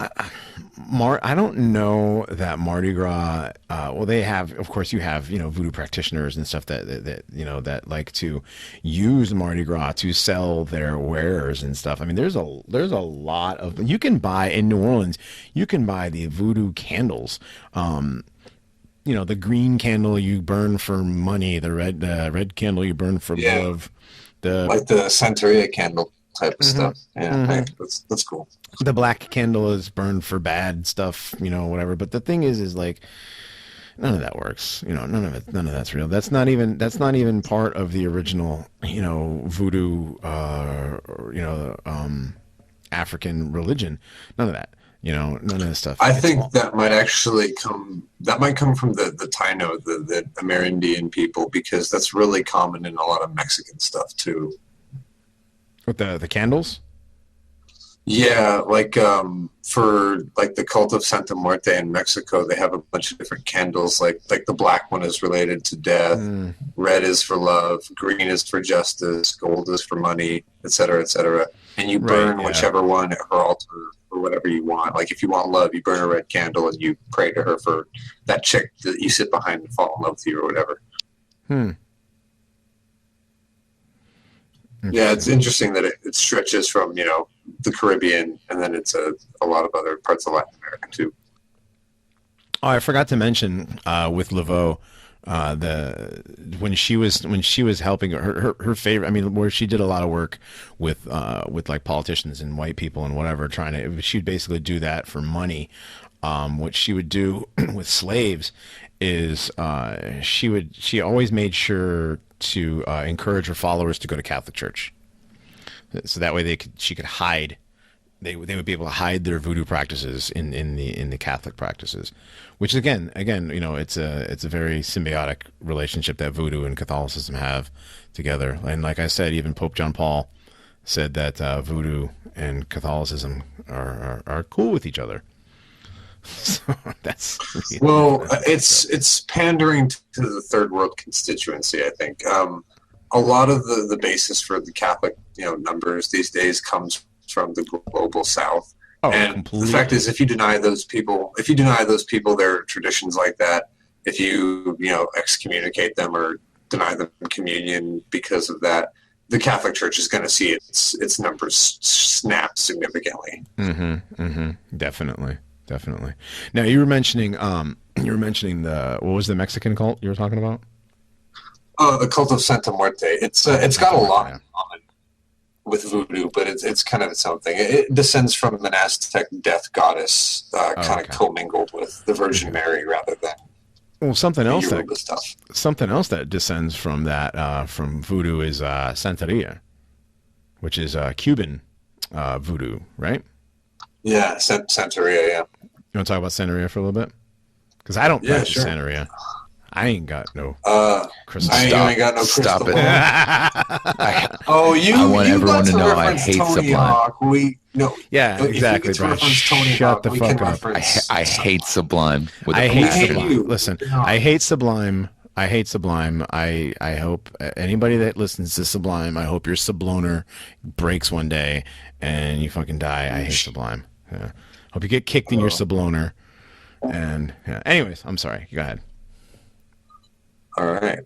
I don't know that Mardi Gras. They have, of course, you have voodoo practitioners and stuff that like to use Mardi Gras to sell their wares and stuff. I mean, there's a lot of, you can buy in New Orleans. You can buy the voodoo candles. The green candle you burn for money, the red candle you burn for love, like the Santeria candle type of stuff. Yeah, hey, that's cool. The black candle is burned for bad stuff, whatever. But the thing is like none of that works. None of that's real. That's not even part of the original, voodoo, African religion. None of that. None of this stuff. I think that might actually come from the Taino, the Amerindian people, because that's really common in a lot of Mexican stuff too. With the candles? Yeah, like for like the cult of Santa Muerte in Mexico, they have a bunch of different candles. Like the black one is related to death, red is for love, green is for justice, gold is for money, etc., etc. And you burn whichever one at her altar or whatever you want. Like if you want love, you burn a red candle and you pray to her for that chick that you sit behind and fall in love with you or whatever. Yeah, it's interesting that it stretches from, the Caribbean, and then it's a lot of other parts of Latin America too. Oh, I forgot to mention with Laveau, when she was helping her favorite. I mean, where she did a lot of work with like politicians and white people and whatever, she'd basically do that for money. What she would do with slaves is she always made sure to encourage her followers to go to Catholic Church, so that way she could hide. They would be able to hide their voodoo practices in the Catholic practices, which again, it's a very symbiotic relationship that voodoo and Catholicism have together. And like I said, even Pope John Paul said that voodoo and Catholicism are cool with each other. So that's it's pandering to the third world constituency. I think a lot of the basis for the Catholic numbers these days comes from the global South. And completely. The fact is, if you deny those people their traditions like that, if you excommunicate them or deny them communion because of that, the Catholic Church is going to see its numbers snap significantly. Definitely. Now you were mentioning what was the Mexican cult you were talking about? The cult of Santa Muerte. It's got a lot in common with voodoo, but it's kind of its own thing. It descends from an Aztec death goddess, kind of commingled with the Virgin Mary rather than something else that descends from that from voodoo is Santeria, which is Cuban voodoo, right? Yeah, Santeria, yeah. You want to talk about Santeria for a little bit? Because I don't practice Santeria. I ain't got no crystal. You ain't got no crystal. Stop it. I want everyone to know I hate Tony Sublime. Hawk. Yeah, exactly, bro. Shut the fuck up. I hate Sublime. I hate Sublime. Listen, I hate Sublime. I hope anybody that listens to Sublime, I hope your subloner breaks one day and you fucking die. I hate Sublime. Yeah. Hope you get kicked in your subloner. And anyways, I'm sorry. Go ahead. All right.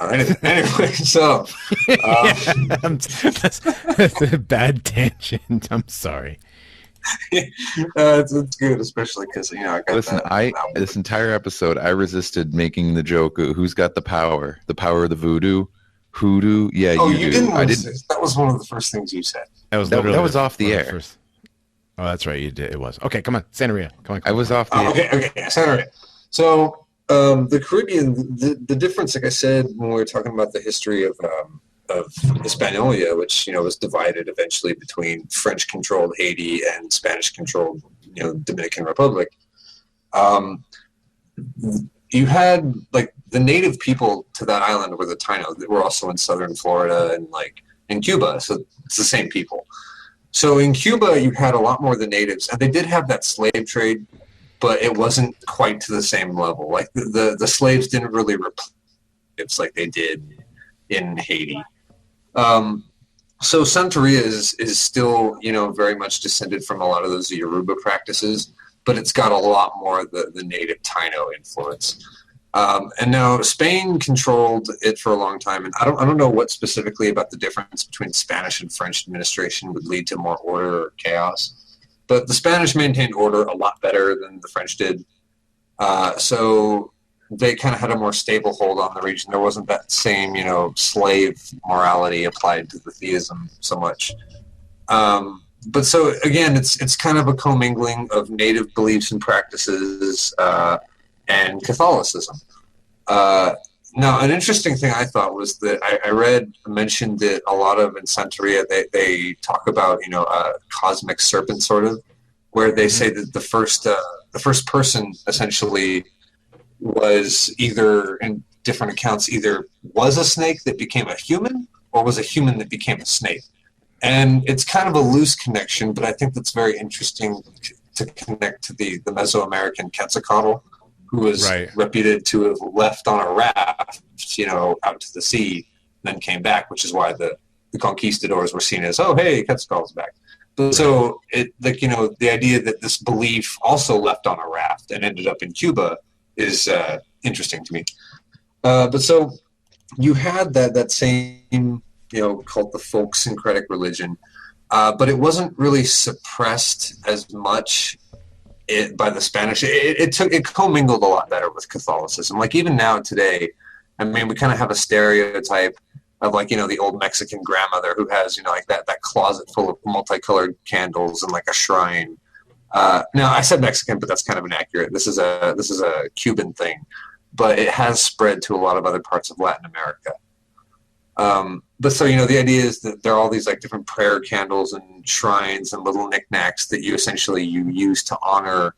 Anyway, so that's a bad tangent. I'm sorry. It's good, especially because I got this entire episode I resisted making the joke. Who's got the power? The power of the voodoo? Hoodoo? Yeah, you do. I didn't. That was one of the first things you said. That was off the air. Oh, that's right. You did. It was. Okay, come on, Santeria. Come on. I was off the air. Okay, Santeria. So the Caribbean, the difference, like I said, when we were talking about the history of Hispaniola, which was divided eventually between French-controlled Haiti and Spanish-controlled Dominican Republic. You had like the native people to that island were the Taino that were also in southern Florida and like in Cuba, so it's the same people. So in Cuba, you had a lot more of the natives, and they did have that slave trade, but it wasn't quite to the same level. Like the slaves didn't really replace slaves like they did in Haiti. So Santeria is still, very much descended from a lot of those Yoruba practices, but it's got a lot more of the native Taino influence. And now Spain controlled it for a long time, and I don't know what specifically about the difference between Spanish and French administration would lead to more order or chaos. But the Spanish maintained order a lot better than the French did. So they kind of had a more stable hold on the region. There wasn't that same, slave morality applied to the theism so much. But so, again, it's kind of a commingling of native beliefs and practices and Catholicism. Now, an interesting thing I thought was that I mentioned it a lot of in Santeria. They talk about, a cosmic serpent, sort of, where they say that the first person essentially was either, in different accounts, either was a snake that became a human or was a human that became a snake. And it's kind of a loose connection, but I think that's very interesting to connect to the Mesoamerican Quetzalcoatl, who was reputed to have left on a raft, out to the sea, then came back, which is why the conquistadors were seen as, oh, hey, Quetzalcoatl's back. But so the idea that this belief also left on a raft and ended up in Cuba is interesting to me. But so you had that same, called the folk syncretic religion, but it wasn't really suppressed as much by the Spanish. It commingled a lot better with Catholicism. Like even now today, I mean, we kind of have a stereotype of the old Mexican grandmother who has, that closet full of multicolored candles and like a shrine. Now I said Mexican, but that's kind of inaccurate. This is a Cuban thing, but it has spread to a lot of other parts of Latin America. But so, the idea is that there are all these like different prayer candles and shrines and little knickknacks that you use to honor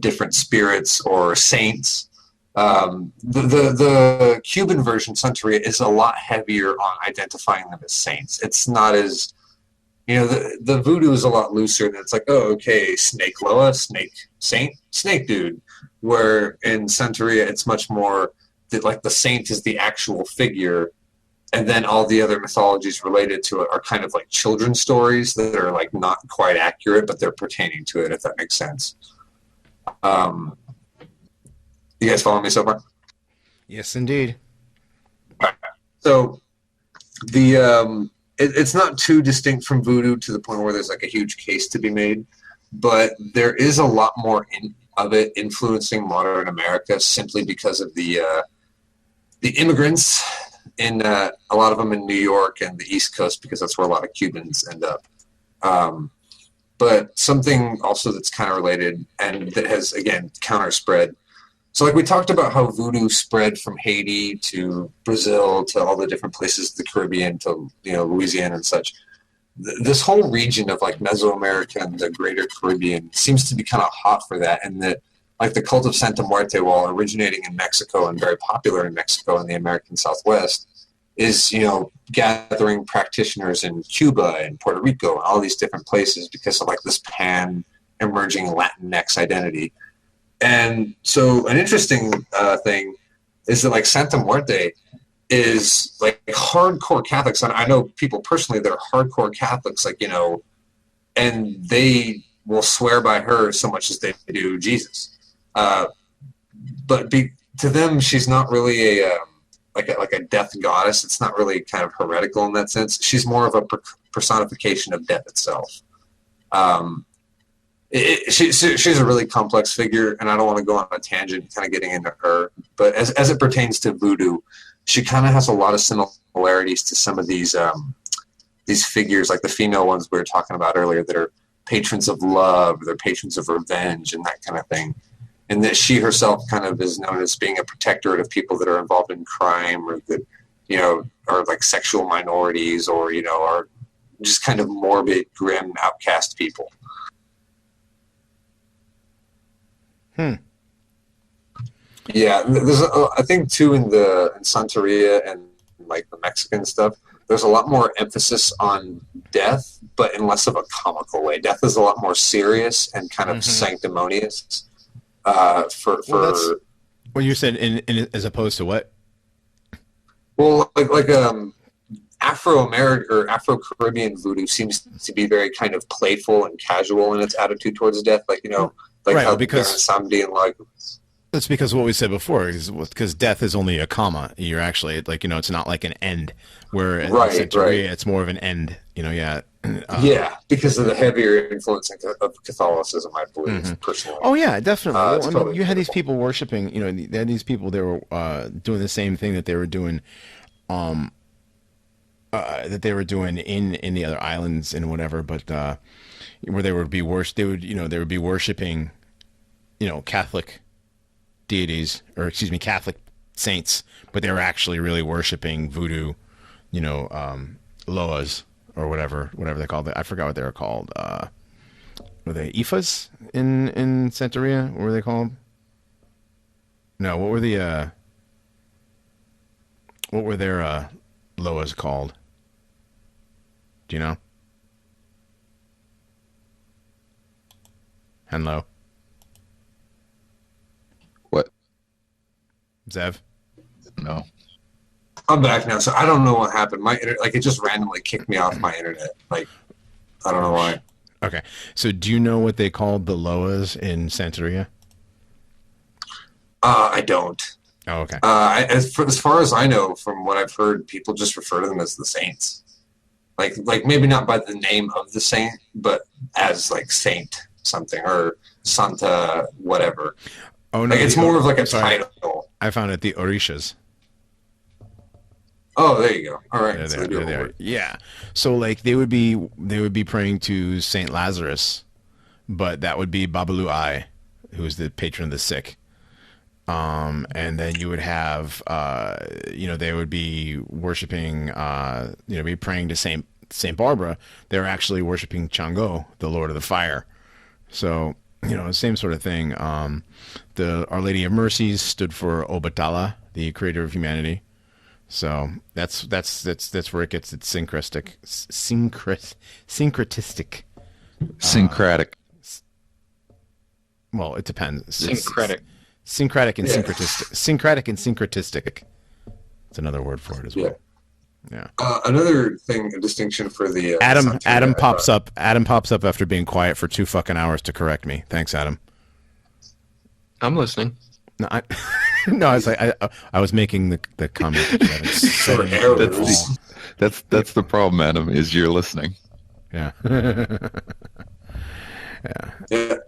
different spirits or saints. The Cuban version, Santeria, is a lot heavier on identifying them as saints. It's not as, the voodoo is a lot looser, and it's like, oh, okay, Snake Loa, Snake Saint, Snake Dude. Where in Santeria, it's much more that like the saint is the actual figure, and then all the other mythologies related to it are kind of like children's stories that are like not quite accurate, but they're pertaining to it, if that makes sense. You guys follow me so far? Yes, indeed. Right. So it's not too distinct from voodoo to the point where there's like a huge case to be made, but there is a lot more of it influencing modern America simply because of the immigrants in a lot of them in New York and the East Coast, because that's where a lot of Cubans end up. But something also that's kind of related and that has, again, counter-spread. So like we talked about how voodoo spread from Haiti to Brazil to all the different places, the Caribbean to, Louisiana and such. This whole region of like Mesoamerica and the greater Caribbean seems to be kind of hot for that. And that like the cult of Santa Muerte, while originating in Mexico and very popular in Mexico and the American Southwest, is, gathering practitioners in Cuba and Puerto Rico and all these different places because of like this pan-emerging Latinx identity. And so an interesting thing is that like Santa Muerte is like hardcore Catholics. And I know people personally that are hardcore Catholics, and they will swear by her so much as they do Jesus. But to them, she's not really a death goddess. It's not really kind of heretical in that sense. She's more of a personification of death itself. She's a really complex figure, and I don't want to go on a tangent kind of getting into her. But as it pertains to voodoo, she kind of has a lot of similarities to some of these figures, like the female ones we were talking about earlier, that are patrons of love, they're patrons of revenge and that kind of thing. And that she herself kind of is known as being a protectorate of people that are involved in crime or that, are like sexual minorities or, are just kind of morbid, grim, outcast people. Yeah, there's I think too in Santeria and like the Mexican stuff, there's a lot more emphasis on death, but in less of a comical way. Death is a lot more serious and kind of sanctimonious. Well, you said in as opposed to what? Well, like Afro-American or Afro-Caribbean voodoo seems to be very kind of playful and casual in its attitude towards death, how because somebody like. That's because what we said before is because death is only a comma. You're actually it's not like an end. Where in Santeria, it's more of an end. Because of the heavier influence of Catholicism, I believe, personally. Oh yeah, definitely. Well, you had these people worshiping. They had these people. They were doing the same thing that they were doing, in the other islands and whatever. But where they would be they would be worshiping, Catholic deities, or Catholic saints, but they were actually really worshiping voodoo, loas or whatever they called it. I forgot what they were called. Were they Ifas in Santeria? What were they called? No, what were their loas called? Do you know? Hello. What? Zev? No. I'm back now, so I don't know what happened. My internet, it just randomly kicked me off my internet. I don't know why. Okay. So do you know what they called the Loas in Santeria? I don't. Oh, okay. As far as I know, from what I've heard, people just refer to them as the saints. Like maybe not by the name of the saint, but as saint something or Santa whatever. Oh no, it's more of a title. I found it the Orishas. Oh, there you go. All right. There they are. Yeah. So they would be praying to Saint Lazarus, but that would be Babalu Ai, who is the patron of the sick. And then you would have, they would be worshiping, be praying to Saint Barbara. They're actually worshiping Chango, the Lord of the Fire. So, same sort of thing. The Our Lady of Mercies stood for Obatala, the creator of humanity. So that's where it gets its syncretic. Well, it depends. Syncretic and syncretistic. Syncretic and syncretistic. It's another word for it as well. Yeah. Another thing, a distinction for the Adam pops up. Adam pops up after being quiet for 2 fucking hours to correct me. Thanks, Adam. I'm listening. No, I was I was making the comment. That's the problem, Adam. Is you're listening. Yeah. Yeah.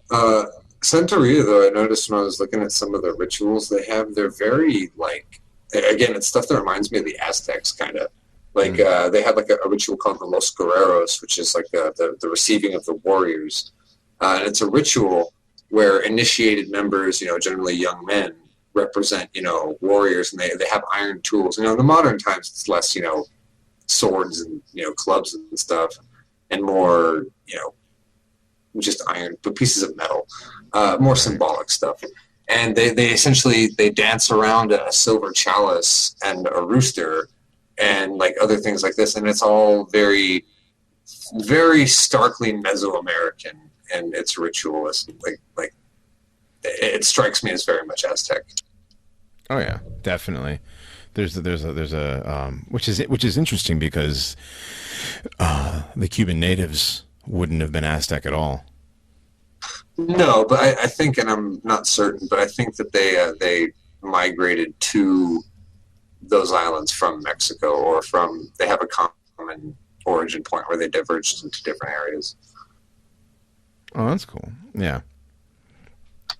Santeria, though, I noticed when I was looking at some of the rituals they have, they're very again, it's stuff that reminds me of the Aztecs, kind of. They have a ritual called the Los Guerreros, which is the receiving of the warriors, and it's a ritual where initiated members, generally young men, represent, warriors, and they have iron tools. In the modern times, it's less, swords and, clubs and stuff, and more, just iron, but pieces of metal, more symbolic stuff. And they essentially, they dance around a silver chalice and a rooster and other things like this. And it's all very, very starkly Mesoamerican and its ritualism. It strikes me as very much Aztec. Oh yeah, definitely. There's a which is interesting because the Cuban natives wouldn't have been Aztec at all. No, but I think, and I'm not certain, but I think that they migrated to those islands from Mexico, or they have a common origin point where they diverged into different areas. Oh, that's cool. Yeah.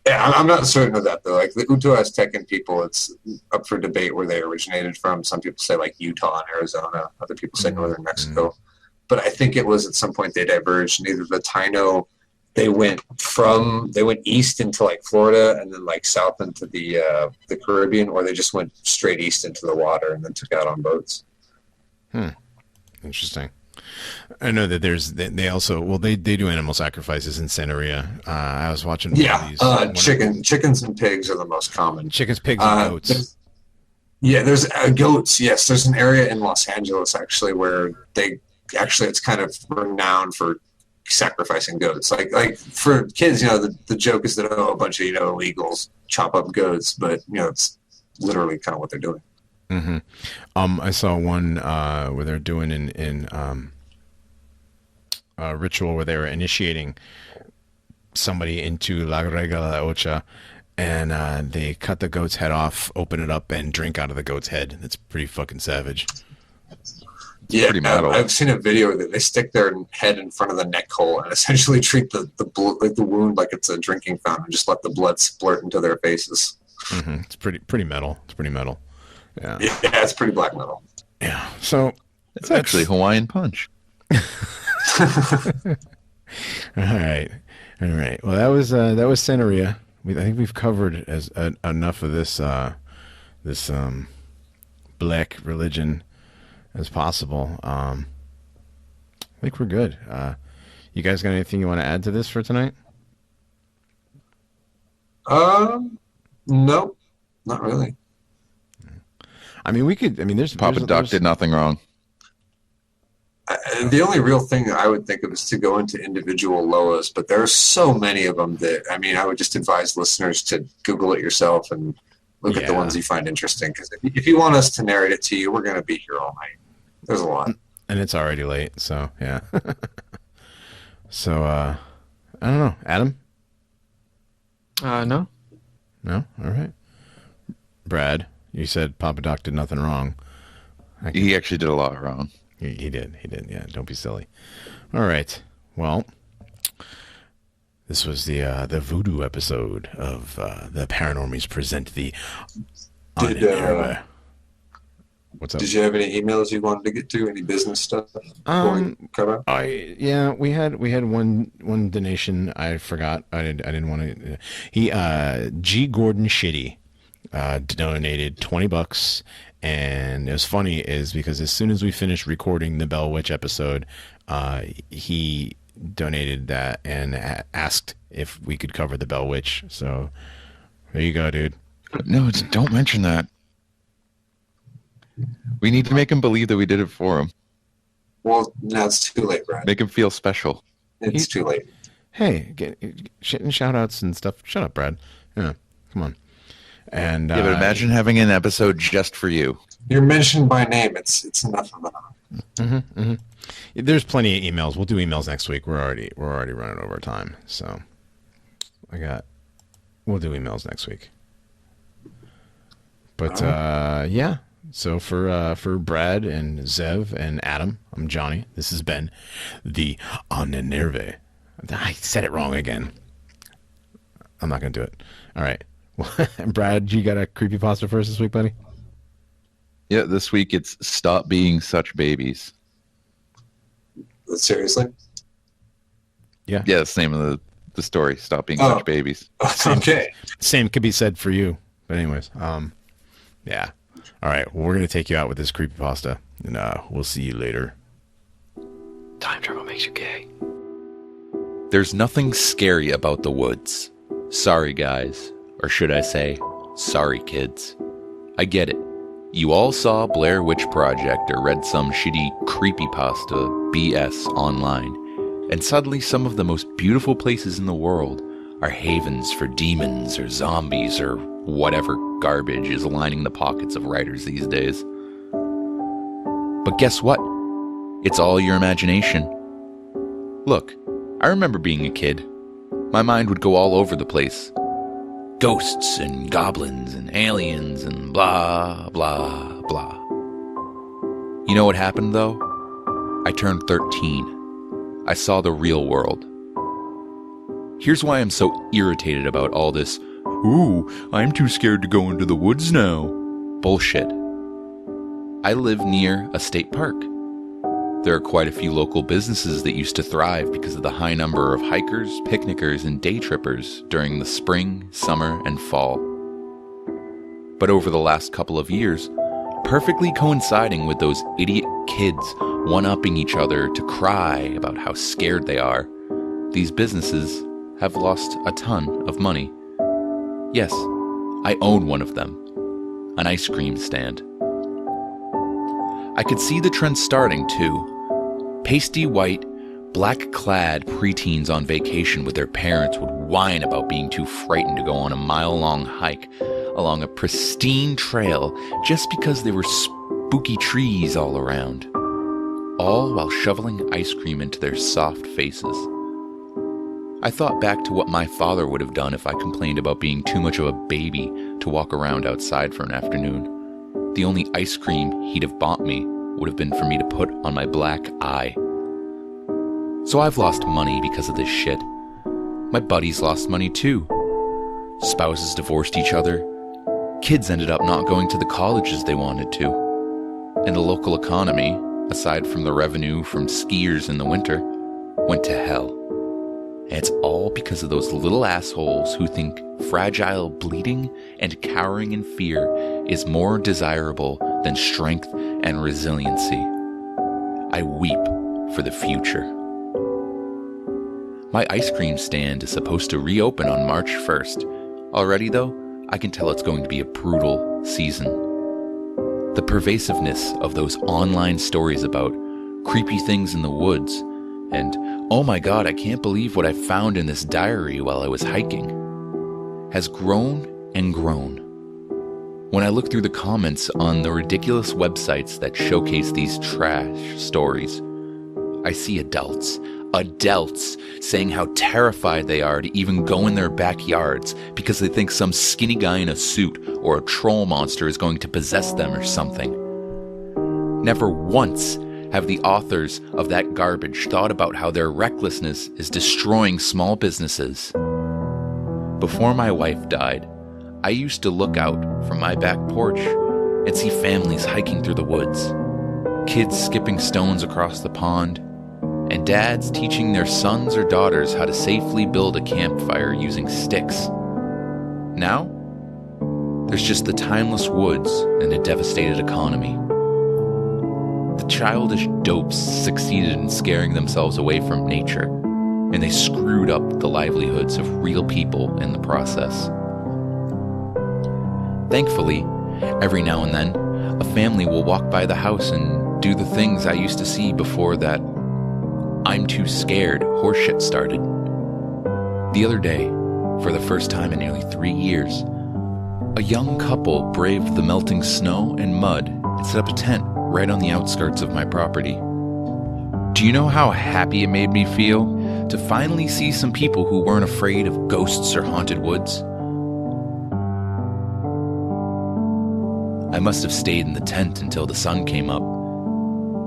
Yeah, I'm not certain of that, though. The Uto-Aztecan people, it's up for debate where they originated from. Some people say, Utah and Arizona. Other people say northern Mexico. Mm-hmm. But I think it was at some point they diverged. And either the Taino, they went east into, Florida and then, south into the Caribbean, or they just went straight east into the water and then took out on boats. Interesting. I know that they also they do animal sacrifices in Santeria. I was watching chickens and pigs are the most common. Chickens, pigs, and goats. There's goats. Yes, there's an area in Los Angeles actually where it's kind of renowned for sacrificing goats. For kids, the joke is that a bunch of illegals chop up goats, but it's literally kind of what they're doing. Mm-hmm. I saw one where they're doing in a ritual where they were initiating somebody into La Regla de Ocha, and they cut the goat's head off, open it up, and drink out of the goat's head. It's pretty fucking savage. Yeah, I've seen a video that they stick their head in front of the neck hole and essentially treat the wound like it's a drinking fountain, and just let the blood splurt into their faces. Mm-hmm. It's pretty metal. It's pretty metal. Yeah, it's pretty black metal. Yeah, so it's actually Hawaiian Punch. All right. Well, that was Santeria. I think we've covered enough of this black religion as possible. I think we're good. You guys got anything you want to add to this for tonight? No, not really. I mean, we could. I mean, there's Papa Doc did nothing wrong. The only real thing that I would think of is to go into individual Loas, but there are so many of them that, I mean, I would just advise listeners to Google it yourself and look at the ones you find interesting. Because if you want us to narrate it to you, we're going to be here all night. There's a lot. And it's already late, so yeah. So, I don't know. Adam? No. No? All right. Brad, you said Papa Doc did nothing wrong. He actually did a lot wrong. He did. Yeah, don't be silly. All right. Well, this was the voodoo episode of the Paranormies present the Ahnenerbe. What's up? Did you have any emails you wanted to get to? Any business stuff? Cover? We had one donation. I forgot. I didn't want to. G Gordon Shitty donated $20. And it was funny is because as soon as we finished recording the Bell Witch episode, he donated that and asked if we could cover the Bell Witch. So there you go, dude. No, don't mention that. We need to make him believe that we did it for him. Well, now it's too late, Brad. Make him feel special. It's too late. Hey, shout outs and stuff. Shut up, Brad. Yeah, come on. And yeah, but imagine having an episode just for you. You're mentioned by name. It's enough of that. There's plenty of emails. We'll do emails next week. We're already running over time. So we'll do emails next week. But yeah. So for Brad and Zev and Adam, I'm Johnny. This has been the Ahnenerbe. I said it wrong again. I'm not going to do it. All right. Brad, you got a creepypasta for us this week, buddy? Yeah, this week it's Stop Being Such Babies. Seriously? Yeah. Yeah, it's the name of the story. Stop Being Such Babies. Okay. Same could be said for you. But anyways, yeah. All right, well, we're going to take you out with this creepypasta, and we'll see you later. Time travel makes you gay. There's nothing scary about the woods. Sorry, guys. Or should I say, sorry, kids. I get it. You all saw Blair Witch Project or read some shitty creepypasta BS online, and suddenly some of the most beautiful places in the world are havens for demons or zombies or whatever garbage is lining the pockets of writers these days. But guess what? It's all your imagination. Look, I remember being a kid. My mind would go all over the place. Ghosts and goblins and aliens and blah, blah, blah. You know what happened, though? I turned 13. I saw the real world. Here's why I'm so irritated about all this, "Ooh, I'm too scared to go into the woods now" bullshit. I live near a state park. There are quite a few local businesses that used to thrive because of the high number of hikers, picnickers, and day trippers during the spring, summer, and fall. But over the last couple of years, perfectly coinciding with those idiot kids one-upping each other to cry about how scared they are, these businesses have lost a ton of money. Yes, I own one of them, an ice cream stand. I could see the trend starting, too. Pasty white, black-clad preteens on vacation with their parents would whine about being too frightened to go on a mile-long hike along a pristine trail just because there were spooky trees all around, all while shoveling ice cream into their soft faces. I thought back to what my father would have done if I complained about being too much of a baby to walk around outside for an afternoon. The only ice cream he'd have bought me would have been for me to put on my black eye. So I've lost money because of this shit. My buddies lost money too. Spouses divorced each other. Kids ended up not going to the colleges they wanted to. And the local economy, aside from the revenue from skiers in the winter, went to hell. And it's all because of those little assholes who think fragile bleeding and cowering in fear is more desirable than strength and resiliency. I weep for the future. My ice cream stand is supposed to reopen on March 1st. Already, though, I can tell it's going to be a brutal season. The pervasiveness of those online stories about creepy things in the woods, and oh my god, I can't believe what I found in this diary while I was hiking, has grown and grown. When I look through the comments on the ridiculous websites that showcase these trash stories, I see adults saying how terrified they are to even go in their backyards because they think some skinny guy in a suit or a troll monster is going to possess them or something. Never once have the authors of that garbage thought about how their recklessness is destroying small businesses. Before my wife died, I used to look out from my back porch and see families hiking through the woods, kids skipping stones across the pond, and dads teaching their sons or daughters how to safely build a campfire using sticks. Now, there's just the timeless woods and a devastated economy. The childish dopes succeeded in scaring themselves away from nature, and they screwed up the livelihoods of real people in the process. Thankfully, every now and then, a family will walk by the house and do the things I used to see before that I'm too scared horseshit started. The other day, for the first time in nearly 3 years, a young couple braved the melting snow and mud and set up a tent right on the outskirts of my property. Do you know how happy it made me feel to finally see some people who weren't afraid of ghosts or haunted woods? I must have stayed in the tent until the sun came up,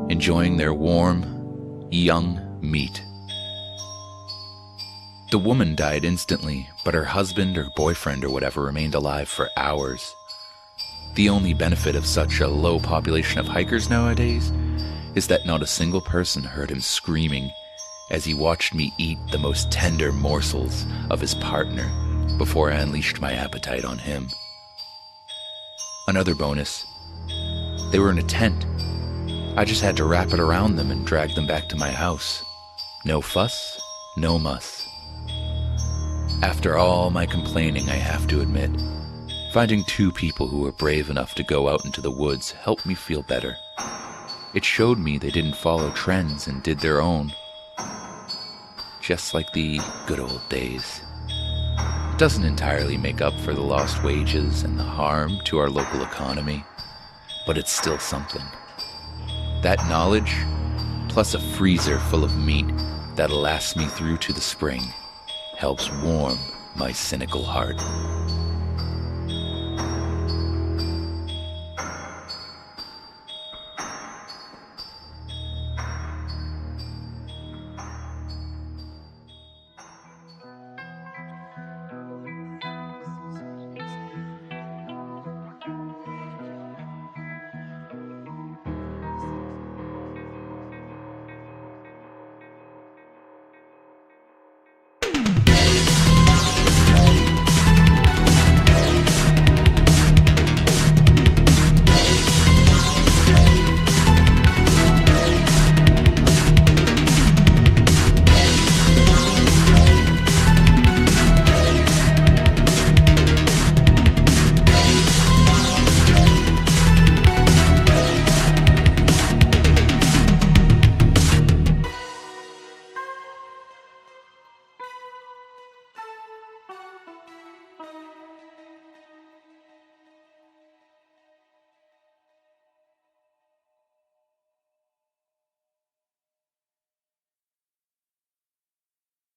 enjoying their warm, young meat. The woman died instantly, but her husband or boyfriend or whatever remained alive for hours. The only benefit of such a low population of hikers nowadays is that not a single person heard him screaming as he watched me eat the most tender morsels of his partner before I unleashed my appetite on him. Another bonus, they were in a tent. I just had to wrap it around them and drag them back to my house. No fuss, no muss. After all my complaining, I have to admit, finding two people who were brave enough to go out into the woods helped me feel better. It showed me they didn't follow trends and did their own. Just like the good old days. It doesn't entirely make up for the lost wages and the harm to our local economy, but it's still something. That knowledge, plus a freezer full of meat that'll last me through to the spring, helps warm my cynical heart.